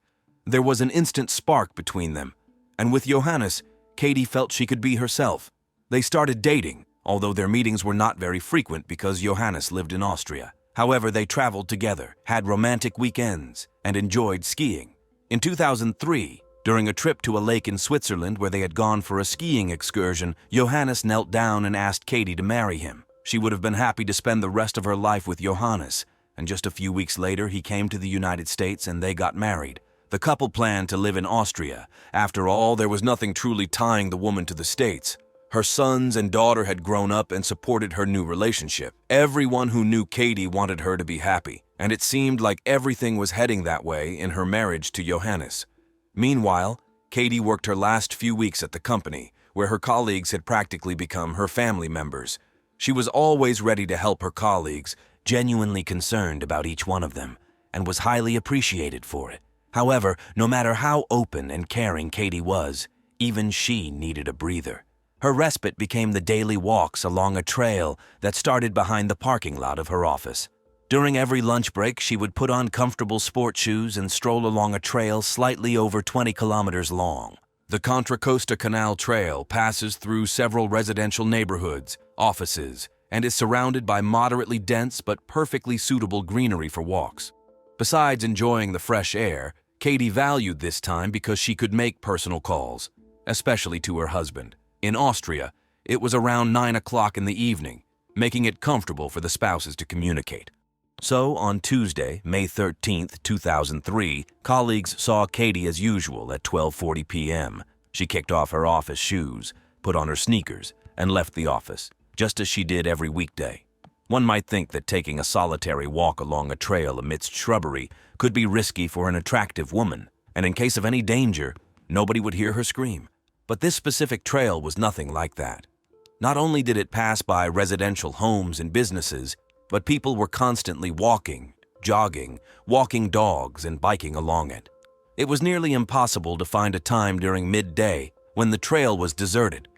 There was an instant spark between them, and with Johannes, Katie felt she could be herself. They started dating, although their meetings were not very frequent because Johannes lived in Austria. However, they traveled together, had romantic weekends, and enjoyed skiing. In 2003, during a trip to a lake in Switzerland where they had gone for a skiing excursion, Johannes knelt down and asked Katie to marry him. She would have been happy to spend the rest of her life with Johannes, and just a few weeks later he came to the United States and they got married. The couple planned to live in Austria. After all, there was nothing truly tying the woman to the States. Her sons and daughter had grown up and supported her new relationship. Everyone who knew Katie wanted her to be happy, and it seemed like everything was heading that way in her marriage to Johannes. Meanwhile, Katie worked her last few weeks at the company, where her colleagues had practically become her family members. She was always ready to help her colleagues, genuinely concerned about each one of them, and was highly appreciated for it. However, no matter how open and caring Katie was, even she needed a breather. Her respite became the daily walks along a trail that started behind the parking lot of her office. During every lunch break, she would put on comfortable sport shoes and stroll along a trail slightly over 20 kilometers long. The Contra Costa Canal Trail passes through several residential neighborhoods, offices, and is surrounded by moderately dense but perfectly suitable greenery for walks. Besides enjoying the fresh air, Katie valued this time because she could make personal calls, especially to her husband. In Austria, it was around 9 o'clock in the evening, making it comfortable for the spouses to communicate. So, on Tuesday, May 13, 2003, colleagues saw Katie as usual at 12:40 p.m. She kicked off her office shoes, put on her sneakers, and left the office, just as she did every weekday. One might think that taking a solitary walk along a trail amidst shrubbery could be risky for an attractive woman, and in case of any danger, nobody would hear her scream. But this specific trail was nothing like that. Not only did it pass by residential homes and businesses, but people were constantly walking, jogging, walking dogs, and biking along it. It was nearly impossible to find a time during midday when the trail was deserted,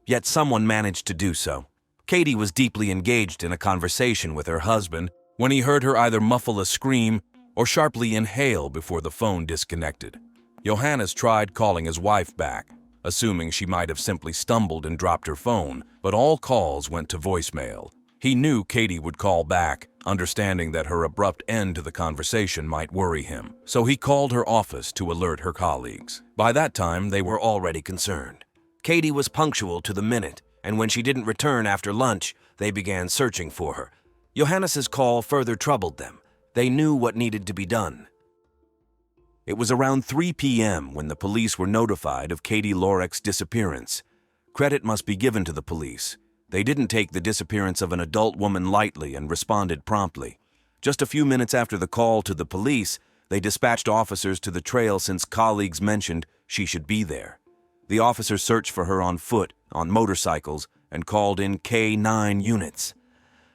yet someone managed to do so. Katie was deeply engaged in a conversation with her husband when he heard her either muffle a scream or sharply inhale before the phone disconnected. Johannes tried calling his wife back, assuming she might have simply stumbled and dropped her phone, but all calls went to voicemail. He knew Katie would call back, understanding that her abrupt end to the conversation might worry him, so he called her office to alert her colleagues. By that time, they were already concerned. Katie was punctual to the minute, and when she didn't return after lunch, they began searching for her. Johannes's call further troubled them. They knew what needed to be done. It was around 3 p.m. when the police were notified of Katie Lorek's disappearance. Credit must be given to the police. They didn't take the disappearance of an adult woman lightly and responded promptly. Just a few minutes after the call to the police, they dispatched officers to the trail since colleagues mentioned she should be there. The officers searched for her on foot, on motorcycles, and called in K9 units.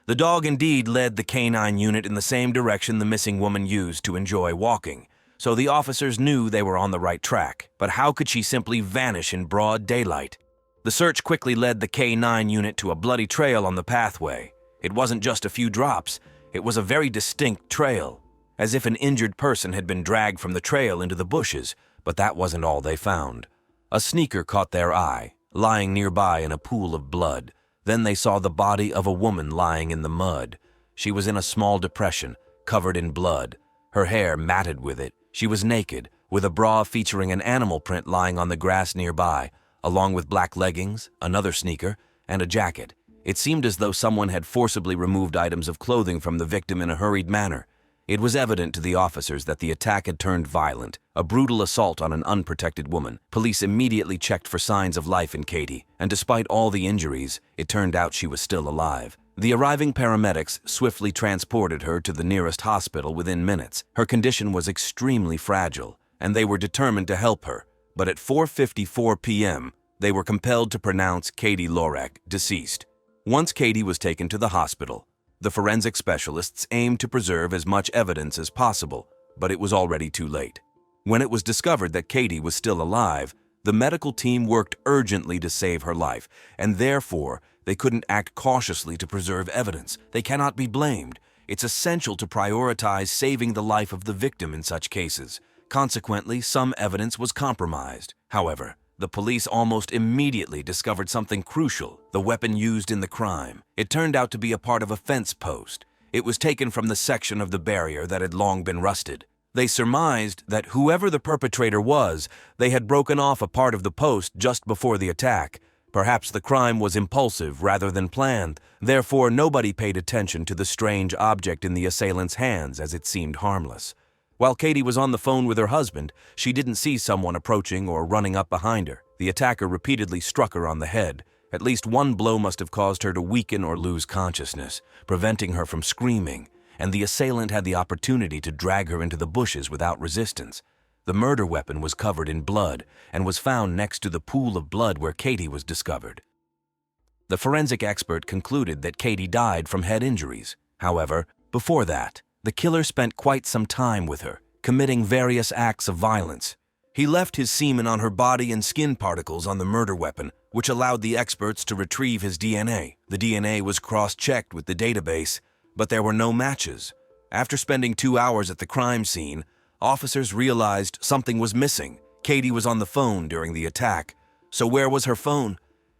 The dog indeed led the K9 unit in the same direction the missing woman used to enjoy walking, so the officers knew they were on the right track. But how could she simply vanish in broad daylight? The search quickly led the K9 unit to a bloody trail on the pathway. It wasn't just a few drops, it was a very distinct trail, as if an injured person had been dragged from the trail into the bushes, but that wasn't all they found. A sneaker caught their eye, lying nearby in a pool of blood. Then they saw the body of a woman lying in the mud. She was in a small depression, covered in blood, her hair matted with it. She was naked, with a bra featuring an animal print lying on the grass nearby, along with black leggings, another sneaker, and a jacket. It seemed as though someone had forcibly removed items of clothing from the victim in a hurried manner. It was evident to the officers that the attack had turned violent, a brutal assault on an unprotected woman. Police immediately checked for signs of life in Katie, and despite all the injuries, it turned out she was still alive. The arriving paramedics swiftly transported her to the nearest hospital within minutes. Her condition was extremely fragile, and they were determined to help her. But at 4:54 p.m., they were compelled to pronounce Katie Lorek deceased. Once Katie was taken to the hospital, the forensic specialists aimed to preserve as much evidence as possible, but it was already too late. When it was discovered that Katie was still alive, the medical team worked urgently to save her life, and therefore, they couldn't act cautiously to preserve evidence. They cannot be blamed. It's essential to prioritize saving the life of the victim in such cases. Consequently, some evidence was compromised. However, the police almost immediately discovered something crucial: the weapon used in the crime. It turned out to be a part of a fence post. It was taken from the section of the barrier that had long been rusted. They surmised that whoever the perpetrator was, they had broken off a part of the post just before the attack. Perhaps the crime was impulsive rather than planned. Therefore, nobody paid attention to the strange object in the assailant's hands, as it seemed harmless. While Katie was on the phone with her husband, she didn't see someone approaching or running up behind her. The attacker repeatedly struck her on the head. At least one blow must have caused her to weaken or lose consciousness, preventing her from screaming, and the assailant had the opportunity to drag her into the bushes without resistance. The murder weapon was covered in blood and was found next to the pool of blood where Katie was discovered. The forensic expert concluded that Katie died from head injuries. However, before that, the killer spent quite some time with her, committing various acts of violence. He left his semen on her body and skin particles on the murder weapon, which allowed the experts to retrieve his DNA. The DNA was cross-checked with the database, but there were no matches. After spending 2 hours at the crime scene, officers realized something was missing. Katie was on the phone during the attack. So where was her phone?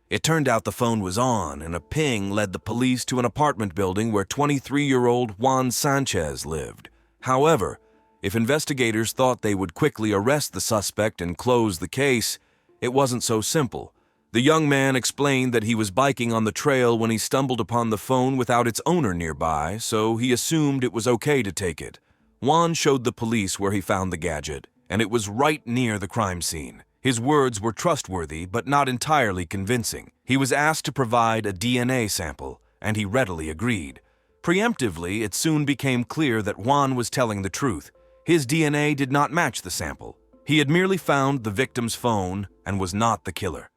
It turned out the phone was on, and a ping led the police to an apartment building where 23-year-old Juan Sanchez lived. However, if investigators thought they would quickly arrest the suspect and close the case, it wasn't so simple. The young man explained that he was biking on the trail when he stumbled upon the phone without its owner nearby, so he assumed it was okay to take it. Juan showed the police where he found the gadget, and it was right near the crime scene. His words were trustworthy but not entirely convincing. He was asked to provide a DNA sample, and he readily agreed. Preemptively, it soon became clear that Juan was telling the truth. His DNA did not match the sample. He had merely found the victim's phone and was not the killer.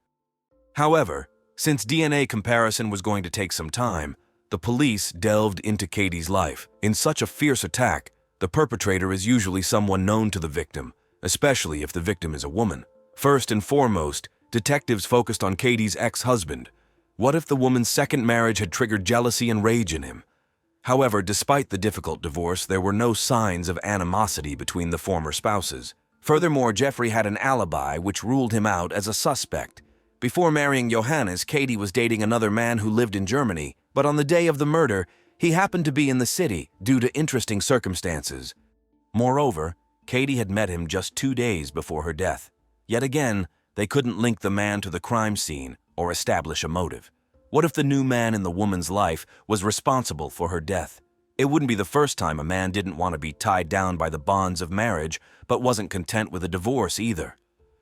However, since DNA comparison was going to take some time, the police delved into Katie's life. In such a fierce attack, the perpetrator is usually someone known to the victim, especially if the victim is a woman. First and foremost, detectives focused on Katie's ex-husband. What if the woman's second marriage had triggered jealousy and rage in him? However, despite the difficult divorce, there were no signs of animosity between the former spouses. Furthermore, Jeffrey had an alibi which ruled him out as a suspect. Before marrying Johannes, Katie was dating another man who lived in Germany, but on the day of the murder, he happened to be in the city due to interesting circumstances. Moreover, Katie had met him just 2 days before her death. Yet again, they couldn't link the man to the crime scene or establish a motive. What if the new man in the woman's life was responsible for her death? It wouldn't be the first time a man didn't want to be tied down by the bonds of marriage, but wasn't content with a divorce either.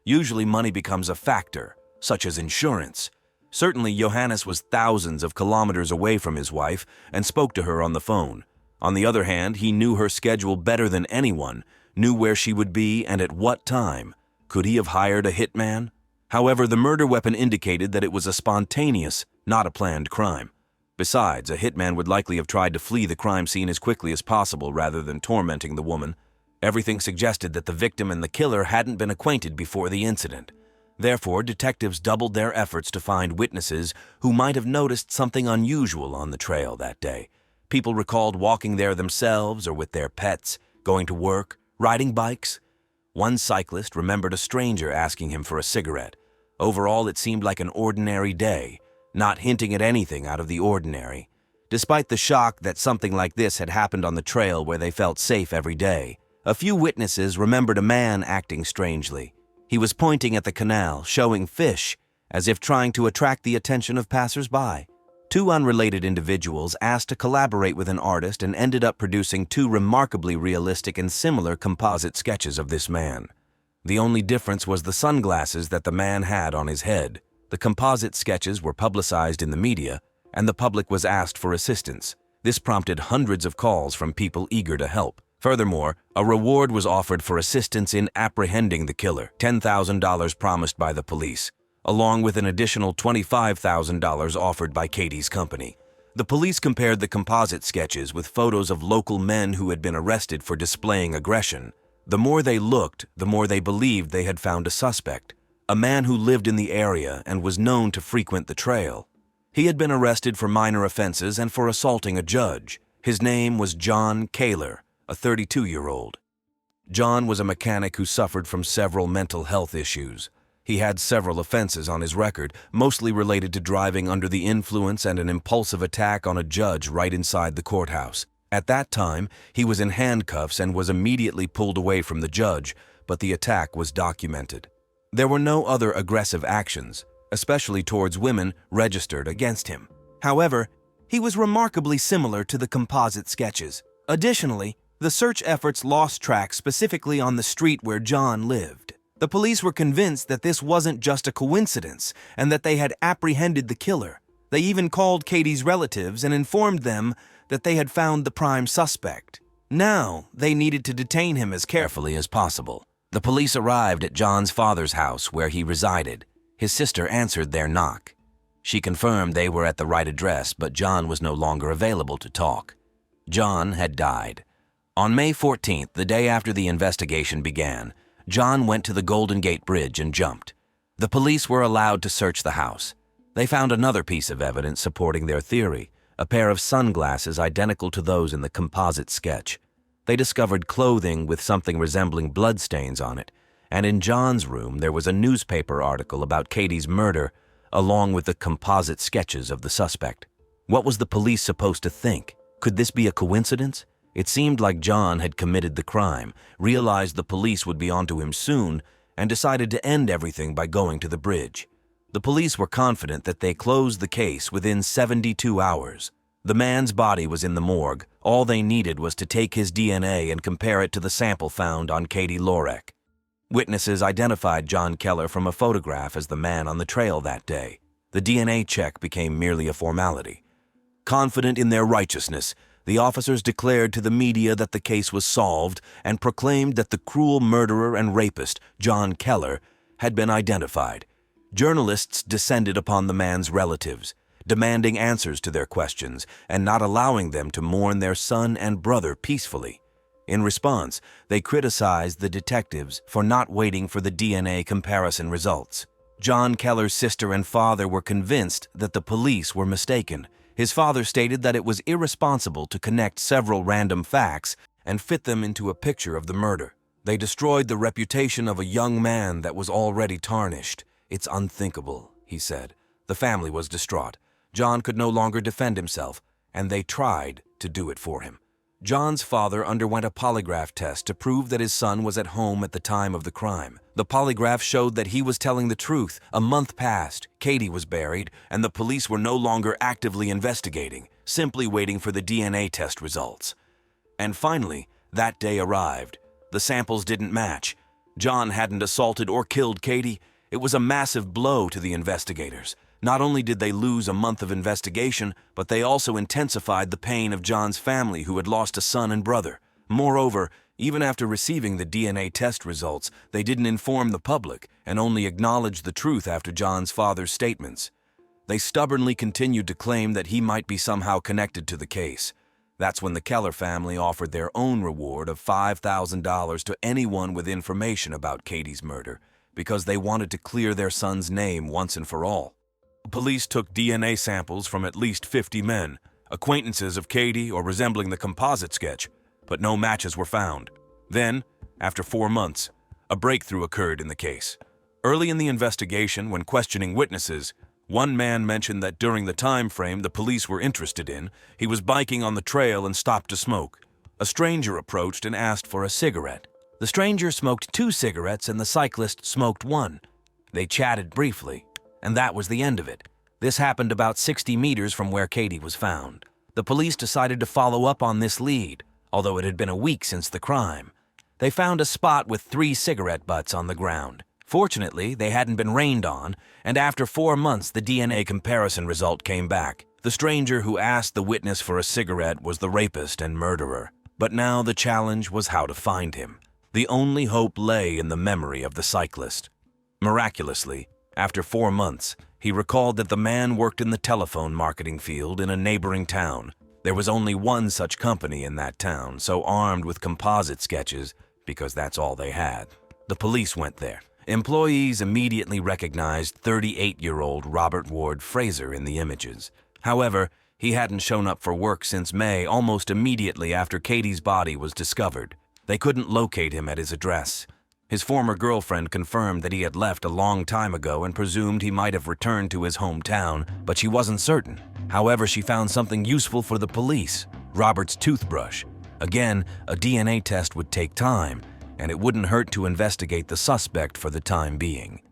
Usually money becomes a factor, such as insurance. Certainly, Johannes was thousands of kilometers away from his wife and spoke to her on the phone. On the other hand, he knew her schedule better than anyone, knew where she would be and at what time. Could he have hired a hitman? However, the murder weapon indicated that it was a spontaneous, not a planned crime. Besides, a hitman would likely have tried to flee the crime scene as quickly as possible rather than tormenting the woman. Everything suggested that the victim and the killer hadn't been acquainted before the incident. Therefore, detectives doubled their efforts to find witnesses who might have noticed something unusual on the trail that day. People recalled walking there themselves or with their pets, going to work, riding bikes. One cyclist remembered a stranger asking him for a cigarette. Overall, it seemed like an ordinary day, not hinting at anything out of the ordinary. Despite the shock that something like this had happened on the trail where they felt safe every day, a few witnesses remembered a man acting strangely. He was pointing at the canal, showing fish, as if trying to attract the attention of passers-by. Two unrelated individuals asked to collaborate with an artist and ended up producing two remarkably realistic and similar composite sketches of this man. The only difference was the sunglasses that the man had on his head. The composite sketches were publicized in the media, and the public was asked for assistance. This prompted hundreds of calls from people eager to help. Furthermore, a reward was offered for assistance in apprehending the killer, $10,000 promised by the police, along with an additional $25,000 offered by Katie's company. The police compared the composite sketches with photos of local men who had been arrested for displaying aggression. The more they looked, the more they believed they had found a suspect, a man who lived in the area and was known to frequent the trail. He had been arrested for minor offenses and for assaulting a judge. His name was John Kaler, a 32-year-old. John was a mechanic who suffered from several mental health issues. He had several offenses on his record, mostly related to driving under the influence and an impulsive attack on a judge right inside the courthouse. At that time, he was in handcuffs and was immediately pulled away from the judge, but the attack was documented. There were no other aggressive actions, especially towards women, registered against him. However, he was remarkably similar to the composite sketches. Additionally, the search efforts lost track specifically on the street where John lived. The police were convinced that this wasn't just a coincidence and that they had apprehended the killer. They even called Katie's relatives and informed them that they had found the prime suspect. Now, they needed to detain him as carefully as possible. The police arrived at John's father's house where he resided. His sister answered their knock. She confirmed they were at the right address, but John was no longer available to talk. John had died. On May 14th, the day after the investigation began, John went to the Golden Gate Bridge and jumped. The police were allowed to search the house. They found another piece of evidence supporting their theory, a pair of sunglasses identical to those in the composite sketch. They discovered clothing with something resembling bloodstains on it. and in John's room there was a newspaper article about Katie's murder, along with the composite sketches of the suspect. What was the police supposed to think? Could this be a coincidence? It seemed like John had committed the crime, realized the police would be onto him soon, and decided to end everything by going to the bridge. The police were confident that they closed the case within 72 hours. The man's body was in the morgue. All they needed was to take his DNA and compare it to the sample found on Katie Lorek. Witnesses identified John Keller from a photograph as the man on the trail that day. The DNA check became merely a formality. Confident in their righteousness, the officers declared to the media that the case was solved and proclaimed that the cruel murderer and rapist, John Keller, had been identified. Journalists descended upon the man's relatives, demanding answers to their questions and not allowing them to mourn their son and brother peacefully. In response, they criticized the detectives for not waiting for the DNA comparison results. John Keller's sister and father were convinced that the police were mistaken. His father stated that it was irresponsible to connect several random facts and fit them into a picture of the murder. They destroyed the reputation of a young man that was already tarnished. "It's unthinkable," he said. The family was distraught. John could no longer defend himself, and they tried to do it for him. John's father underwent a polygraph test to prove that his son was at home at the time of the crime. The polygraph showed that he was telling the truth. A month passed, Katie was buried, and the police were no longer actively investigating, simply waiting for the DNA test results. And finally, that day arrived. The samples didn't match. John hadn't assaulted or killed Katie. It was a massive blow to the investigators. Not only did they lose a month of investigation, but they also intensified the pain of John's family, who had lost a son and brother. Moreover, even after receiving the DNA test results, they didn't inform the public and only acknowledged the truth after John's father's statements. They stubbornly continued to claim that he might be somehow connected to the case. That's when the Keller family offered their own reward of $5,000 to anyone with information about Katie's murder, because they wanted to clear their son's name once and for all. Police took DNA samples from at least 50 men, acquaintances of Katie or resembling the composite sketch, but no matches were found. Then, after 4 months, a breakthrough occurred in the case. Early in the investigation, when questioning witnesses, one man mentioned that during the time frame the police were interested in, he was biking on the trail and stopped to smoke. A stranger approached and asked for a cigarette. The stranger smoked 2 cigarettes and the cyclist smoked 1. They chatted briefly, and that was the end of it. This happened about 60 meters from where Katie was found. The police decided to follow up on this lead, although it had been a week since the crime. They found a spot with 3 cigarette butts on the ground. Fortunately, they hadn't been rained on, and after 4 months the DNA comparison result came back. The stranger who asked the witness for a cigarette was the rapist and murderer. But now the challenge was how to find him. The only hope lay in the memory of the cyclist. Miraculously, after 4 months, he recalled that the man worked in the telephone marketing field in a neighboring town. There was only one such company in that town, so armed with composite sketches, because that's all they had, the police went there. Employees immediately recognized 38-year-old Robert Ward Fraser in the images. However, he hadn't shown up for work since May, almost immediately after Katie's body was discovered. They couldn't locate him at his address. His former girlfriend confirmed that he had left a long time ago and presumed he might have returned to his hometown, but she wasn't certain. However, she found something useful for the police: Robert's toothbrush. Again, a DNA test would take time, and it wouldn't hurt to investigate the suspect for the time being.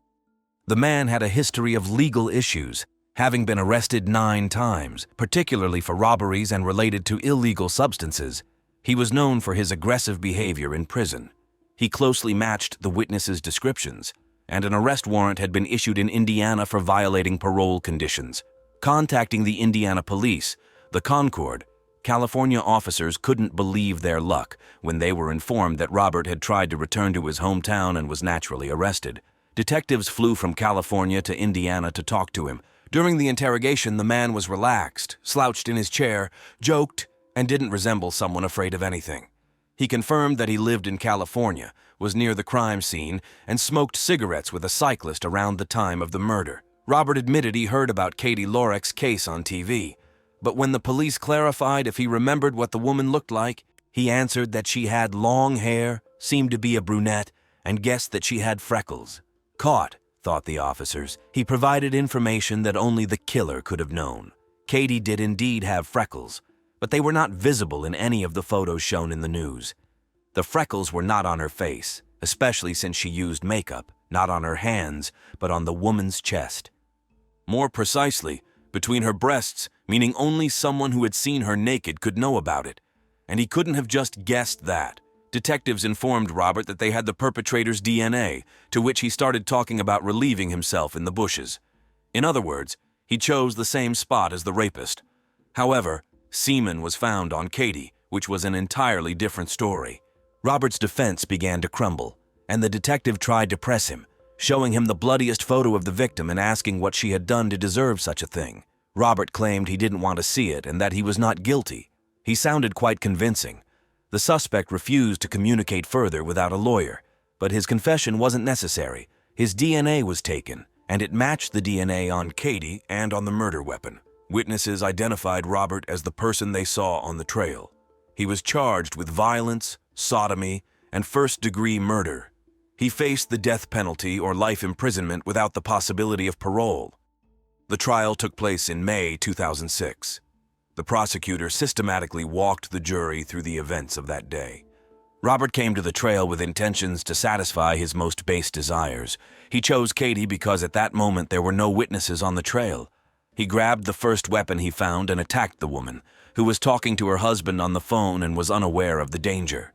The man had a history of legal issues, having been arrested 9 times, particularly for robberies and related to illegal substances. He was known for his aggressive behavior in prison. He closely matched the witnesses' descriptions, and an arrest warrant had been issued in Indiana for violating parole conditions. Contacting the Indiana police, the Concord, California officers couldn't believe their luck when they were informed that Robert had tried to return to his hometown and was naturally arrested. Detectives flew from California to Indiana to talk to him. During the interrogation, the man was relaxed, slouched in his chair, joked, and didn't resemble someone afraid of anything. He confirmed that he lived in California, was near the crime scene, and smoked cigarettes with a cyclist around the time of the murder. Robert admitted he heard about Katie Lorek's case on TV, but when the police clarified if he remembered what the woman looked like, he answered that she had long hair, seemed to be a brunette, and guessed that she had freckles. Caught, thought the officers, he provided information that only the killer could have known. Katie did indeed have freckles, but they were not visible in any of the photos shown in the news. The freckles were not on her face, especially since she used makeup, not on her hands, but on the woman's chest. More precisely, between her breasts, meaning only someone who had seen her naked could know about it. And he couldn't have just guessed that. Detectives informed Robert that they had the perpetrator's DNA, to which he started talking about relieving himself in the bushes. In other words, he chose the same spot as the rapist. However, semen was found on Katie, which was an entirely different story. Robert's defense began to crumble, and the detective tried to press him, showing him the bloodiest photo of the victim and asking what she had done to deserve such a thing. Robert claimed he didn't want to see it and that he was not guilty. He sounded quite convincing. The suspect refused to communicate further without a lawyer, but his confession wasn't necessary. His DNA was taken, and it matched the DNA on Katie and on the murder weapon. Witnesses identified Robert as the person they saw on the trail. He was charged with violence, sodomy, and first-degree murder. He faced the death penalty or life imprisonment without the possibility of parole. The trial took place in May 2006. The prosecutor systematically walked the jury through the events of that day. Robert came to the trail with intentions to satisfy his most base desires. He chose Katie because at that moment there were no witnesses on the trail. He grabbed the first weapon he found and attacked the woman, who was talking to her husband on the phone and was unaware of the danger.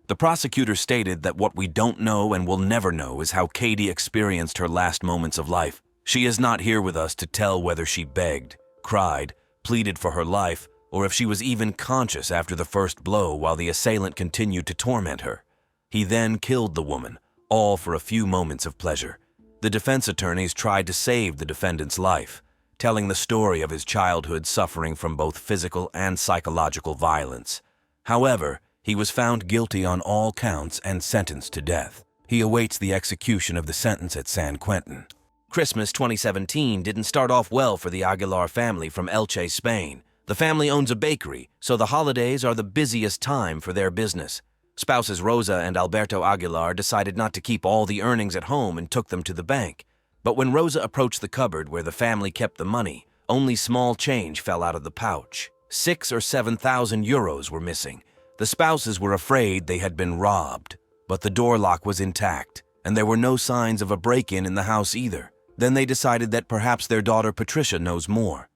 The prosecutor stated that what we don't know and will never know is how Katie experienced her last moments of life. She is not here with us to tell whether she begged, cried, pleaded for her life, or if she was even conscious after the first blow while the assailant continued to torment her. He then killed the woman, all for a few moments of pleasure. The defense attorneys tried to save the defendant's life, telling the story of his childhood suffering from both physical and psychological violence. However, he was found guilty on all counts and sentenced to death. He awaits the execution of the sentence at San Quentin. Christmas 2017 didn't start off well for the Aguilar family from Elche, Spain. The family owns a bakery, so the holidays are the busiest time for their business. Spouses Rosa and Alberto Aguilar decided not to keep all the earnings at home and took them to the bank. But when Rosa approached the cupboard where the family kept the money, only small change fell out of the pouch. 6,000 or 7,000 euros were missing. The spouses were afraid they had been robbed, but the door lock was intact, and there were no signs of a break-in in the house either. Then they decided that perhaps their daughter Patricia knows more.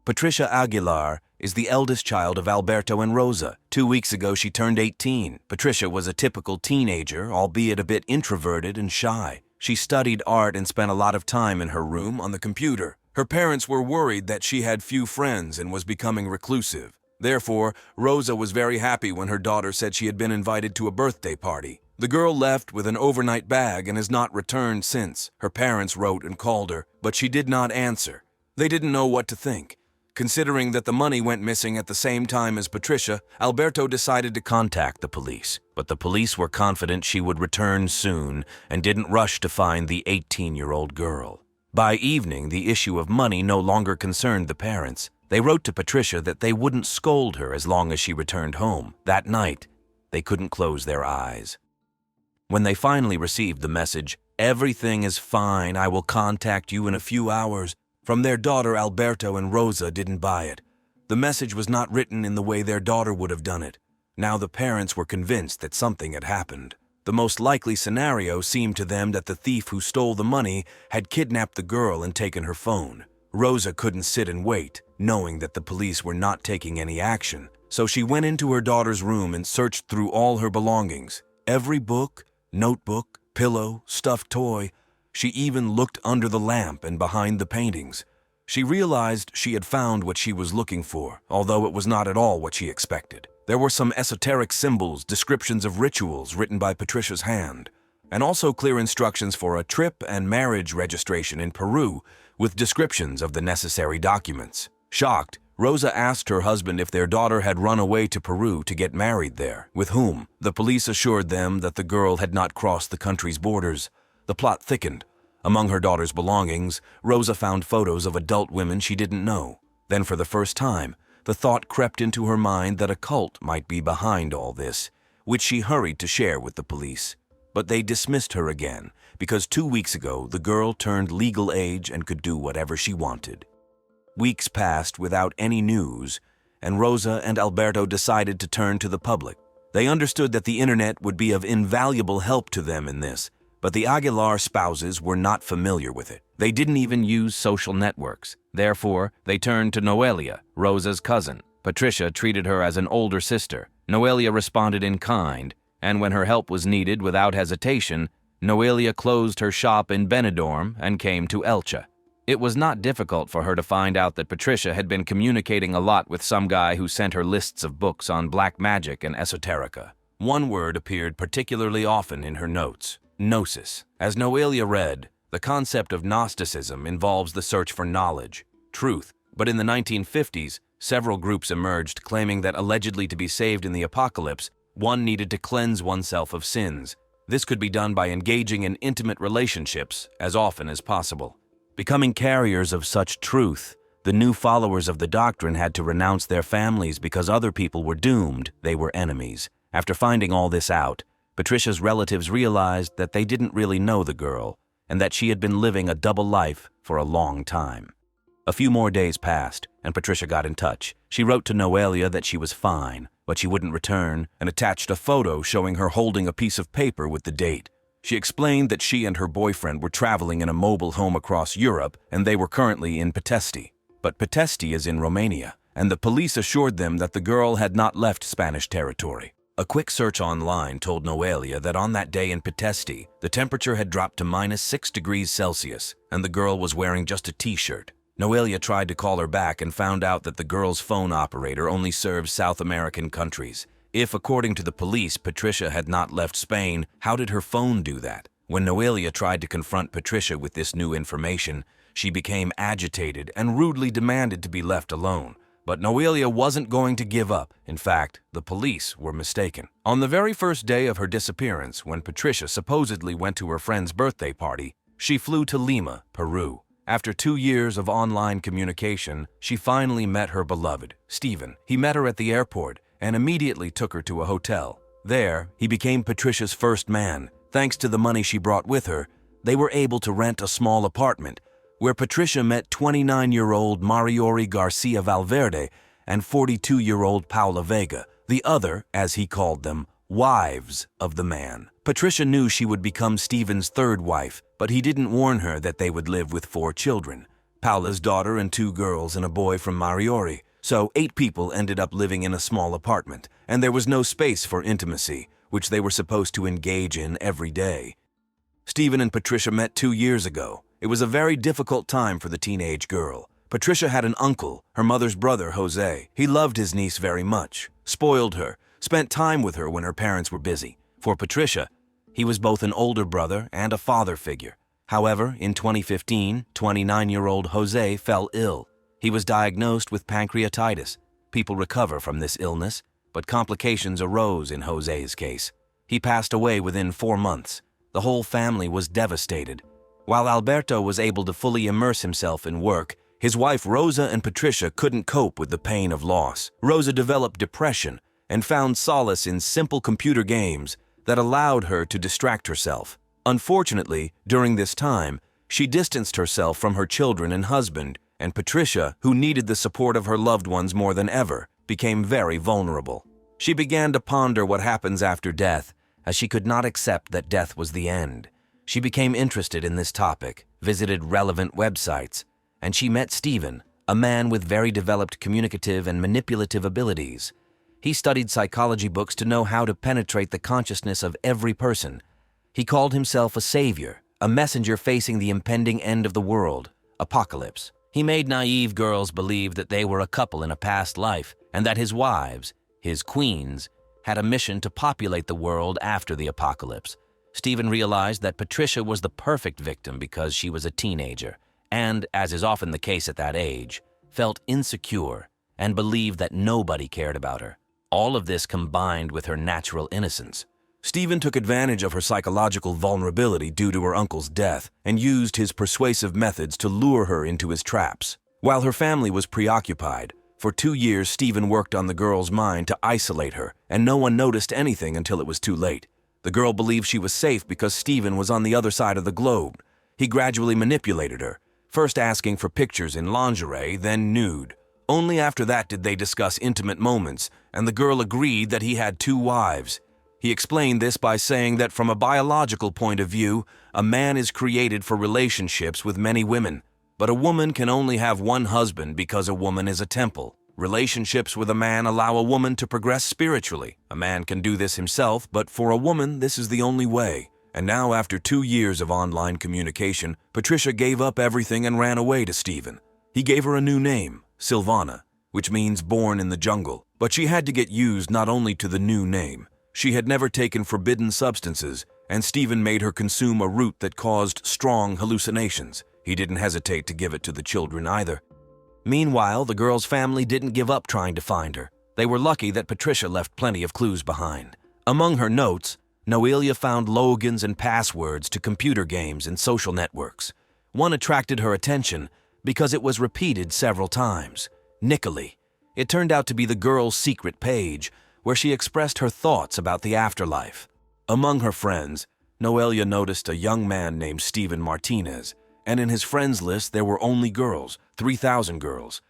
Patricia Aguilar is the eldest child of Alberto and Rosa. 2 weeks ago she turned 18. Patricia was a typical teenager, albeit a bit introverted and shy. She studied art and spent a lot of time in her room on the computer. Her parents were worried that she had few friends and was becoming reclusive. Therefore, Rosa was very happy when her daughter said she had been invited to a birthday party. The girl left with an overnight bag and has not returned since. Her parents wrote and called her, but she did not answer. They didn't know what to think. Considering that the money went missing at the same time as Patricia, Alberto decided to contact the police. But the police were confident she would return soon and didn't rush to find the 18-year-old girl. By evening, the issue of money no longer concerned the parents. They wrote to Patricia that they wouldn't scold her as long as she returned home. That night, they couldn't close their eyes. When they finally received the message, "Everything is fine, I will contact you in a few hours," from their daughter Alberto and Rosa didn't buy it. The message was not written in the way their daughter would have done it. Now the parents were convinced that something had happened. The most likely scenario seemed to them that the thief who stole the money had kidnapped the girl and taken her phone. Rosa couldn't sit and wait, knowing that the police were not taking any action. So she went into her daughter's room and searched through all her belongings. Every book, notebook, pillow, stuffed toy. She even looked under the lamp and behind the paintings. She realized she had found what she was looking for, although it was not at all what she expected. There were some esoteric symbols, descriptions of rituals written by Patricia's hand, and also clear instructions for a trip and marriage registration in Peru with descriptions of the necessary documents. Shocked, Rosa asked her husband if their daughter had run away to Peru to get married there. With whom? The police assured them that the girl had not crossed the country's borders. The plot thickened. Among her daughter's belongings, Rosa found photos of adult women she didn't know. Then for the first time, the thought crept into her mind that a cult might be behind all this, which she hurried to share with the police. but they dismissed her again because 2 weeks ago the girl turned legal age and could do whatever she wanted. Weeks passed without any news, and Rosa and Alberto decided to turn to the public. They understood that the internet would be of invaluable help to them in this, but the Aguilar spouses were not familiar with it. They didn't even use social networks. Therefore, they turned to Noelia, Rosa's cousin. Patricia treated her as an older sister. Noelia responded in kind, and when her help was needed without hesitation, Noelia closed her shop in Benidorm and came to Elche. It was not difficult for her to find out that Patricia had been communicating a lot with some guy who sent her lists of books on black magic and esoterica. One word appeared particularly often in her notes: gnosis. As Noelia read, the concept of Gnosticism involves the search for knowledge, truth, but in the 1950s, several groups emerged claiming that allegedly to be saved in the apocalypse, one needed to cleanse oneself of sins. This could be done by engaging in intimate relationships as often as possible. Becoming carriers of such truth, the new followers of the doctrine had to renounce their families because other people were doomed, they were enemies. After finding all this out, Patricia's relatives realized that they didn't really know the girl, and that she had been living a double life for a long time. A few more days passed, and Patricia got in touch. She wrote to Noelia that she was fine, but she wouldn't return, and attached a photo showing her holding a piece of paper with the date. She explained that she and her boyfriend were traveling in a mobile home across Europe, and they were currently in Pitești. But Pitești is in Romania, and the police assured them that the girl had not left Spanish territory. A quick search online told Noelia that on that day in Pitești, the temperature had dropped to -6 degrees Celsius, and the girl was wearing just a t-shirt. Noelia tried to call her back and found out that the girl's phone operator only serves South American countries. If, according to the police, Patricia had not left Spain, how did her phone do that? When Noelia tried to confront Patricia with this new information, she became agitated and rudely demanded to be left alone. But Noelia wasn't going to give up. In fact, the police were mistaken. On the very first day of her disappearance, when Patricia supposedly went to her friend's birthday party, she flew to Lima, Peru. After 2 years of online communication, she finally met her beloved, Stephen. He met her at the airport and immediately took her to a hotel. There, he became Patricia's first man. Thanks to the money she brought with her, they were able to rent a small apartment, where Patricia met 29-year-old Mariori Garcia Valverde and 42-year-old Paula Vega, the other, as he called them, wives of the man. Patricia knew she would become Stephen's third wife, but he didn't warn her that they would live with 4 children, Paula's daughter and 2 girls and a boy from Mariori. So 8 people ended up living in a small apartment, and there was no space for intimacy, which they were supposed to engage in every day. Stephen and Patricia met 2 years ago. It was a very difficult time for the teenage girl. Patricia had an uncle, her mother's brother, Jose. He loved his niece very much, spoiled her, spent time with her when her parents were busy. For Patricia, he was both an older brother and a father figure. However, in 2015, 29-year-old Jose fell ill. He was diagnosed with pancreatitis. People recover from this illness, but complications arose in Jose's case. He passed away within 4 months. The whole family was devastated. While Alberto was able to fully immerse himself in work, his wife Rosa and Patricia couldn't cope with the pain of loss. Rosa developed depression and found solace in simple computer games that allowed her to distract herself. Unfortunately, during this time, she distanced herself from her children and husband, and Patricia, who needed the support of her loved ones more than ever, became very vulnerable. She began to ponder what happens after death, as she could not accept that death was the end. She became interested in this topic, visited relevant websites, and she met Stephen, a man with very developed communicative and manipulative abilities. He studied psychology books to know how to penetrate the consciousness of every person. He called himself a savior, a messenger facing the impending end of the world, apocalypse. He made naive girls believe that they were a couple in a past life and that his wives, his queens, had a mission to populate the world after the apocalypse. Stephen realized that Patricia was the perfect victim because she was a teenager and, as is often the case at that age, felt insecure and believed that nobody cared about her. All of this combined with her natural innocence. Stephen took advantage of her psychological vulnerability due to her uncle's death and used his persuasive methods to lure her into his traps. While her family was preoccupied, for 2 years Stephen worked on the girl's mind to isolate her, and no one noticed anything until it was too late. The girl believed she was safe because Stephen was on the other side of the globe. He gradually manipulated her, first asking for pictures in lingerie, then nude. Only after that did they discuss intimate moments, and the girl agreed that he had 2 wives. He explained this by saying that from a biological point of view, a man is created for relationships with many women, but a woman can only have one husband because a woman is a temple. Relationships with a man allow a woman to progress spiritually. A man can do this himself, but for a woman, this is the only way. And now, after 2 years of online communication, Patricia gave up everything and ran away to Stephen. He gave her a new name, Silvana, which means born in the jungle. But she had to get used not only to the new name. She had never taken forbidden substances, and Stephen made her consume a root that caused strong hallucinations. He didn't hesitate to give it to the children either. Meanwhile, the girl's family didn't give up trying to find her. They were lucky that Patricia left plenty of clues behind. Among her notes, Noelia found logins and passwords to computer games and social networks. One attracted her attention because it was repeated several times. Nicoli. It turned out to be the girl's secret page, where she expressed her thoughts about the afterlife. Among her friends, Noelia noticed a young man named Stephen Martinez, and in his friends list there were only girls, 3,000 girls,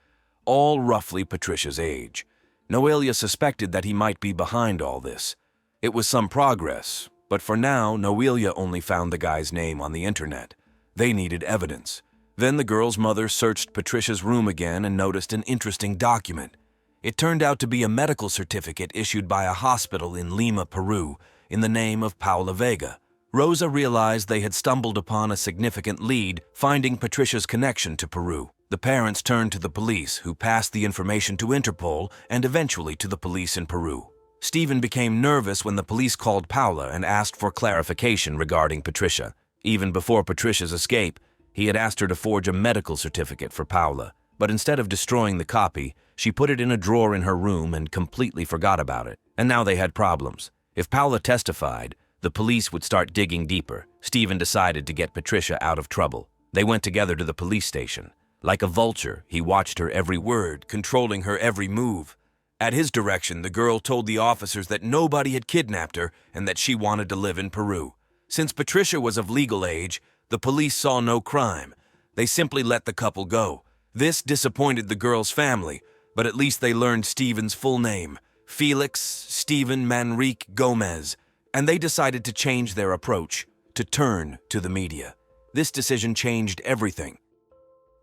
all roughly Patricia's age. Noelia suspected that he might be behind all this. It was some progress, but for now, Noelia only found the guy's name on the internet. They needed evidence. Then the girl's mother searched Patricia's room again and noticed an interesting document. It turned out to be a medical certificate issued by a hospital in Lima, Peru, in the name of Paula Vega. Rosa realized they had stumbled upon a significant lead, finding Patricia's connection to Peru. The parents turned to the police, who passed the information to Interpol and eventually to the police in Peru. Stephen became nervous when the police called Paula and asked for clarification regarding Patricia. Even before Patricia's escape, he had asked her to forge a medical certificate for Paula, but instead of destroying the copy, she put it in a drawer in her room and completely forgot about it. And now they had problems. If Paula testified, the police would start digging deeper. Stephen decided to get Patricia out of trouble. They went together to the police station. Like a vulture, he watched her every word, controlling her every move. At his direction, the girl told the officers that nobody had kidnapped her and that she wanted to live in Peru. Since Patricia was of legal age, the police saw no crime. They simply let the couple go. This disappointed the girl's family, but at least they learned Stephen's full name, Felix Stephen Manrique Gomez, and they decided to change their approach, to turn to the media. This decision changed everything.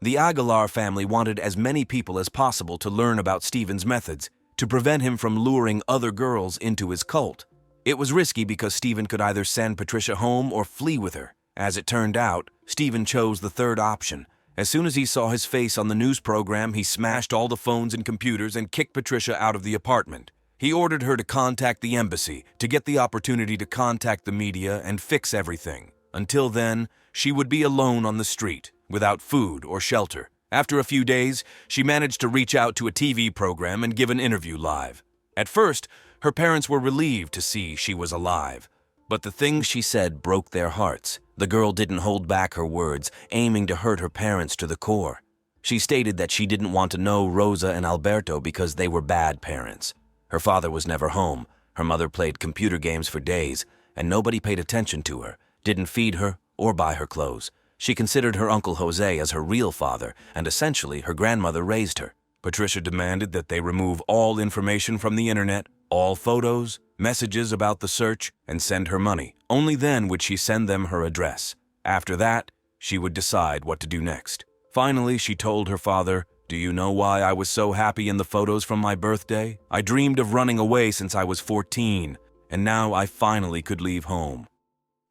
The Aguilar family wanted as many people as possible to learn about Stephen's methods, to prevent him from luring other girls into his cult. It was risky because Stephen could either send Patricia home or flee with her. As it turned out, Stephen chose the third option. As soon as he saw his face on the news program, he smashed all the phones and computers and kicked Patricia out of the apartment. He ordered her to contact the embassy to get the opportunity to contact the media and fix everything. Until then, she would be alone on the street, without food or shelter. After a few days, she managed to reach out to a TV program and give an interview live. At first, her parents were relieved to see she was alive. But the things she said broke their hearts. The girl didn't hold back her words, aiming to hurt her parents to the core. She stated that she didn't want to know Rosa and Alberto because they were bad parents. Her father was never home. Her mother played computer games for days, and nobody paid attention to her, didn't feed her or buy her clothes. She considered her Uncle Jose as her real father, and essentially her grandmother raised her. Patricia demanded that they remove all information from the internet, all photos, messages about the search, and send her money. Only then would she send them her address. After that, she would decide what to do next. Finally, she told her father, "Do you know why I was so happy in the photos from my birthday? I dreamed of running away since I was 14, and now I finally could leave home."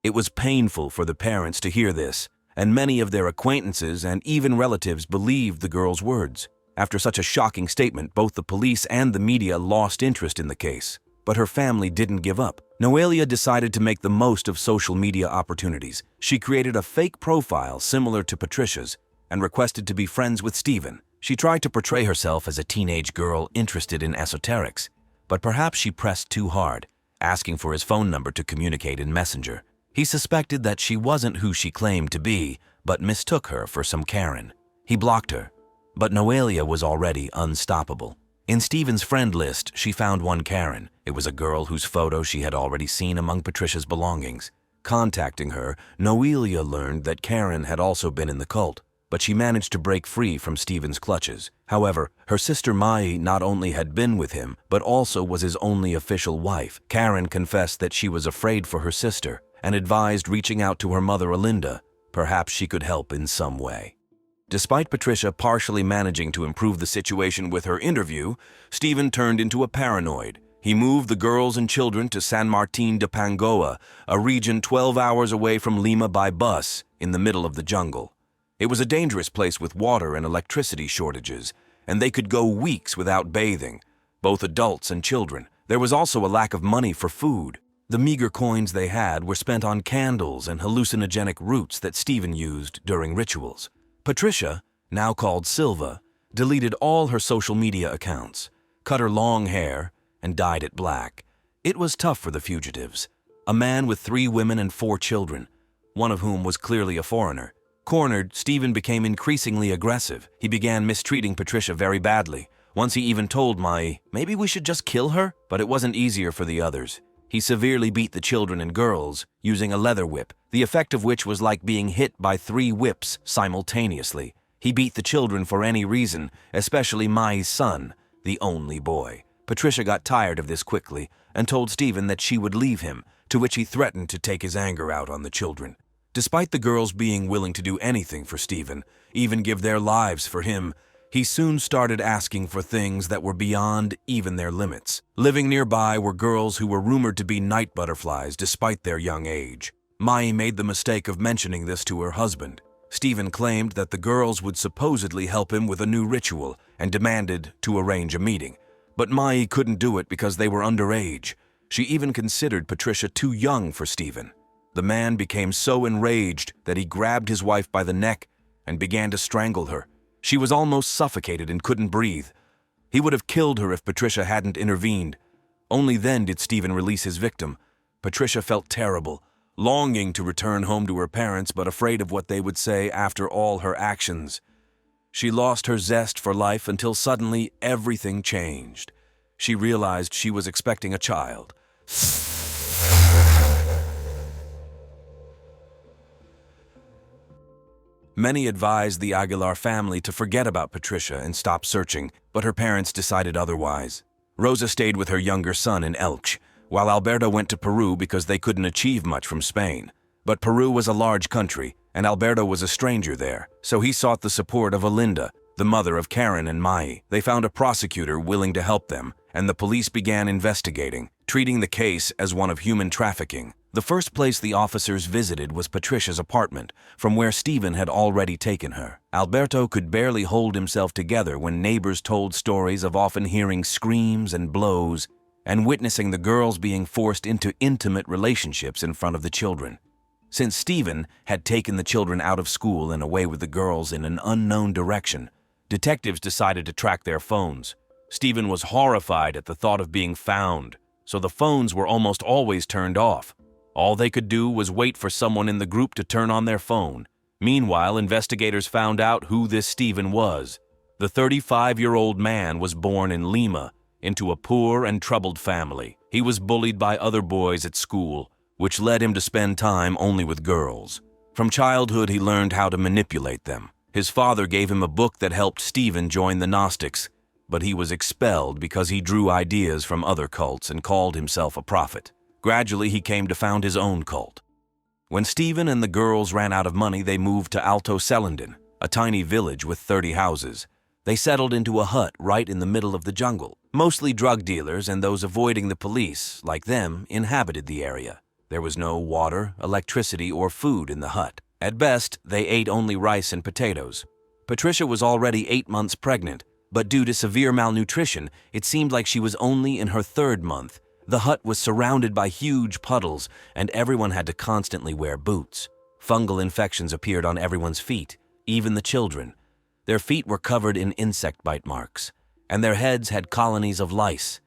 It was painful for the parents to hear this, and many of their acquaintances and even relatives believed the girl's words. After such a shocking statement, both the police and the media lost interest in the case. But her family didn't give up. Noelia decided to make the most of social media opportunities. She created a fake profile similar to Patricia's and requested to be friends with Stephen. She tried to portray herself as a teenage girl interested in esoterics, but perhaps she pressed too hard, asking for his phone number to communicate in Messenger. He suspected that she wasn't who she claimed to be, but mistook her for some Karen. He blocked her, but Noelia was already unstoppable. In Stephen's friend list, she found one Karen. It was a girl whose photo she had already seen among Patricia's belongings. Contacting her, Noelia learned that Karen had also been in the cult, but she managed to break free from Stephen's clutches. However, her sister Mai not only had been with him, but also was his only official wife. Karen confessed that she was afraid for her sister and advised reaching out to her mother Alinda. Perhaps she could help in some way. Despite Patricia partially managing to improve the situation with her interview, Stephen turned into a paranoid. He moved the girls and children to San Martin de Pangoa, a region 12 hours away from Lima by bus, in the middle of the jungle. It was a dangerous place with water and electricity shortages, and they could go weeks without bathing, both adults and children. There was also a lack of money for food. The meager coins they had were spent on candles and hallucinogenic roots that Stephen used during rituals. Patricia, now called Silva, deleted all her social media accounts, cut her long hair, and dyed it black. It was tough for the fugitives. A man with 3 women and 4 children, one of whom was clearly a foreigner. Cornered, Stephen became increasingly aggressive. He began mistreating Patricia very badly. Once he even told Mai, maybe we should just kill her, but it wasn't easier for the others. He severely beat the children and girls, using a leather whip, the effect of which was like being hit by 3 whips simultaneously. He beat the children for any reason, especially Mai's son, the only boy. Patricia got tired of this quickly and told Stephen that she would leave him, to which he threatened to take his anger out on the children. Despite the girls being willing to do anything for Stephen, even give their lives for him, he soon started asking for things that were beyond even their limits. Living nearby were girls who were rumored to be night butterflies despite their young age. Mai made the mistake of mentioning this to her husband. Stephen claimed that the girls would supposedly help him with a new ritual and demanded to arrange a meeting. But Mai couldn't do it because they were underage. She even considered Patricia too young for Stephen. The man became so enraged that he grabbed his wife by the neck and began to strangle her. She was almost suffocated and couldn't breathe. He would have killed her if Patricia hadn't intervened. Only then did Stephen release his victim. Patricia felt terrible, longing to return home to her parents but afraid of what they would say after all her actions. She lost her zest for life until suddenly everything changed. She realized she was expecting a child. Many advised the Aguilar family to forget about Patricia and stop searching, but her parents decided otherwise. Rosa stayed with her younger son in Elche, while Alberto went to Peru because they couldn't achieve much from Spain. But Peru was a large country, and Alberto was a stranger there, so he sought the support of Alinda, the mother of Karen and Mai. They found a prosecutor willing to help them, and the police began investigating, treating the case as one of human trafficking. The first place the officers visited was Patricia's apartment, from where Stephen had already taken her. Alberto could barely hold himself together when neighbors told stories of often hearing screams and blows and witnessing the girls being forced into intimate relationships in front of the children. Since Stephen had taken the children out of school and away with the girls in an unknown direction, detectives decided to track their phones. Stephen was horrified at the thought of being found, so the phones were almost always turned off. All they could do was wait for someone in the group to turn on their phone. Meanwhile, investigators found out who this Stephen was. The 35-year-old man was born in Lima into a poor and troubled family. He was bullied by other boys at school, which led him to spend time only with girls. From childhood, he learned how to manipulate them. His father gave him a book that helped Stephen join the Gnostics, but he was expelled because he drew ideas from other cults and called himself a prophet. Gradually, he came to found his own cult. When Stephen and the girls ran out of money, they moved to Alto Selindon, a tiny village with 30 houses. They settled into a hut right in the middle of the jungle. Mostly drug dealers and those avoiding the police, like them, inhabited the area. There was no water, electricity, or food in the hut. At best, they ate only rice and potatoes. Patricia was already 8 months pregnant, but due to severe malnutrition, it seemed like she was only in her 3rd month. The hut was surrounded by huge puddles, and everyone had to constantly wear boots. Fungal infections appeared on everyone's feet, even the children. Their feet were covered in insect bite marks, and their heads had colonies of lice.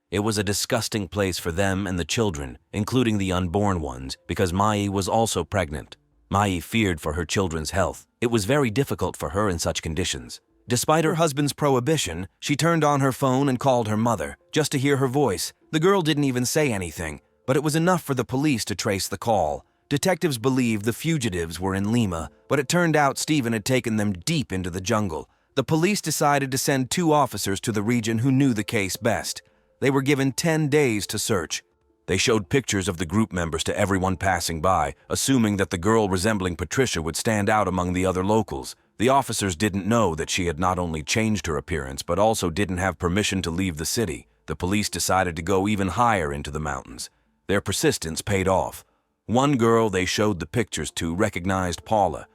It was a disgusting place for them and the children, including the unborn ones, because Mai was also pregnant. Mai feared for her children's health. It was very difficult for her in such conditions. Despite her husband's prohibition, she turned on her phone and called her mother, just to hear her voice. The girl didn't even say anything, but it was enough for the police to trace the call. Detectives believed the fugitives were in Lima, but it turned out Stephen had taken them deep into the jungle. The police decided to send 2 officers to the region who knew the case best. They were given 10 days to search. They showed pictures of the group members to everyone passing by, assuming that the girl resembling Patricia would stand out among the other locals. The officers didn't know that she had not only changed her appearance, but also didn't have permission to leave the city. The police decided to go even higher into the mountains. Their persistence paid off. One girl they showed the pictures to recognized Paula.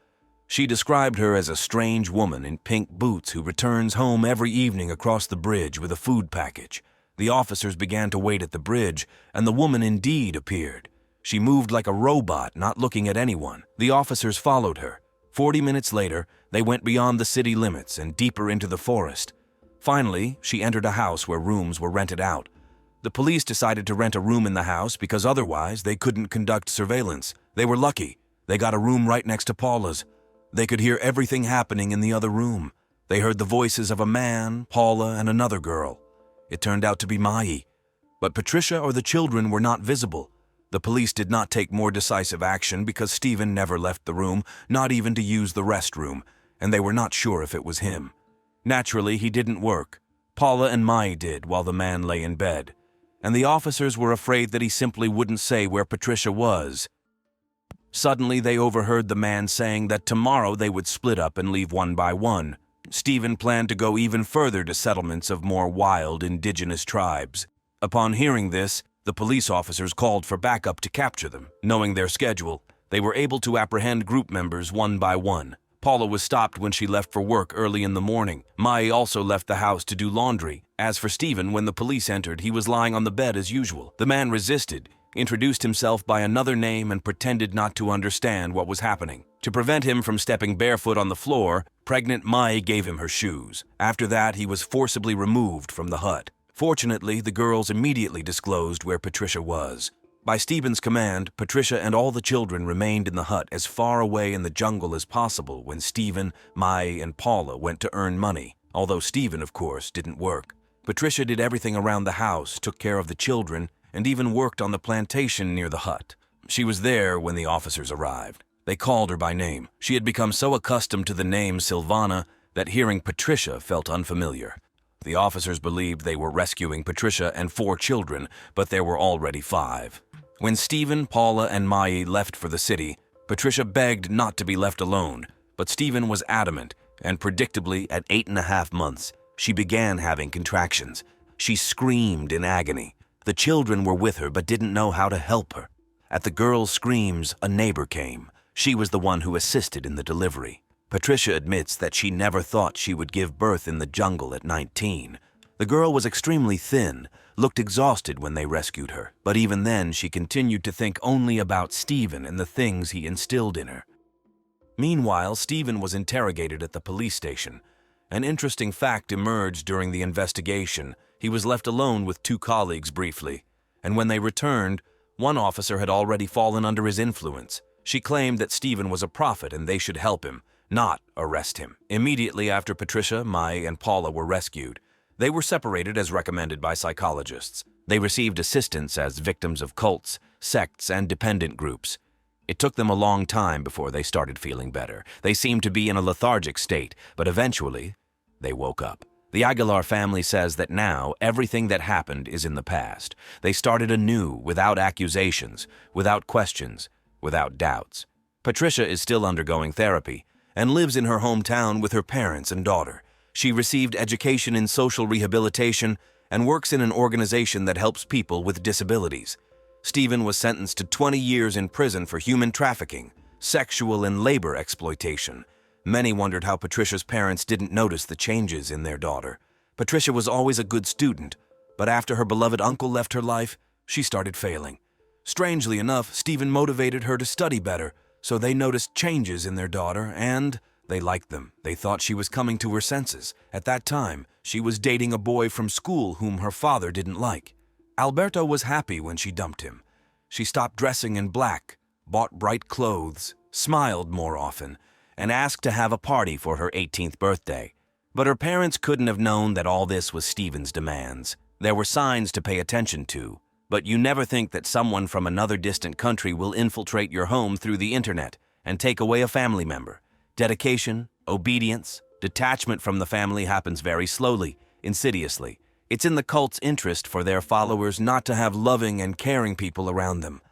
She described her as a strange woman in pink boots who returns home every evening across the bridge with a food package. The officers began to wait at the bridge, and the woman indeed appeared. She moved like a robot, not looking at anyone. The officers followed her. 40 minutes later, they went beyond the city limits and deeper into the forest. Finally, she entered a house where rooms were rented out. The police decided to rent a room in the house because otherwise they couldn't conduct surveillance. They were lucky. They got a room right next to Paula's. They could hear everything happening in the other room. They heard the voices of a man, Paula, and another girl. It turned out to be Mai. But Patricia or the children were not visible. The police did not take more decisive action because Stephen never left the room, not even to use the restroom, and they were not sure if it was him. Naturally, he didn't work. Paula and Mai did while the man lay in bed, and the officers were afraid that he simply wouldn't say where Patricia was. Suddenly, they overheard the man saying that tomorrow they would split up and leave one by one. Stephen planned to go even further to settlements of more wild indigenous tribes. Upon hearing this, the police officers called for backup to capture them. Knowing their schedule, they were able to apprehend group members one by one. Paula was stopped when she left for work early in the morning. Mai also left the house to do laundry. As for Stephen, when the police entered, he was lying on the bed as usual. The man resisted, introduced himself by another name, and pretended not to understand what was happening. To prevent him from stepping barefoot on the floor, pregnant Mai gave him her shoes. After that, he was forcibly removed from the hut. Fortunately, the girls immediately disclosed where Patricia was. By Stephen's command, Patricia and all the children remained in the hut as far away in the jungle as possible when Stephen, Mai, and Paula went to earn money, although Stephen, of course, didn't work. Patricia did everything around the house, took care of the children, and even worked on the plantation near the hut. She was there when the officers arrived. They called her by name. She had become so accustomed to the name Silvana that hearing Patricia felt unfamiliar. The officers believed they were rescuing Patricia and 4 children, but there were already 5. When Stephen, Paula, and Mai left for the city, Patricia begged not to be left alone, but Stephen was adamant, and predictably, at 8.5 months, she began having contractions. She screamed in agony. The children were with her but didn't know how to help her. At the girl's screams, a neighbor came. She was the one who assisted in the delivery. Patricia admits that she never thought she would give birth in the jungle at 19. The girl was extremely thin, looked exhausted when they rescued her, but even then she continued to think only about Stephen and the things he instilled in her. Meanwhile, Stephen was interrogated at the police station. An interesting fact emerged during the investigation. He was left alone with 2 colleagues briefly, and when they returned, one officer had already fallen under his influence. She claimed that Stephen was a prophet and they should help him, not arrest him. Immediately after Patricia, Mai, and Paula were rescued, they were separated as recommended by psychologists. They received assistance as victims of cults, sects, and dependent groups. It took them a long time before they started feeling better. They seemed to be in a lethargic state, but eventually, they woke up. The Aguilar family says that now everything that happened is in the past. They started anew, without accusations, without questions, without doubts. Patricia is still undergoing therapy and lives in her hometown with her parents and daughter. She received education in social rehabilitation and works in an organization that helps people with disabilities. Stephen was sentenced to 20 years in prison for human trafficking, sexual and labor exploitation. Many wondered how Patricia's parents didn't notice the changes in their daughter. Patricia was always a good student, but after her beloved uncle left her life, she started failing. Strangely enough, Stephen motivated her to study better, so they noticed changes in their daughter and they liked them. They thought she was coming to her senses. At that time, she was dating a boy from school whom her father didn't like. Alberto was happy when she dumped him. She stopped dressing in black, bought bright clothes, smiled more often, and asked to have a party for her 18th birthday. But her parents couldn't have known that all this was Stephen's demands. There were signs to pay attention to, but you never think that someone from another distant country will infiltrate your home through the internet and take away a family member. Dedication, obedience, detachment from the family happens very slowly, insidiously. It's in the cult's interest for their followers not to have loving and caring people around them.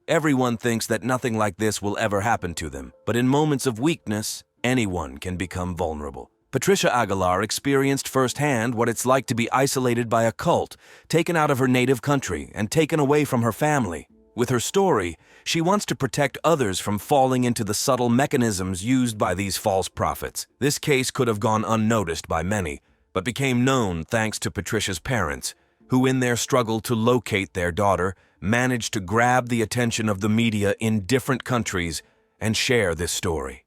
Everyone thinks that nothing like this will ever happen to them, but in moments of weakness, anyone can become vulnerable. Patricia Aguilar experienced firsthand what it's like to be isolated by a cult, taken out of her native country and taken away from her family. With her story, she wants to protect others from falling into the subtle mechanisms used by these false prophets. This case could have gone unnoticed by many, but became known thanks to Patricia's parents, who in their struggle to locate their daughter, managed to grab the attention of the media in different countries and share this story.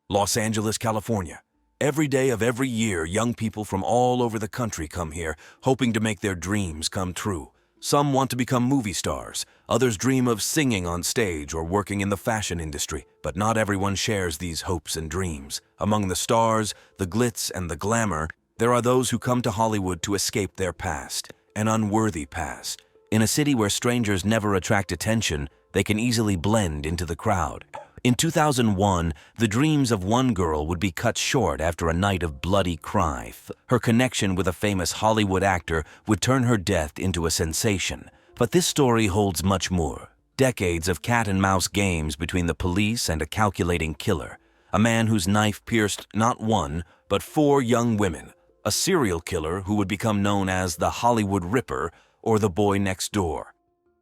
Los Angeles, California. Every day of every year, young people from all over the country come here, hoping to make their dreams come true. Some want to become movie stars, others dream of singing on stage or working in the fashion industry, but not everyone shares these hopes and dreams. Among the stars, the glitz, and the glamour, there are those who come to Hollywood to escape their past, an unworthy past. In a city where strangers never attract attention, they can easily blend into the crowd. In 2001, the dreams of one girl would be cut short after a night of bloody crime. Her connection with a famous Hollywood actor would turn her death into a sensation. But this story holds much more. Decades of cat-and-mouse games between the police and a calculating killer. A man whose knife pierced not one, but 4 young women. A serial killer who would become known as the Hollywood Ripper or the Boy Next Door.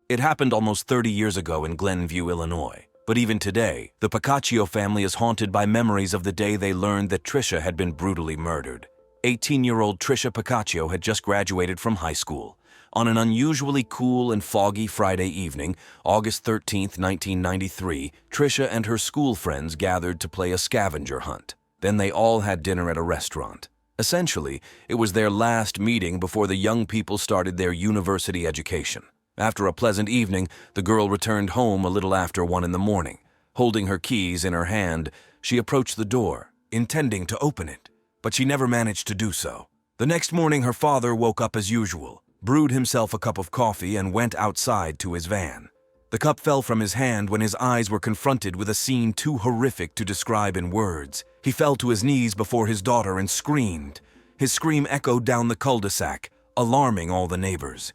It happened almost 30 years ago in Glenview, Illinois. But even today, the Piccaccio family is haunted by memories of the day they learned that Tricia had been brutally murdered. 18-year-old Tricia Piccaccio had just graduated from high school. On an unusually cool and foggy Friday evening, August 13, 1993, Tricia and her school friends gathered to play a scavenger hunt. Then they all had dinner at a restaurant. Essentially, it was their last meeting before the young people started their university education. After a pleasant evening, the girl returned home a little after 1 in the morning. Holding her keys in her hand, she approached the door, intending to open it, but she never managed to do so. The next morning, her father woke up as usual, brewed himself a cup of coffee, and went outside to his van. The cup fell from his hand when his eyes were confronted with a scene too horrific to describe in words. He fell to his knees before his daughter and screamed. His scream echoed down the cul-de-sac, alarming all the neighbors.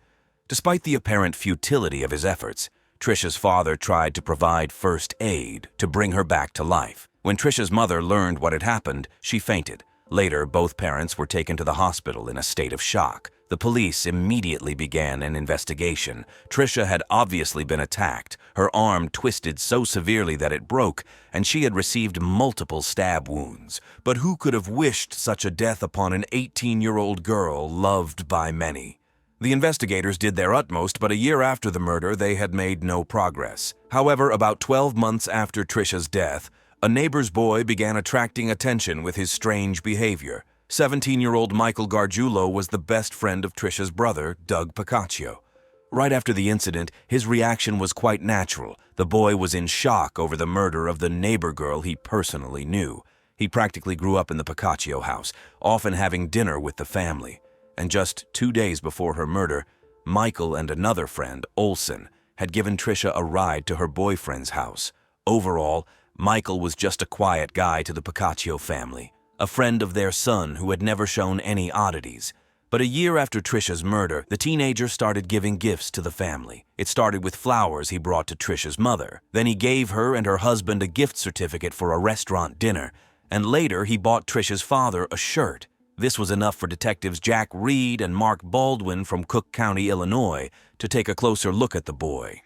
Despite the apparent futility of his efforts, Tricia's father tried to provide first aid to bring her back to life. When Tricia's mother learned what had happened, she fainted. Later, both parents were taken to the hospital in a state of shock. The police immediately began an investigation. Tricia had obviously been attacked, her arm twisted so severely that it broke, and she had received multiple stab wounds. But who could have wished such a death upon an 18-year-old girl loved by many? The investigators did their utmost, but a year after the murder, they had made no progress. However, about 12 months after Tricia's death, a neighbor's boy began attracting attention with his strange behavior. 17-year-old Michael Gargiulo was the best friend of Tricia's brother, Doug Piccaccio. Right after the incident, his reaction was quite natural. The boy was in shock over the murder of the neighbor girl he personally knew. He practically grew up in the Piccaccio house, often having dinner with the family. And just 2 days before her murder, Michael and another friend, Olson, had given Tricia a ride to her boyfriend's house. Overall, Michael was just a quiet guy to the Piccaccio family, a friend of their son who had never shown any oddities. But a year after Tricia's murder, the teenager started giving gifts to the family. It started with flowers he brought to Tricia's mother. Then he gave her and her husband a gift certificate for a restaurant dinner. And later, he bought Tricia's father a shirt. This was enough for detectives Jack Reed and Mark Baldwin from Cook County, Illinois, to take a closer look at the boy.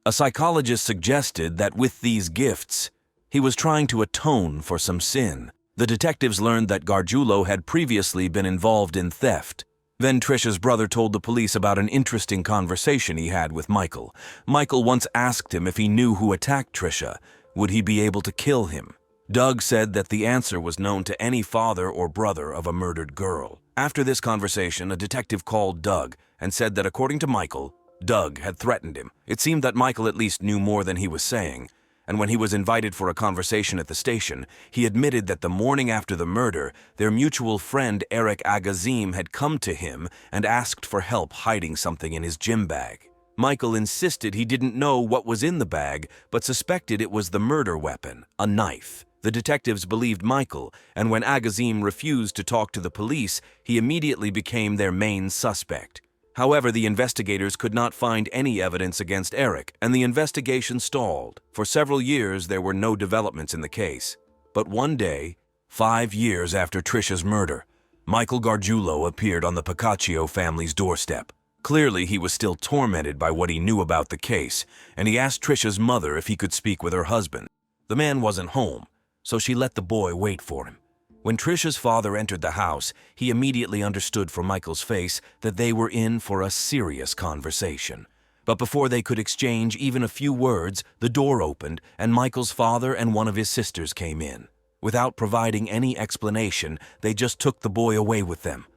A psychologist suggested that with these gifts, he was trying to atone for some sin. The detectives learned that Gargiulo had previously been involved in theft. Then Tricia's brother told the police about an interesting conversation he had with Michael. Michael once asked him if he knew who attacked Tricia. Would he be able to kill him? Doug said that the answer was known to any father or brother of a murdered girl. After this conversation, a detective called Doug and said that according to Michael, Doug had threatened him. It seemed that Michael at least knew more than he was saying, and when he was invited for a conversation at the station, he admitted that the morning after the murder, their mutual friend Eric Agazim had come to him and asked for help hiding something in his gym bag. Michael insisted he didn't know what was in the bag, but suspected it was the murder weapon, a knife. The detectives believed Michael, and when Agazim refused to talk to the police, he immediately became their main suspect. However, the investigators could not find any evidence against Eric, and the investigation stalled. For several years, there were no developments in the case. But one day, 5 years after Trisha's murder, Michael Gargiulo appeared on the Piccaccio family's doorstep. Clearly, he was still tormented by what he knew about the case, and he asked Trisha's mother if he could speak with her husband. The man wasn't home, so she let the boy wait for him. When Trisha's father entered the house, he immediately understood from Michael's face that they were in for a serious conversation. But before they could exchange even a few words, the door opened and Michael's father and one of his sisters came in. Without providing any explanation, they just took the boy away with them.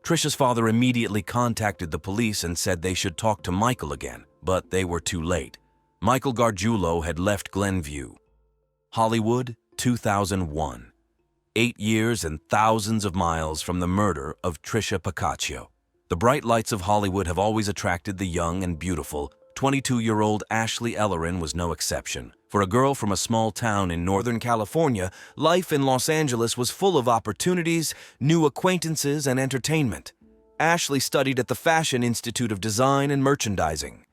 Trisha's father immediately contacted the police and said they should talk to Michael again, but they were too late. Michael Gargiulo had left Glenview. Hollywood, 2001. 8 years and thousands of miles from the murder of Trisha Piccaccio. The bright lights of Hollywood have always attracted the young and beautiful. 22-year-old Ashley Ellerin was no exception. For a girl from a small town in Northern California, life in Los Angeles was full of opportunities, new acquaintances, and entertainment. Ashley studied at the Fashion Institute of Design and Merchandising.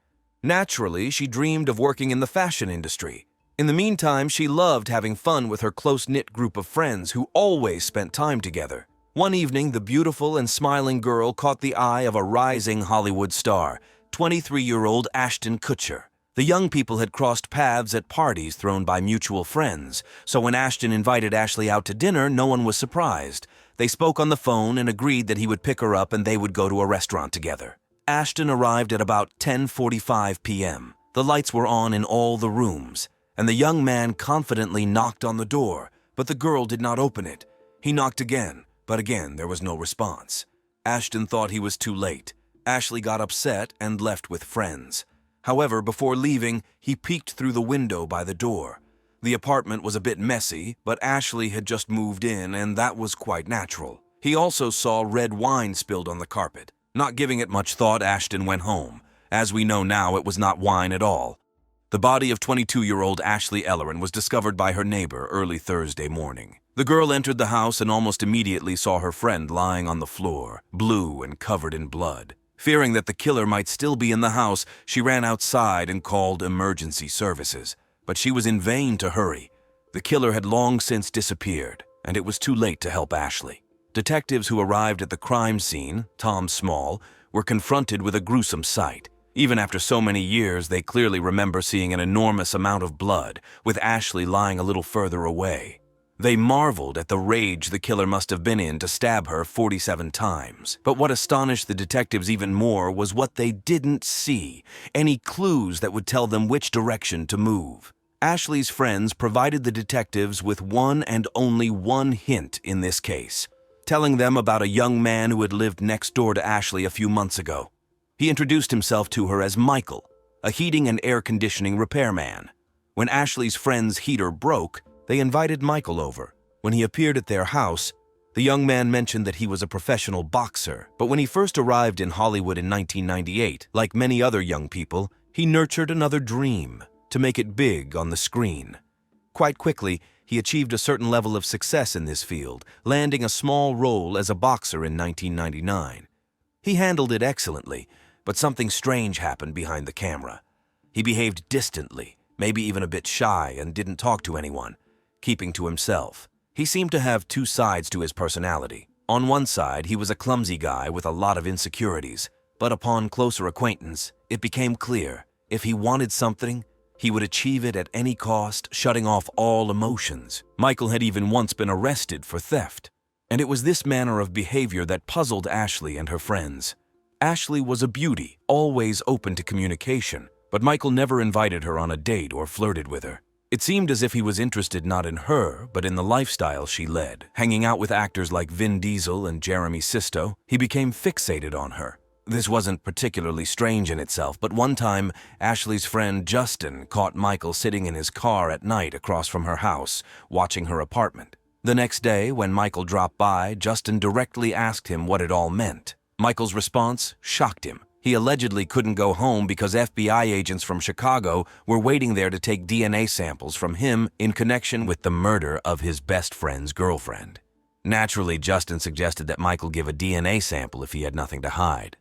Naturally, she dreamed of working in the fashion industry. In the meantime, she loved having fun with her close-knit group of friends who always spent time together. One evening, the beautiful and smiling girl caught the eye of a rising Hollywood star, 23-year-old Ashton Kutcher. The young people had crossed paths at parties thrown by mutual friends, so when Ashton invited Ashley out to dinner, no one was surprised. They spoke on the phone and agreed that he would pick her up and they would go to a restaurant together. Ashton arrived at about 10:45 p.m. The lights were on in all the rooms, and the young man confidently knocked on the door, but the girl did not open it. He knocked again, but again there was no response. Ashton thought he was too late. Ashley got upset and left with friends. However, before leaving, he peeked through the window by the door. The apartment was a bit messy, but Ashley had just moved in, and that was quite natural. He also saw red wine spilled on the carpet. Not giving it much thought, Ashton went home. As we know now, it was not wine at all. The body of 22-year-old Ashley Ellerin was discovered by her neighbor early Thursday morning. The girl entered the house and almost immediately saw her friend lying on the floor, blue and covered in blood. Fearing that the killer might still be in the house, she ran outside and called emergency services. But she was in vain to hurry. The killer had long since disappeared, and it was too late to help Ashley. Detectives who arrived at the crime scene, Tom Small, were confronted with a gruesome sight. Even after so many years, they clearly remember seeing an enormous amount of blood, with Ashley lying a little further away. They marveled at the rage the killer must have been in to stab her 47 times. But what astonished the detectives even more was what they didn't see, any clues that would tell them which direction to move. Ashley's friends provided the detectives with one and only one hint in this case, telling them about a young man who had lived next door to Ashley a few months ago. He introduced himself to her as Michael, a heating and air conditioning repairman. When Ashley's friend's heater broke, they invited Michael over. When he appeared at their house, the young man mentioned that he was a professional boxer. But when he first arrived in Hollywood in 1998, like many other young people, he nurtured another dream, to make it big on the screen. Quite quickly, he achieved a certain level of success in this field, landing a small role as a boxer in 1999. He handled it excellently, but something strange happened behind the camera. He behaved distantly, maybe even a bit shy, and didn't talk to anyone, keeping to himself. He seemed to have two sides to his personality. On one side, he was a clumsy guy with a lot of insecurities, but upon closer acquaintance, it became clear, if he wanted something, he would achieve it at any cost, shutting off all emotions. Michael had even once been arrested for theft, and it was this manner of behavior that puzzled Ashley and her friends. Ashley was a beauty, always open to communication, but Michael never invited her on a date or flirted with her. It seemed as if he was interested not in her, but in the lifestyle she led. Hanging out with actors like Vin Diesel and Jeremy Sisto, he became fixated on her. This wasn't particularly strange in itself, but one time, Ashley's friend Justin caught Michael sitting in his car at night across from her house, watching her apartment. The next day, when Michael dropped by, Justin directly asked him what it all meant. Michael's response shocked him. He allegedly couldn't go home because FBI agents from Chicago were waiting there to take DNA samples from him in connection with the murder of his best friend's girlfriend. Naturally, Justin suggested that Michael give a DNA sample if he had nothing to hide.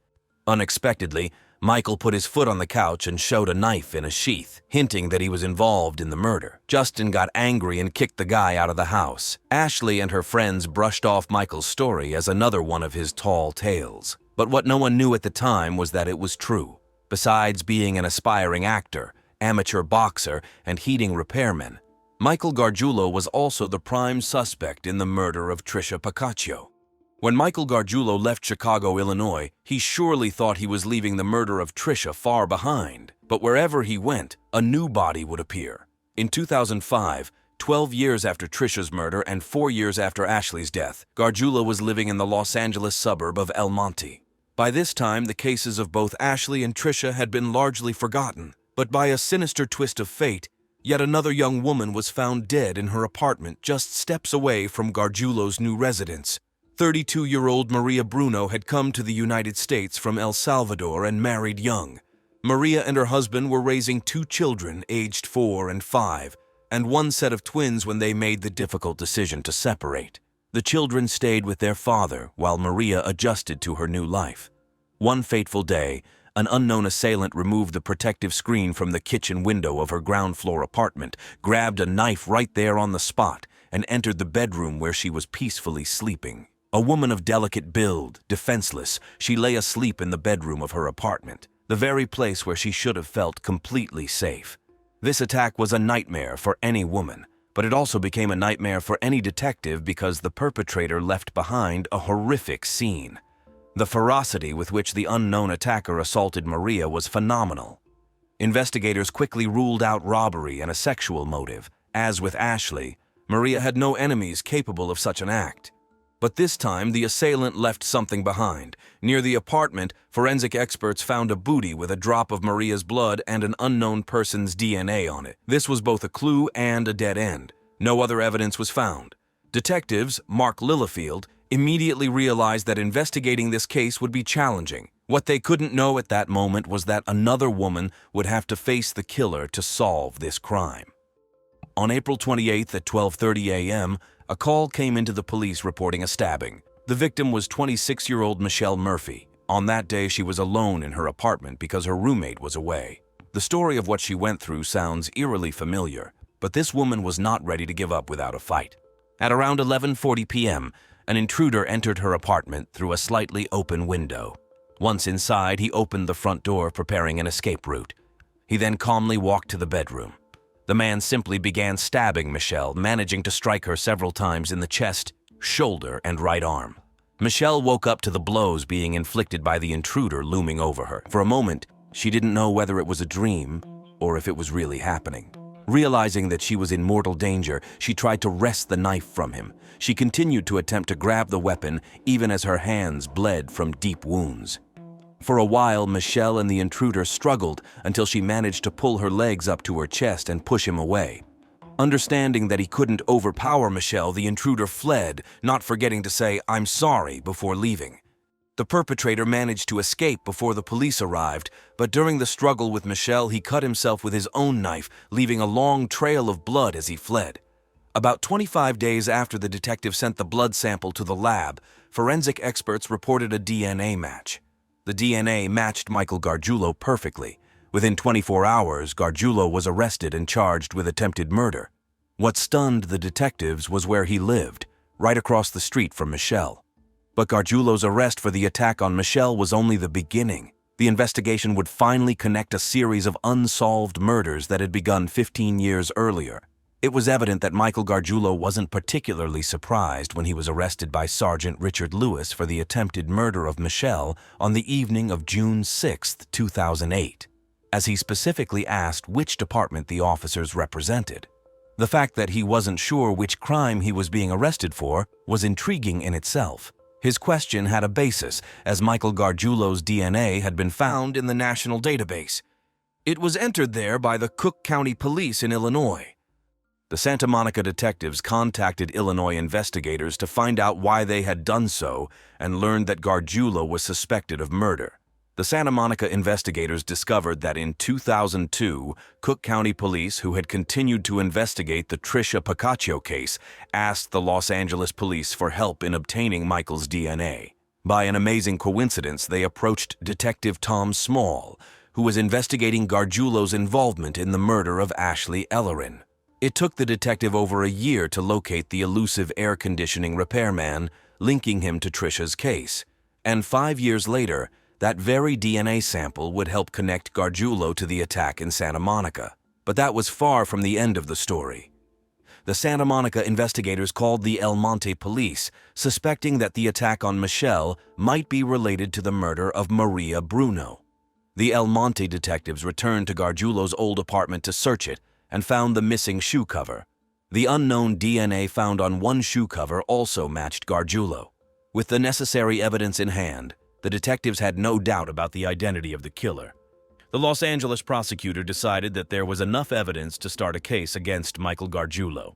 Unexpectedly, Michael put his foot on the couch and showed a knife in a sheath, hinting that he was involved in the murder. Justin got angry and kicked the guy out of the house. Ashley and her friends brushed off Michael's story as another one of his tall tales. But what no one knew at the time was that it was true. Besides being an aspiring actor, amateur boxer, and heating repairman, Michael Gargiulo was also the prime suspect in the murder of Tricia Pacaccio. When Michael Gargiulo left Chicago, Illinois, he surely thought he was leaving the murder of Tricia far behind. But wherever he went, a new body would appear. In 2005, 12 years after Tricia's murder and 4 years after Ashley's death, Gargiulo was living in the Los Angeles suburb of El Monte. By this time, the cases of both Ashley and Tricia had been largely forgotten. But by a sinister twist of fate, yet another young woman was found dead in her apartment just steps away from Gargiulo's new residence. 32-year-old Maria Bruno had come to the United States from El Salvador and married young. Maria and her husband were raising 2 children aged 4 and 5, and one set of twins when they made the difficult decision to separate. The children stayed with their father while Maria adjusted to her new life. One fateful day, an unknown assailant removed the protective screen from the kitchen window of her ground-floor apartment, grabbed a knife right there on the spot, and entered the bedroom where she was peacefully sleeping. A woman of delicate build, defenseless, she lay asleep in the bedroom of her apartment, the very place where she should have felt completely safe. This attack was a nightmare for any woman, but it also became a nightmare for any detective because the perpetrator left behind a horrific scene. The ferocity with which the unknown attacker assaulted Maria was phenomenal. Investigators quickly ruled out robbery and a sexual motive. As with Ashley, Maria had no enemies capable of such an act. But this time, the assailant left something behind. Near the apartment, forensic experts found a booty with a drop of Maria's blood and an unknown person's DNA on it. This was both a clue and a dead end. No other evidence was found. Detectives, Mark Littlefield, immediately realized that investigating this case would be challenging. What they couldn't know at that moment was that another woman would have to face the killer to solve this crime. On April 28th at 12:30 a.m., a call came into the police reporting a stabbing. The victim was 26-year-old Michelle Murphy. On that day, she was alone in her apartment because her roommate was away. The story of what she went through sounds eerily familiar, but this woman was not ready to give up without a fight. At around 11:40 p.m., an intruder entered her apartment through a slightly open window. Once inside, he opened the front door, preparing an escape route. He then calmly walked to the bedroom. The man simply began stabbing Michelle, managing to strike her several times in the chest, shoulder, and right arm. Michelle woke up to the blows being inflicted by the intruder looming over her. For a moment, she didn't know whether it was a dream or if it was really happening. Realizing that she was in mortal danger, she tried to wrest the knife from him. She continued to attempt to grab the weapon, even as her hands bled from deep wounds. For a while, Michelle and the intruder struggled until she managed to pull her legs up to her chest and push him away. Understanding that he couldn't overpower Michelle, the intruder fled, not forgetting to say, "I'm sorry," before leaving. The perpetrator managed to escape before the police arrived, but during the struggle with Michelle, he cut himself with his own knife, leaving a long trail of blood as he fled. About 25 days after the detective sent the blood sample to the lab, forensic experts reported a DNA match. The DNA matched Michael Gargiulo perfectly. Within 24 hours, Gargiulo was arrested and charged with attempted murder. What stunned the detectives was where he lived, right across the street from Michelle. But Gargiulo's arrest for the attack on Michelle was only the beginning. The investigation would finally connect a series of unsolved murders that had begun 15 years earlier. It was evident that Michael Gargiulo wasn't particularly surprised when he was arrested by Sergeant Richard Lewis for the attempted murder of Michelle on the evening of June 6, 2008, as he specifically asked which department the officers represented. The fact that he wasn't sure which crime he was being arrested for was intriguing in itself. His question had a basis, as Michael Gargiulo's DNA had been found in the national database. It was entered there by the Cook County Police in Illinois. The Santa Monica detectives contacted Illinois investigators to find out why they had done so and learned that Gargiulo was suspected of murder. The Santa Monica investigators discovered that in 2002, Cook County Police, who had continued to investigate the Tricia Pacaccio case, asked the Los Angeles police for help in obtaining Michael's DNA. By an amazing coincidence, they approached Detective Tom Small, who was investigating Gargiulo's involvement in the murder of Ashley Ellerin. It took the detective over a year to locate the elusive air conditioning repairman, linking him to Tricia's case. And 5 years later, that very DNA sample would help connect Gargiulo to the attack in Santa Monica. But that was far from the end of the story. The Santa Monica investigators called the El Monte police, suspecting that the attack on Michelle might be related to the murder of Maria Bruno. The El Monte detectives returned to Gargiulo's old apartment to search it and found the missing shoe cover. The unknown DNA found on one shoe cover also matched Gargiulo. With the necessary evidence in hand, the detectives had no doubt about the identity of the killer. The Los Angeles prosecutor decided that there was enough evidence to start a case against Michael Gargiulo.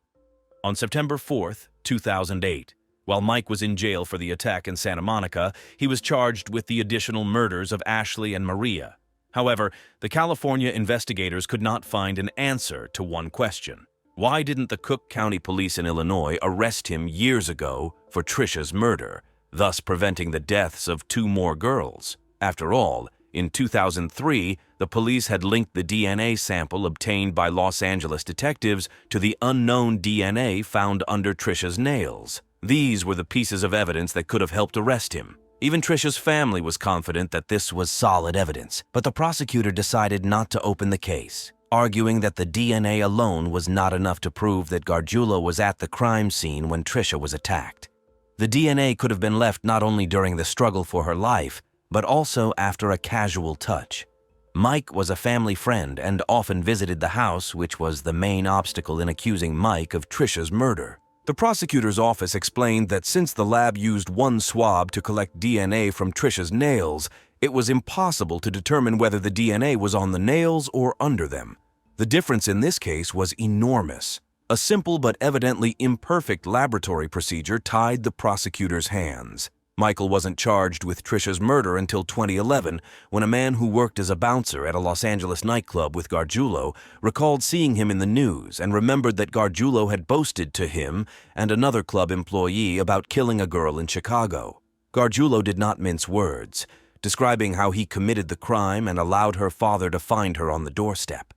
On September 4, 2008, while Mike was in jail for the attack in Santa Monica, he was charged with the additional murders of Ashley and Maria. However, the California investigators could not find an answer to one question. Why didn't the Cook County Police in Illinois arrest him years ago for Tricia's murder, thus preventing the deaths of 2 more girls? After all, in 2003, the police had linked the DNA sample obtained by Los Angeles detectives to the unknown DNA found under Tricia's nails. These were the pieces of evidence that could have helped arrest him. Even Tricia's family was confident that this was solid evidence, but the prosecutor decided not to open the case, arguing that the DNA alone was not enough to prove that Gargiulo was at the crime scene when Tricia was attacked. The DNA could have been left not only during the struggle for her life, but also after a casual touch. Mike was a family friend and often visited the house, which was the main obstacle in accusing Mike of Tricia's murder. The prosecutor's office explained that since the lab used one swab to collect DNA from Tricia's nails, it was impossible to determine whether the DNA was on the nails or under them. The difference in this case was enormous. A simple but evidently imperfect laboratory procedure tied the prosecutor's hands. Michael wasn't charged with Tricia's murder until 2011, when a man who worked as a bouncer at a Los Angeles nightclub with Gargiulo recalled seeing him in the news and remembered that Gargiulo had boasted to him and another club employee about killing a girl in Chicago. Gargiulo did not mince words, describing how he committed the crime and allowed her father to find her on the doorstep.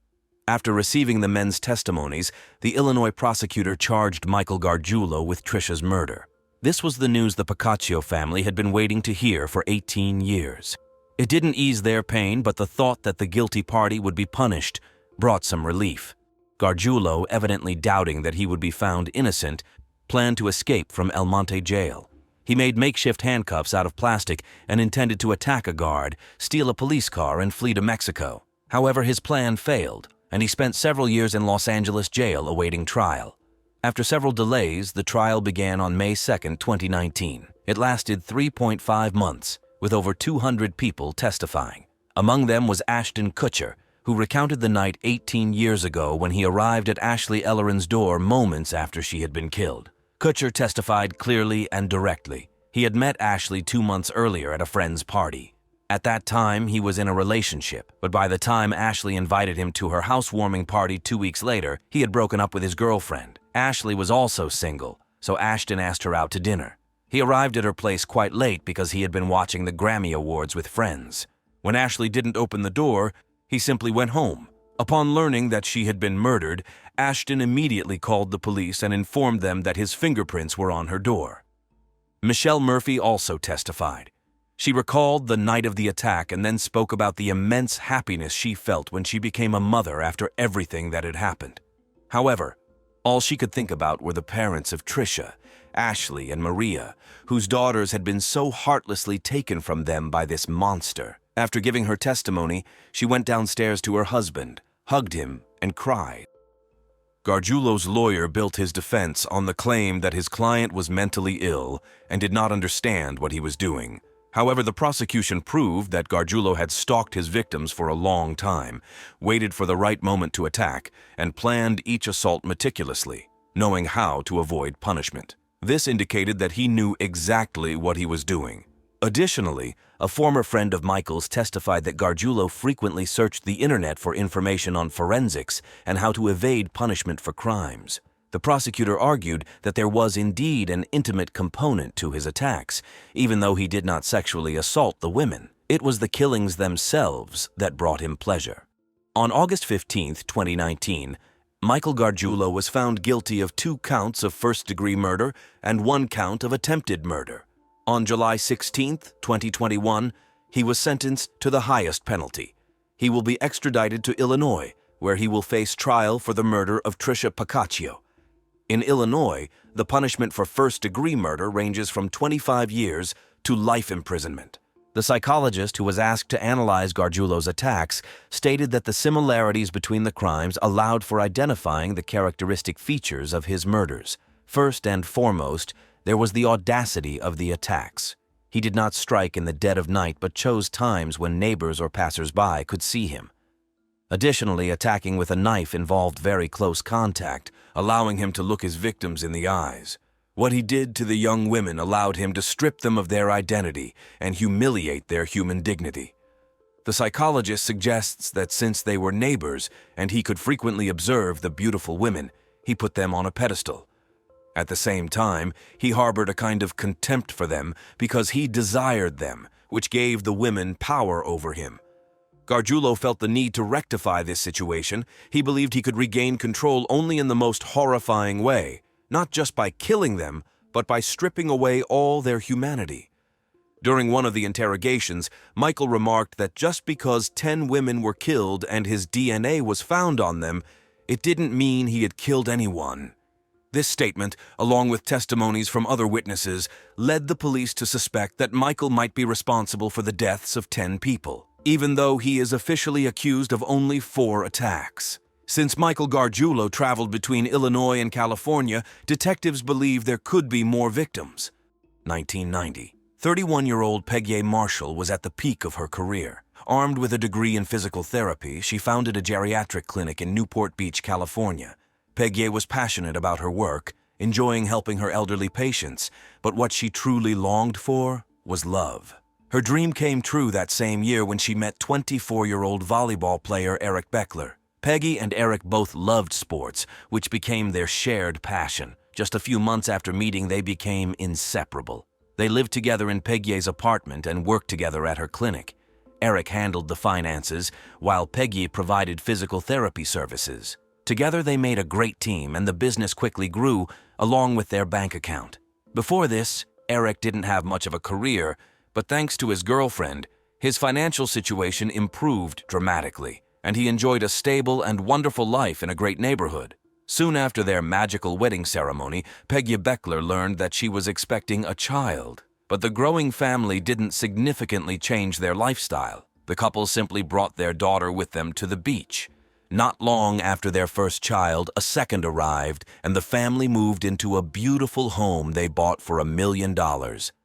After receiving the men's testimonies, the Illinois prosecutor charged Michael Gargiulo with Tricia's murder. This was the news the Pacaccio family had been waiting to hear for 18 years. It didn't ease their pain, but the thought that the guilty party would be punished brought some relief. Gargiulo, evidently doubting that he would be found innocent, planned to escape from El Monte jail. He made makeshift handcuffs out of plastic and intended to attack a guard, steal a police car, and flee to Mexico. However, his plan failed, and he spent several years in Los Angeles jail awaiting trial. After several delays, the trial began on May 2, 2019. It lasted 3.5 months, with over 200 people testifying. Among them was Ashton Kutcher, who recounted the night 18 years ago when he arrived at Ashley Ellerin's door moments after she had been killed. Kutcher testified clearly and directly. He had met Ashley 2 months earlier at a friend's party. At that time, he was in a relationship, but by the time Ashley invited him to her housewarming party 2 weeks later, he had broken up with his girlfriend. Ashley was also single, so Ashton asked her out to dinner. He arrived at her place quite late because he had been watching the Grammy Awards with friends. When Ashley didn't open the door, he simply went home. Upon learning that she had been murdered, Ashton immediately called the police and informed them that his fingerprints were on her door. Michelle Murphy also testified. She recalled the night of the attack and then spoke about the immense happiness she felt when she became a mother after everything that had happened. However, all she could think about were the parents of Tricia, Ashley, and Maria, whose daughters had been so heartlessly taken from them by this monster. After giving her testimony, she went downstairs to her husband, hugged him, and cried. Gargiulo's lawyer built his defense on the claim that his client was mentally ill and did not understand what he was doing. However, the prosecution proved that Gargiulo had stalked his victims for a long time, waited for the right moment to attack, and planned each assault meticulously, knowing how to avoid punishment. This indicated that he knew exactly what he was doing. Additionally, a former friend of Michael's testified that Gargiulo frequently searched the internet for information on forensics and how to evade punishment for crimes. The prosecutor argued that there was indeed an intimate component to his attacks, even though he did not sexually assault the women. It was the killings themselves that brought him pleasure. On August 15, 2019, Michael Gargiulo was found guilty of 2 counts of first-degree murder and 1 count of attempted murder. On July 16, 2021, he was sentenced to the highest penalty. He will be extradited to Illinois, where he will face trial for the murder of Tricia Pacaccio. In Illinois, the punishment for first-degree murder ranges from 25 years to life imprisonment. The psychologist who was asked to analyze Gargiulo's attacks stated that the similarities between the crimes allowed for identifying the characteristic features of his murders. First and foremost, there was the audacity of the attacks. He did not strike in the dead of night but chose times when neighbors or passers-by could see him. Additionally, attacking with a knife involved very close contact, allowing him to look his victims in the eyes. What he did to the young women allowed him to strip them of their identity and humiliate their human dignity. The psychologist suggests that since they were neighbors and he could frequently observe the beautiful women, he put them on a pedestal. At the same time, he harbored a kind of contempt for them because he desired them, which gave the women power over him. Gargiulo felt the need to rectify this situation. He believed he could regain control only in the most horrifying way, not just by killing them, but by stripping away all their humanity. During one of the interrogations, Michael remarked that just because 10 women were killed and his DNA was found on them, it didn't mean he had killed anyone. This statement, along with testimonies from other witnesses, led the police to suspect that Michael might be responsible for the deaths of 10 people, even though he is officially accused of only 4 attacks. Since Michael Gargiulo traveled between Illinois and California, detectives believe there could be more victims. 1990. 31-year-old Peggy Marshall was at the peak of her career. Armed with a degree in physical therapy, she founded a geriatric clinic in Newport Beach, California. Peggy was passionate about her work, enjoying helping her elderly patients, but what she truly longed for was love. Her dream came true that same year when she met 24-year-old volleyball player Eric Beckler. Peggy and Eric both loved sports, which became their shared passion. Just a few months after meeting, they became inseparable. They lived together in Peggy's apartment and worked together at her clinic. Eric handled the finances, while Peggy provided physical therapy services. Together they made a great team, and the business quickly grew, along with their bank account. Before this, Eric didn't have much of a career, but thanks to his girlfriend, his financial situation improved dramatically, and he enjoyed a stable and wonderful life in a great neighborhood. Soon after their magical wedding ceremony, Peggy Beckler learned that she was expecting a child. But the growing family didn't significantly change their lifestyle. The couple simply brought their daughter with them to the beach. Not long after their first child, a second arrived, and the family moved into a beautiful home they bought for $1 million.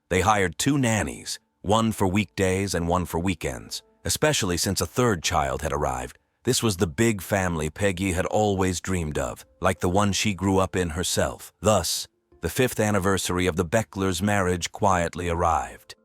They hired 2 nannies, one for weekdays and one for weekends, especially since a third child had arrived. This was the big family Peggy had always dreamed of, like the one she grew up in herself. Thus, the 5th anniversary of the Becklers' marriage quietly arrived.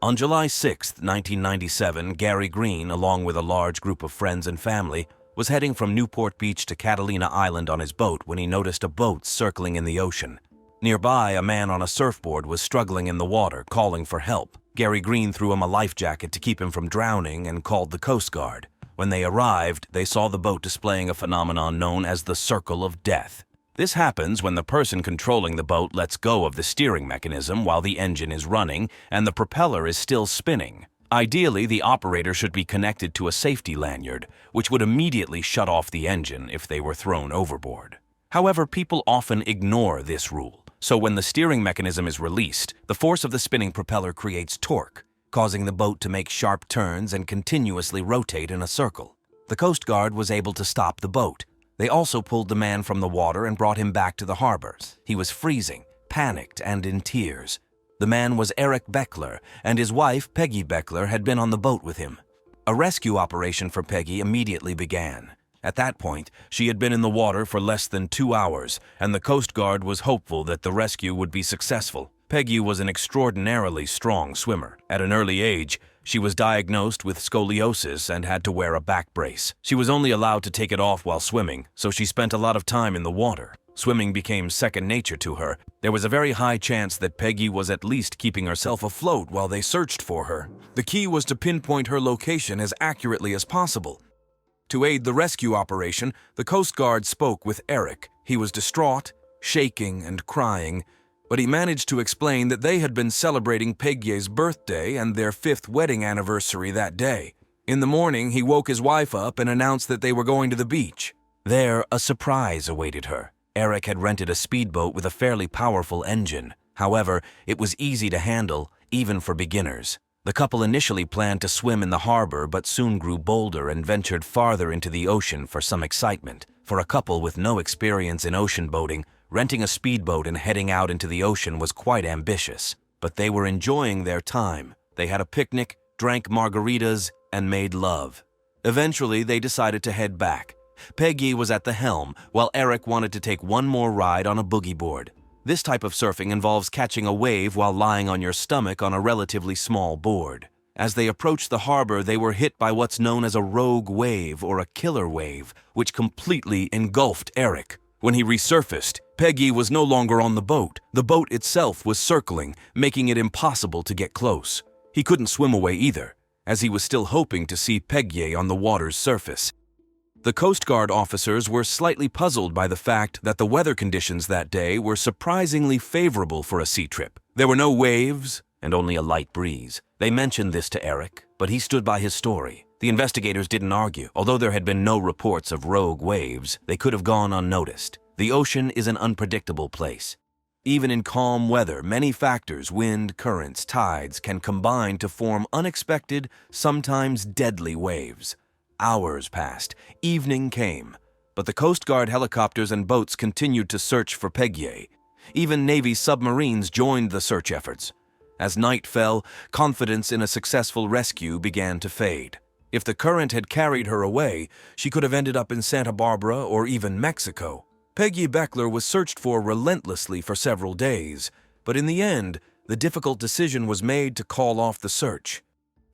On July 6, 1997, Gary Green, along with a large group of friends and family, was heading from Newport Beach to Catalina Island on his boat when he noticed a boat circling in the ocean. Nearby, a man on a surfboard was struggling in the water, calling for help. Gary Green threw him a life jacket to keep him from drowning and called the Coast Guard. When they arrived, they saw the boat displaying a phenomenon known as the Circle of Death. This happens when the person controlling the boat lets go of the steering mechanism while the engine is running and the propeller is still spinning. Ideally, the operator should be connected to a safety lanyard, which would immediately shut off the engine if they were thrown overboard. However, people often ignore this rule. So when the steering mechanism is released, the force of the spinning propeller creates torque, causing the boat to make sharp turns and continuously rotate in a circle. The Coast Guard was able to stop the boat. They also pulled the man from the water and brought him back to the harbor. He was freezing, panicked, and in tears. The man was Eric Beckler, and his wife, Peggy Beckler, had been on the boat with him. A rescue operation for Peggy immediately began. At that point, she had been in the water for less than 2 hours, and the Coast Guard was hopeful that the rescue would be successful. Peggy was an extraordinarily strong swimmer. At an early age, she was diagnosed with scoliosis and had to wear a back brace. She was only allowed to take it off while swimming, so she spent a lot of time in the water. Swimming became second nature to her. There was a very high chance that Peggy was at least keeping herself afloat while they searched for her. The key was to pinpoint her location as accurately as possible. To aid the rescue operation, the Coast Guard spoke with Eric. He was distraught, shaking, and crying, but he managed to explain that they had been celebrating Peggy's birthday and their 5th wedding anniversary that day. In the morning, he woke his wife up and announced that they were going to the beach. There, a surprise awaited her. Eric had rented a speedboat with a fairly powerful engine. However, it was easy to handle, even for beginners. The couple initially planned to swim in the harbor, but soon grew bolder and ventured farther into the ocean for some excitement. For a couple with no experience in ocean boating, renting a speedboat and heading out into the ocean was quite ambitious. But they were enjoying their time. They had a picnic, drank margaritas, and made love. Eventually, they decided to head back. Peggy was at the helm, while Eric wanted to take one more ride on a boogie board. This type of surfing involves catching a wave while lying on your stomach on a relatively small board. As they approached the harbor, they were hit by what's known as a rogue wave or a killer wave, which completely engulfed Eric. When he resurfaced, Peggy was no longer on the boat. The boat itself was circling, making it impossible to get close. He couldn't swim away either, as he was still hoping to see Peggy on the water's surface. The Coast Guard officers were slightly puzzled by the fact that the weather conditions that day were surprisingly favorable for a sea trip. There were no waves and only a light breeze. They mentioned this to Eric, but he stood by his story. The investigators didn't argue. Although there had been no reports of rogue waves, they could have gone unnoticed. The ocean is an unpredictable place. Even in calm weather, many factors, wind, currents, tides, can combine to form unexpected, sometimes deadly waves. Hours passed, evening came, but the Coast Guard helicopters and boats continued to search for Peggy. Even Navy submarines joined the search efforts. As night fell, confidence in a successful rescue began to fade. If the current had carried her away, she could have ended up in Santa Barbara or even Mexico. Peggy Beckler was searched for relentlessly for several days, but in the end, the difficult decision was made to call off the search.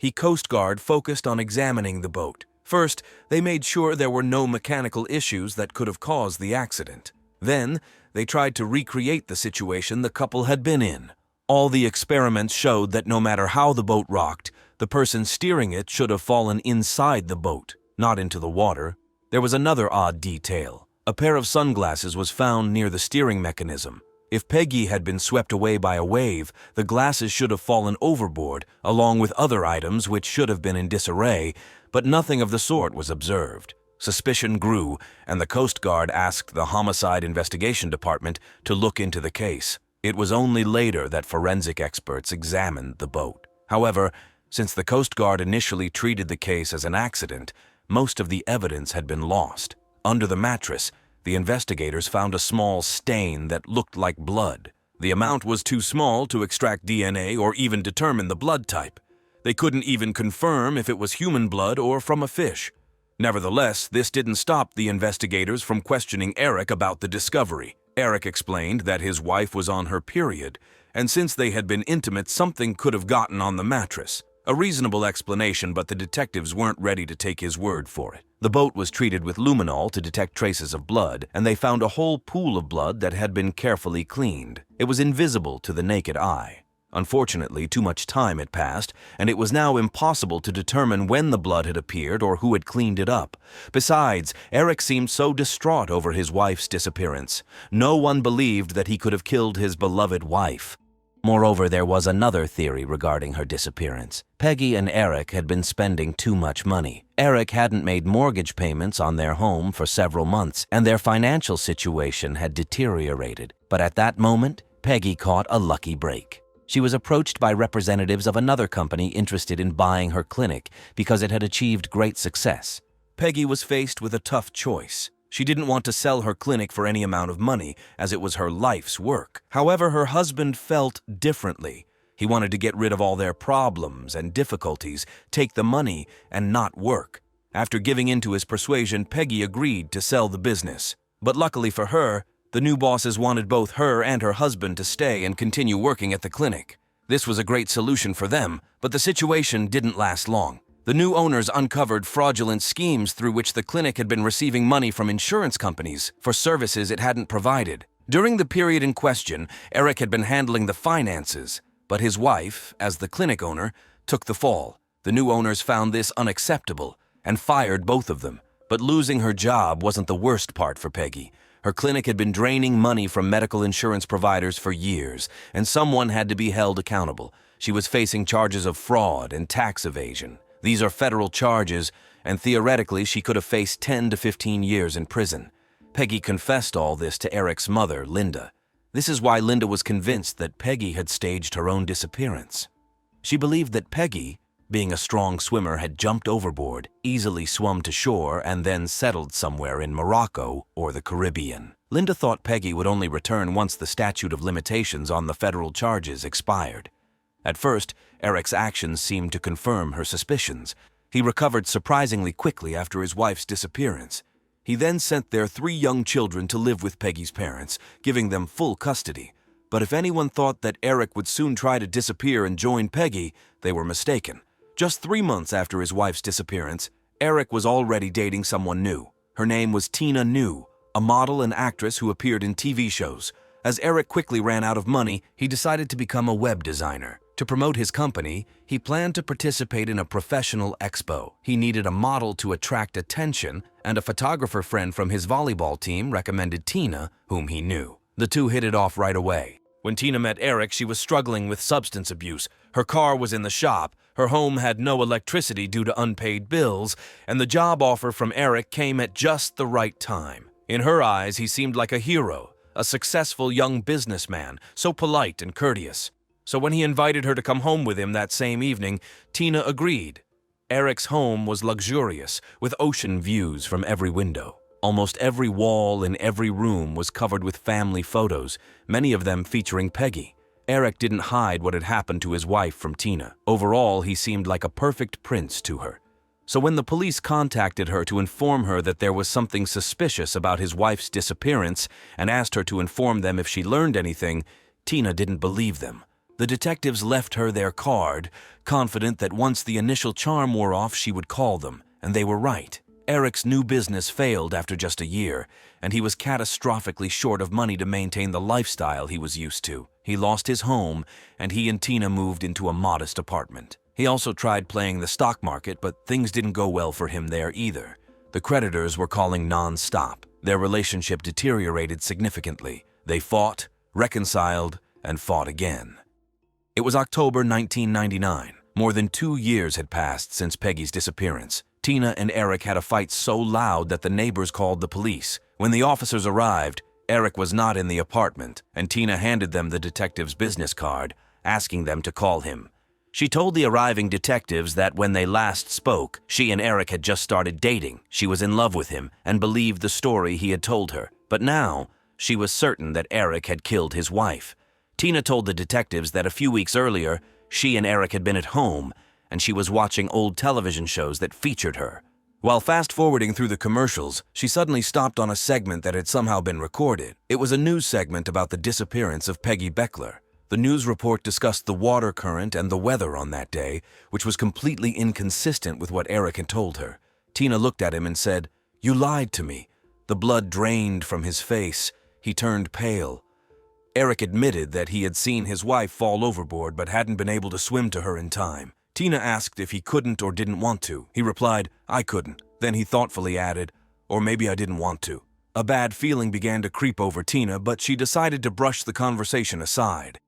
The Coast Guard focused on examining the boat. First, they made sure there were no mechanical issues that could have caused the accident. Then, they tried to recreate the situation the couple had been in. All the experiments showed that no matter how the boat rocked, the person steering it should have fallen inside the boat, not into the water. There was another odd detail. A pair of sunglasses was found near the steering mechanism. If Peggy had been swept away by a wave, the glasses should have fallen overboard, along with other items which should have been in disarray, but nothing of the sort was observed. Suspicion grew, and the Coast Guard asked the Homicide Investigation Department to look into the case. It was only later that forensic experts examined the boat. However, since the Coast Guard initially treated the case as an accident, most of the evidence had been lost. Under the mattress, the investigators found a small stain that looked like blood. The amount was too small to extract DNA or even determine the blood type. They couldn't even confirm if it was human blood or from a fish. Nevertheless, this didn't stop the investigators from questioning Eric about the discovery. Eric explained that his wife was on her period, and since they had been intimate, something could have gotten on the mattress. A reasonable explanation, but the detectives weren't ready to take his word for it. The boat was treated with luminol to detect traces of blood, and they found a whole pool of blood that had been carefully cleaned. It was invisible to the naked eye. Unfortunately, too much time had passed, and it was now impossible to determine when the blood had appeared or who had cleaned it up. Besides, Eric seemed so distraught over his wife's disappearance. No one believed that he could have killed his beloved wife. Moreover, there was another theory regarding her disappearance. Peggy and Eric had been spending too much money. Eric hadn't made mortgage payments on their home for several months, and their financial situation had deteriorated. But at that moment, Peggy caught a lucky break. She was approached by representatives of another company interested in buying her clinic because it had achieved great success. Peggy was faced with a tough choice. She didn't want to sell her clinic for any amount of money, as it was her life's work. However, her husband felt differently. He wanted to get rid of all their problems and difficulties, take the money, and not work. After giving in to his persuasion, Peggy agreed to sell the business. But luckily for her, the new bosses wanted both her and her husband to stay and continue working at the clinic. This was a great solution for them, but the situation didn't last long. The new owners uncovered fraudulent schemes through which the clinic had been receiving money from insurance companies for services it hadn't provided. During the period in question, Eric had been handling the finances, but his wife, as the clinic owner, took the fall. The new owners found this unacceptable and fired both of them. But losing her job wasn't the worst part for Peggy. Her clinic had been draining money from medical insurance providers for years, and someone had to be held accountable. She was facing charges of fraud and tax evasion. These are federal charges, and theoretically she could have faced 10 to 15 years in prison. Peggy confessed all this to Eric's mother, Linda. This is why Linda was convinced that Peggy had staged her own disappearance. She believed that Peggy, being a strong swimmer, had jumped overboard, easily swum to shore, and then settled somewhere in Morocco or the Caribbean. Linda thought Peggy would only return once the statute of limitations on the federal charges expired. At first, Eric's actions seemed to confirm her suspicions. He recovered surprisingly quickly after his wife's disappearance. He then sent their 3 young children to live with Peggy's parents, giving them full custody. But if anyone thought that Eric would soon try to disappear and join Peggy, they were mistaken. Just 3 months after his wife's disappearance, Eric was already dating someone new. Her name was Tina New, a model and actress who appeared in TV shows. As Eric quickly ran out of money, he decided to become a web designer. To promote his company, he planned to participate in a professional expo. He needed a model to attract attention, and a photographer friend from his volleyball team recommended Tina, whom he knew. The two hit it off right away. When Tina met Eric, she was struggling with substance abuse. Her car was in the shop, her home had no electricity due to unpaid bills, and the job offer from Eric came at just the right time. In her eyes, he seemed like a hero, a successful young businessman, so polite and courteous. So when he invited her to come home with him that same evening, Tina agreed. Eric's home was luxurious, with ocean views from every window. Almost every wall in every room was covered with family photos, many of them featuring Peggy. Eric didn't hide what had happened to his wife from Tina. Overall, he seemed like a perfect prince to her. So when the police contacted her to inform her that there was something suspicious about his wife's disappearance and asked her to inform them if she learned anything, Tina didn't believe them. The detectives left her their card, confident that once the initial charm wore off, she would call them, and they were right. Eric's new business failed after just a year, and he was catastrophically short of money to maintain the lifestyle he was used to. He lost his home, and he and Tina moved into a modest apartment. He also tried playing the stock market, but things didn't go well for him there either. The creditors were calling non-stop. Their relationship deteriorated significantly. They fought, reconciled, and fought again. It was October 1999. More than 2 years had passed since Peggy's disappearance. Tina and Eric had a fight so loud that the neighbors called the police. When the officers arrived, Eric was not in the apartment, and Tina handed them the detective's business card, asking them to call him. She told the arriving detectives that when they last spoke, she and Eric had just started dating. She was in love with him and believed the story he had told her. But now, she was certain that Eric had killed his wife. Tina told the detectives that a few weeks earlier, she and Eric had been at home, and she was watching old television shows that featured her. While fast-forwarding through the commercials, she suddenly stopped on a segment that had somehow been recorded. It was a news segment about the disappearance of Peggy Beckler. The news report discussed the water current and the weather on that day, which was completely inconsistent with what Eric had told her. Tina looked at him and said, "You lied to me." The blood drained from his face. He turned pale. Eric admitted that he had seen his wife fall overboard but hadn't been able to swim to her in time. Tina asked if he couldn't or didn't want to. He replied, "I couldn't." Then he thoughtfully added, "Or maybe I didn't want to." A bad feeling began to creep over Tina, but she decided to brush the conversation aside.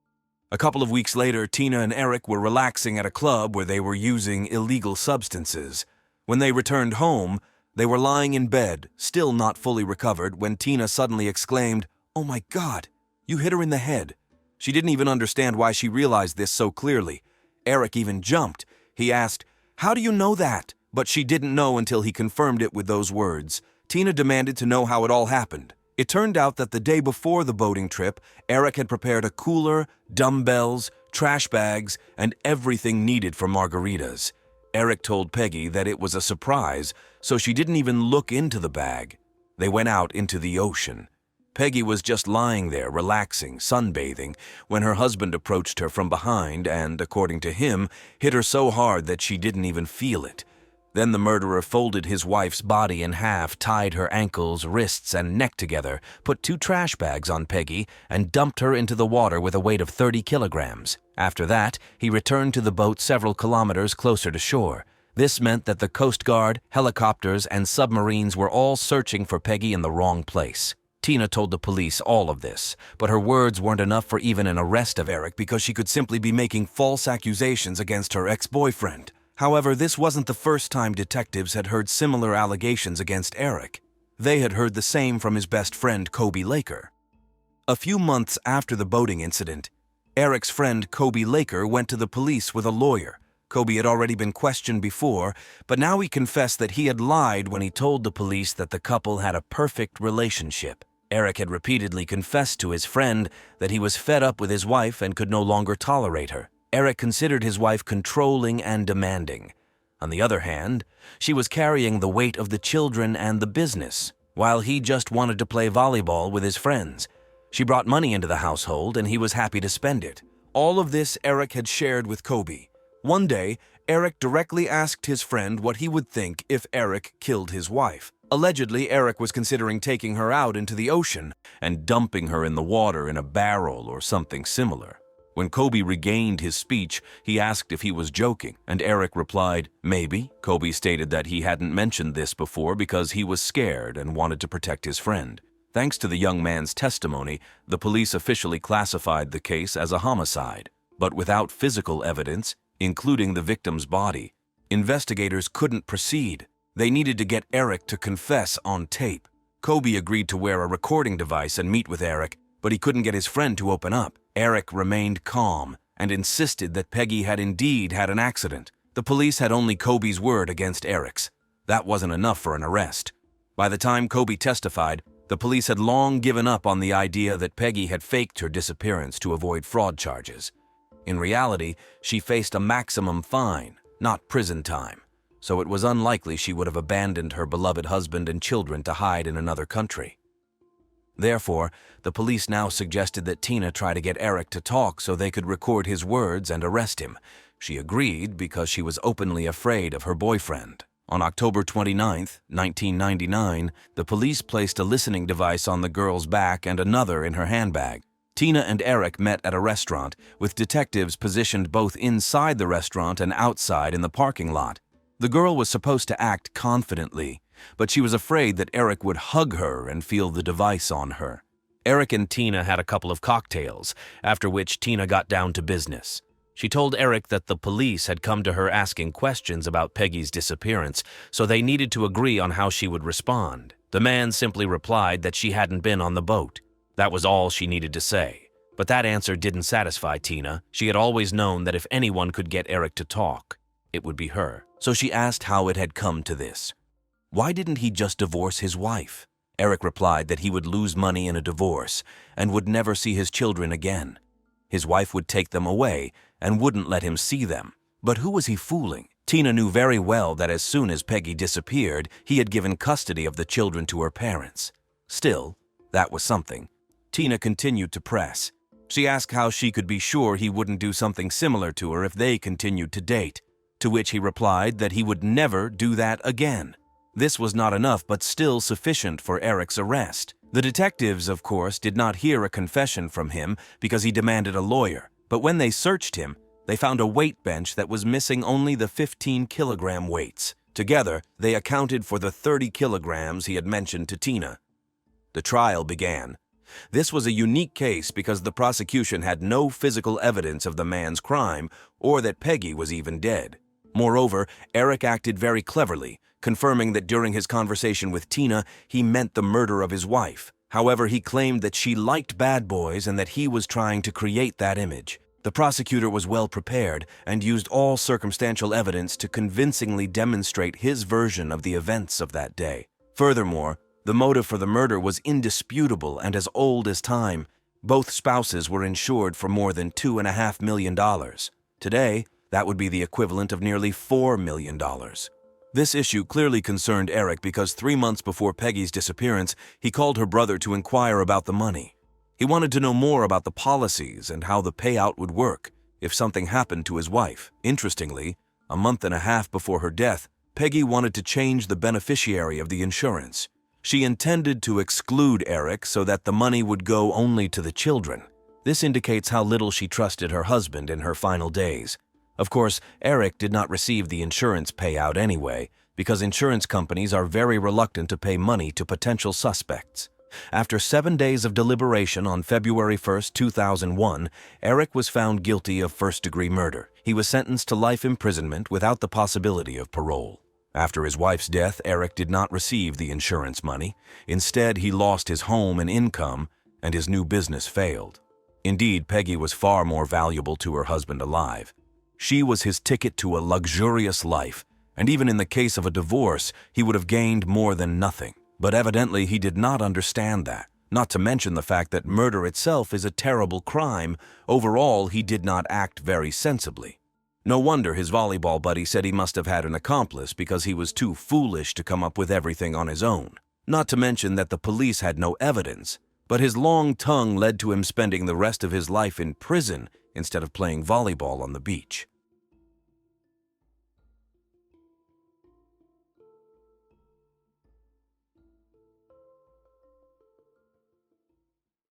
A couple of weeks later, Tina and Eric were relaxing at a club where they were using illegal substances. When they returned home, they were lying in bed, still not fully recovered, when Tina suddenly exclaimed, "Oh my God, you hit her in the head." She didn't even understand why she realized this so clearly. Eric even jumped. He asked, "How do you know that?" But she didn't know until he confirmed it with those words. Tina demanded to know how it all happened. It turned out that the day before the boating trip, Eric had prepared a cooler, dumbbells, trash bags, and everything needed for margaritas. Eric told Peggy that it was a surprise, so she didn't even look into the bag. They went out into the ocean. Peggy was just lying there, relaxing, sunbathing, when her husband approached her from behind and, according to him, hit her so hard that she didn't even feel it. Then the murderer folded his wife's body in half, tied her ankles, wrists, and neck together, put 2 trash bags on Peggy, and dumped her into the water with a weight of 30 kilograms. After that, he returned to the boat several kilometers closer to shore. This meant that the Coast Guard, helicopters, and submarines were all searching for Peggy in the wrong place. Tina told the police all of this, but her words weren't enough for even an arrest of Eric because she could simply be making false accusations against her ex-boyfriend. However, this wasn't the first time detectives had heard similar allegations against Eric. They had heard the same from his best friend, Kobe Laker. A few months after the boating incident, Eric's friend, Kobe Laker, went to the police with a lawyer. Kobe had already been questioned before, but now he confessed that he had lied when he told the police that the couple had a perfect relationship. Eric had repeatedly confessed to his friend that he was fed up with his wife and could no longer tolerate her. Eric considered his wife controlling and demanding. On the other hand, she was carrying the weight of the children and the business, while he just wanted to play volleyball with his friends. She brought money into the household, and he was happy to spend it. All of this Eric had shared with Kobe. One day, Eric directly asked his friend what he would think if Eric killed his wife. Allegedly, Eric was considering taking her out into the ocean and dumping her in the water in a barrel or something similar. When Kobe regained his speech, he asked if he was joking, and Eric replied, "Maybe." Kobe stated that he hadn't mentioned this before because he was scared and wanted to protect his friend. Thanks to the young man's testimony, the police officially classified the case as a homicide. But without physical evidence, including the victim's body, investigators couldn't proceed. They needed to get Eric to confess on tape. Kobe agreed to wear a recording device and meet with Eric, but he couldn't get his friend to open up. Eric remained calm and insisted that Peggy had indeed had an accident. The police had only Kobe's word against Eric's. That wasn't enough for an arrest. By the time Kobe testified, the police had long given up on the idea that Peggy had faked her disappearance to avoid fraud charges. In reality, she faced a maximum fine, not prison time, so it was unlikely she would have abandoned her beloved husband and children to hide in another country. Therefore, the police now suggested that Tina try to get Eric to talk so they could record his words and arrest him. She agreed because she was openly afraid of her boyfriend. On October 29, 1999, the police placed a listening device on the girl's back and another in her handbag. Tina and Eric met at a restaurant, with detectives positioned both inside the restaurant and outside in the parking lot. The girl was supposed to act confidently, but she was afraid that Eric would hug her and feel the device on her. Eric and Tina had a couple of cocktails, after which Tina got down to business. She told Eric that the police had come to her asking questions about Peggy's disappearance, so they needed to agree on how she would respond. The man simply replied that she hadn't been on the boat. That was all she needed to say. But that answer didn't satisfy Tina. She had always known that if anyone could get Eric to talk, it would be her. So she asked how it had come to this. Why didn't he just divorce his wife? Eric replied that he would lose money in a divorce and would never see his children again. His wife would take them away and wouldn't let him see them. But who was he fooling? Tina knew very well that as soon as Peggy disappeared, he had given custody of the children to her parents. Still, that was something. Tina continued to press. She asked how she could be sure he wouldn't do something similar to her if they continued to date, to which he replied that he would never do that again. This was not enough, but still sufficient for Eric's arrest. The detectives, of course, did not hear a confession from him because he demanded a lawyer. But when they searched him, they found a weight bench that was missing only the 15-kilogram weights. Together, they accounted for the 30 kilograms he had mentioned to Tina. The trial began. This was a unique case because the prosecution had no physical evidence of the man's crime or that Peggy was even dead. Moreover, Eric acted very cleverly, confirming that during his conversation with Tina, he meant the murder of his wife. However, he claimed that she liked bad boys and that he was trying to create that image. The prosecutor was well prepared and used all circumstantial evidence to convincingly demonstrate his version of the events of that day. Furthermore, the motive for the murder was indisputable and as old as time. Both spouses were insured for more than $2.5 million. Today, that would be the equivalent of nearly $4 million. This issue clearly concerned Eric because 3 months before Peggy's disappearance, he called her brother to inquire about the money. He wanted to know more about the policies and how the payout would work if something happened to his wife. Interestingly, a month and a half before her death, Peggy wanted to change the beneficiary of the insurance. She intended to exclude Eric so that the money would go only to the children. This indicates how little she trusted her husband in her final days. Of course, Eric did not receive the insurance payout anyway, because insurance companies are very reluctant to pay money to potential suspects. After 7 days of deliberation on February 1, 2001, Eric was found guilty of first-degree murder. He was sentenced to life imprisonment without the possibility of parole. After his wife's death, Eric did not receive the insurance money. Instead, he lost his home and income, and his new business failed. Indeed, Peggy was far more valuable to her husband alive. She was his ticket to a luxurious life, and even in the case of a divorce, he would have gained more than nothing. But evidently, he did not understand that, not to mention the fact that murder itself is a terrible crime. Overall, he did not act very sensibly. No wonder his volleyball buddy said he must have had an accomplice because he was too foolish to come up with everything on his own. Not to mention that the police had no evidence, but his long tongue led to him spending the rest of his life in prison instead of playing volleyball on the beach.